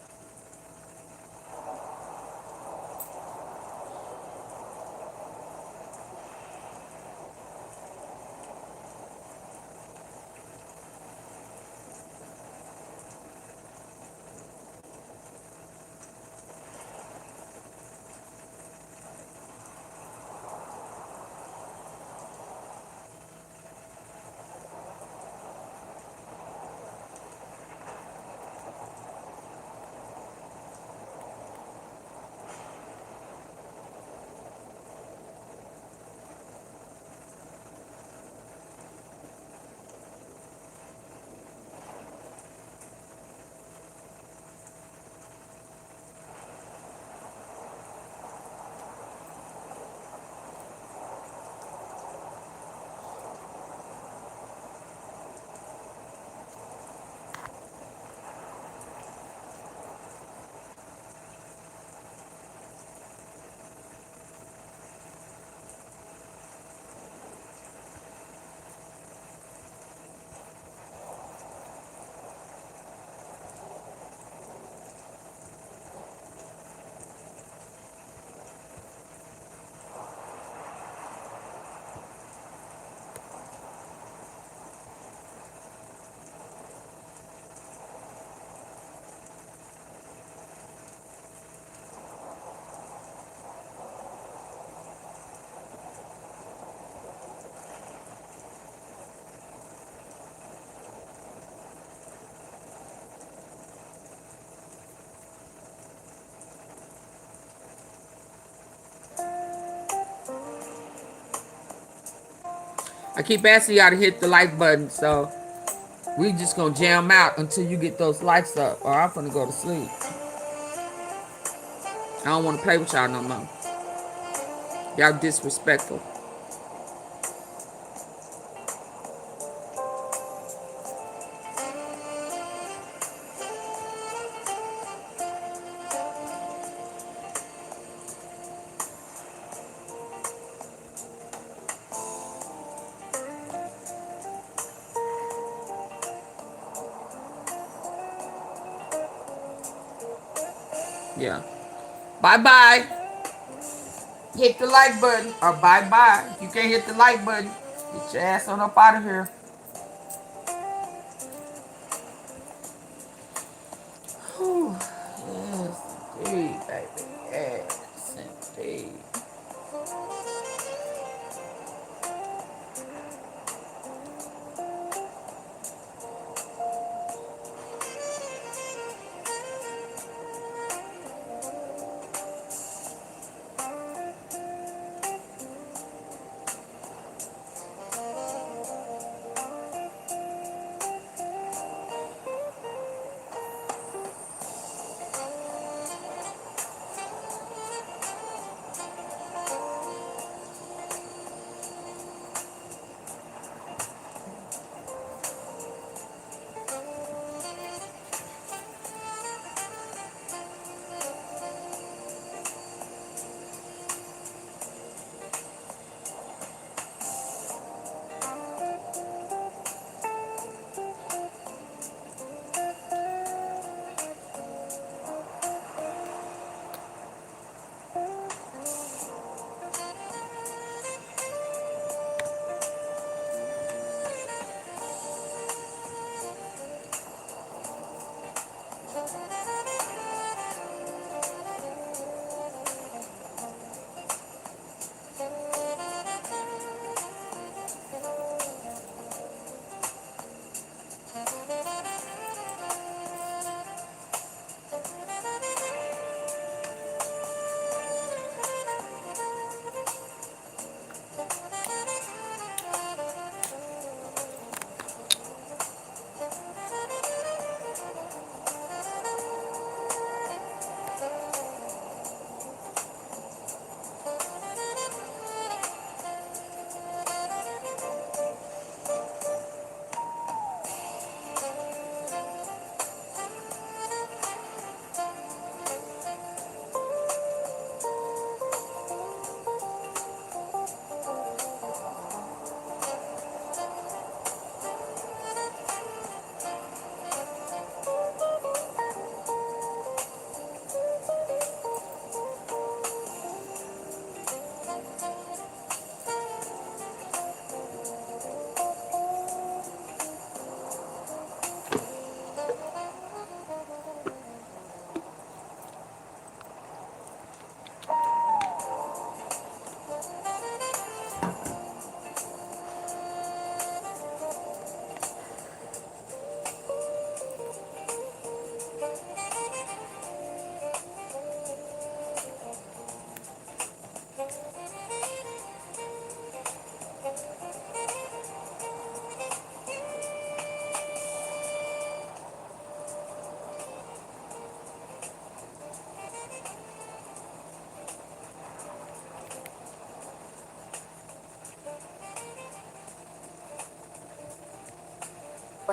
I keep asking y'all to hit the like button, so we just gonna jam out until you get those lights up, or I'm gonna go to sleep. I don't want to play with y'all no more. Y'all disrespectful. Yeah. Bye-bye. Hit the like button, or bye-bye. If you can't hit the like button, get your ass on up out of here. Whew. Yes, indeed, baby. Yes, indeed.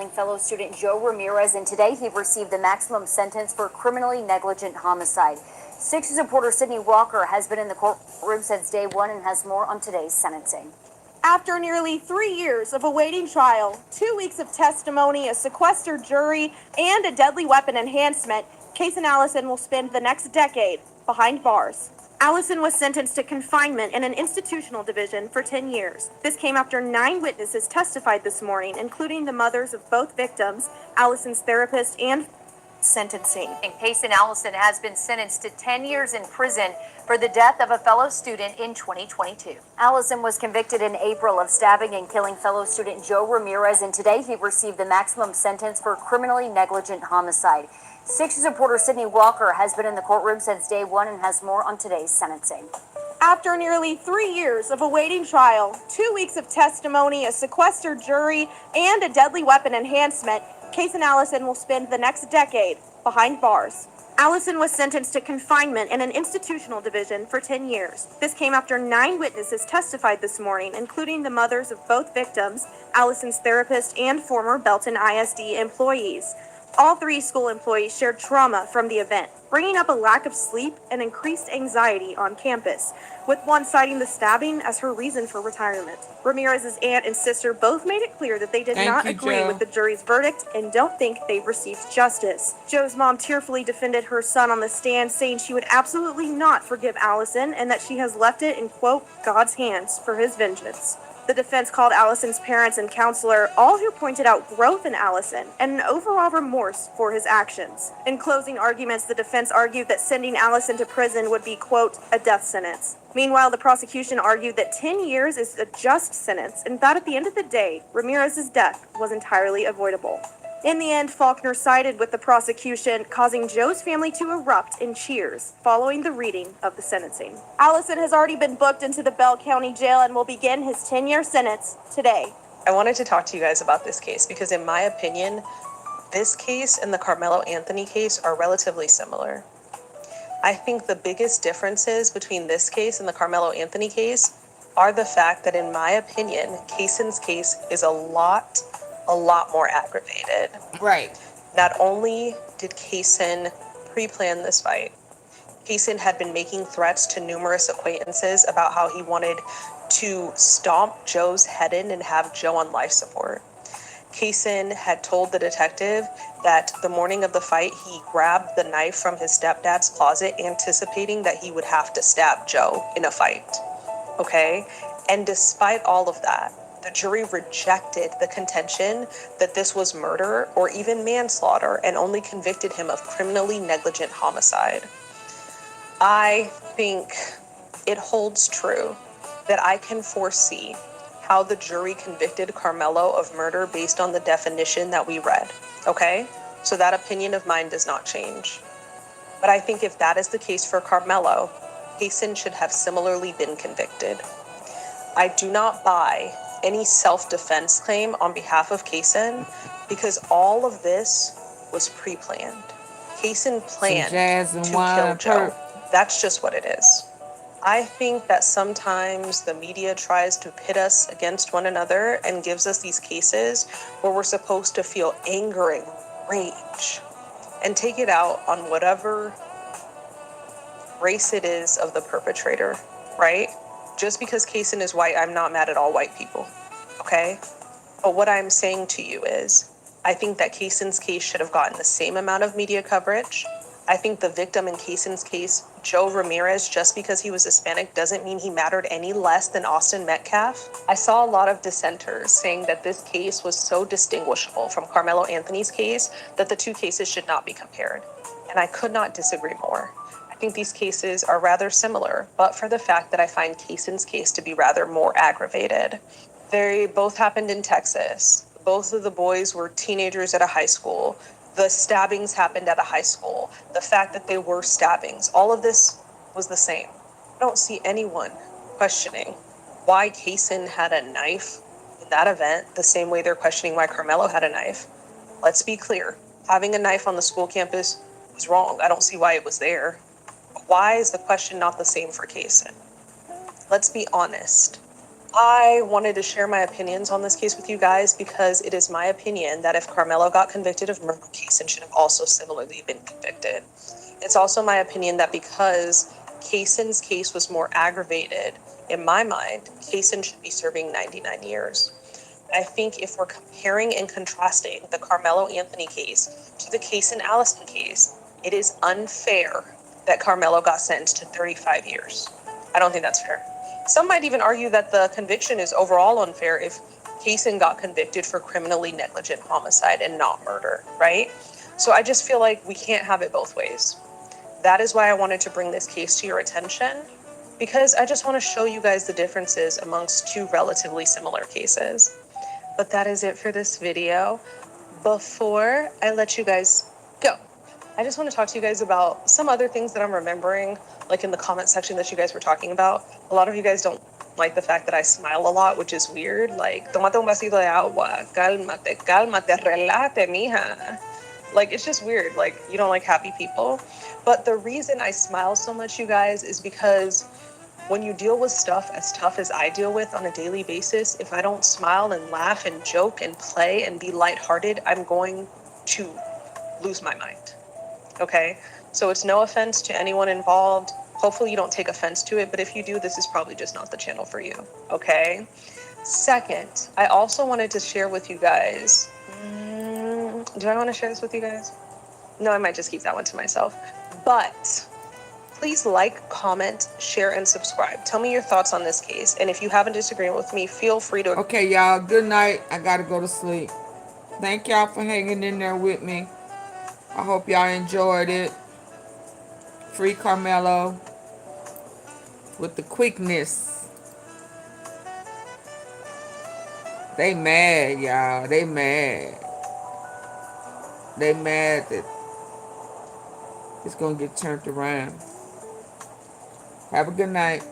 Fellow student Joe Ramirez, and today he received the maximum sentence for criminally negligent homicide. 6 News reporter Sydney Walker has been in the courtroom since day one and has more on today's sentencing. After nearly 3 years of awaiting trial, 2 weeks of testimony, a sequestered jury, and a deadly weapon enhancement, Case and Allison will spend the next decade behind bars. Allison was sentenced to confinement in an institutional division for 10 years. This came after 9 witnesses testified this morning, including the mothers of both victims, Allison's therapist, and sentencing. Case and Allison has been sentenced to 10 years in prison for the death of a fellow student in 2022. Allison was convicted in April of stabbing and killing fellow student Joe Ramirez, and today he received the maximum sentence for criminally negligent homicide. 6 News reporter Sydney Walker has been in the courtroom since day one and has more on today's sentencing. After nearly 3 years of awaiting trial, 2 weeks of testimony, a sequestered jury, and a deadly weapon enhancement, Case and Allison will spend the next decade behind bars. Allison was sentenced to confinement in an institutional division for 10 years. This came after 9 witnesses testified this morning, including the mothers of both victims, Allison's therapist, and former Belton ISD employees. All 3 school employees shared trauma from the event, bringing up a lack of sleep and increased anxiety on campus, with one citing the stabbing as her reason for retirement. Ramirez's aunt and sister both made it clear that they did not agree with the jury's verdict and don't think they received justice. Joe's mom tearfully defended her son on the stand, saying she would absolutely not forgive Allison and that she has left it in, quote, God's hands for his vengeance. The defense called Allison's parents and counselor, all who pointed out growth in Allison and an overall remorse for his actions. In closing arguments, the defense argued that sending Allison to prison would be, quote, a death sentence. Meanwhile, the prosecution argued that 10 years is a just sentence and that at the end of the day, Ramirez's death was entirely avoidable. In the end, Faulkner sided with the prosecution, causing Joe's family to erupt in cheers following the reading of the sentencing. Allison has already been booked into the Bell County Jail and will begin his 10-year sentence today. I wanted to talk to you guys about this case because, in my opinion, this case and the Karmelo Anthony case are relatively similar. I think the biggest differences between this case and the Karmelo Anthony case are the fact that, in my opinion, Kaysen's case is a lot more aggravated. Right. Not only did Kaysen pre-plan this fight, Kaysen had been making threats to numerous acquaintances about how he wanted to stomp Joe's head in and have Joe on life support. Kaysen had told the detective that the morning of the fight, he grabbed the knife from his stepdad's closet, anticipating that he would have to stab Joe in a fight. Okay? And despite all of that, the jury rejected the contention that this was murder or even manslaughter and only convicted him of criminally negligent homicide. I think it holds true that I can foresee how the jury convicted Karmelo of murder based on the definition that we read, okay? So that opinion of mine does not change. But I think if that is the case for Karmelo, Kaysen should have similarly been convicted. I do not buy any self-defense claim on behalf of Kaysen because all of this was pre-planned. Kaysen planned to kill Joe. That's just what it is. I think that sometimes the media tries to pit us against one another and gives us these cases where we're supposed to feel anger and rage and take it out on whatever race it is of the perpetrator, right? Just because Kaysen is white, I'm not mad at all white people, okay? But what I'm saying to you is, I think that Kaysen's case should have gotten the same amount of media coverage. I think the victim in Kaysen's case, Joe Ramirez, just because he was Hispanic doesn't mean he mattered any less than Austin Metcalf. I saw a lot of dissenters saying that this case was so distinguishable from Karmelo Anthony's case that the two cases should not be compared. And I could not disagree more. I think these cases are rather similar, but for the fact that I find Kaysen's case to be rather more aggravated. They both happened in Texas. Both of the boys were teenagers at a high school. The stabbings happened at a high school. The fact that they were stabbings, all of this was the same. I don't see anyone questioning why Kaysen had a knife in that event the same way they're questioning why Karmelo had a knife. Let's be clear. Having a knife on the school campus was wrong. I don't see why it was there. But why is the question not the same for Kaysen? Let's be honest. I wanted to share my opinions on this case with you guys because it is my opinion that if Karmelo got convicted of murder, Kaysen should have also similarly been convicted. It's also my opinion that because Kaysen's case was more aggravated, in my mind, Kaysen should be serving 99 years. I think if we're comparing and contrasting the Karmelo Anthony case to the Kaysen Allison case, it is unfair that Karmelo got sentenced to 35 years. I don't think that's fair. Some might even argue that the conviction is overall unfair if Kaysen got convicted for criminally negligent homicide and not murder, right? So I just feel like we can't have it both ways. That is why I wanted to bring this case to your attention, because I just want to show you guys the differences amongst two relatively similar cases. But that is it for this video. Before I let you guys go, I just want to talk to you guys about some other things that I'm remembering, like in the comment section that you guys were talking about. A lot of you guys don't like the fact that I smile a lot, which is weird. Like, tomate un vasito de agua, cálmate, cálmate, relájate, mija. Like, it's just weird. Like, you don't like happy people. But the reason I smile so much, you guys, is because when you deal with stuff as tough as I deal with on a daily basis, if I don't smile and laugh and joke and play and be lighthearted, I'm going to lose my mind. Okay? So it's no offense to anyone involved. Hopefully you don't take offense to it, but if you do, this is probably just not the channel for you. Okay? Second, I also wanted to share with you guys. Do I want to share this with you guys? No, I might just keep that one to myself. But please like, comment, share, and subscribe. Tell me your thoughts on this case. And if you have a disagreement with me, feel free to... Okay, y'all. Good night. I gotta go to sleep. Thank y'all for hanging in there with me. I hope y'all enjoyed it. Free Karmelo with the quickness. They mad, y'all. They mad. They mad that it's gonna get turned around. Have a good night.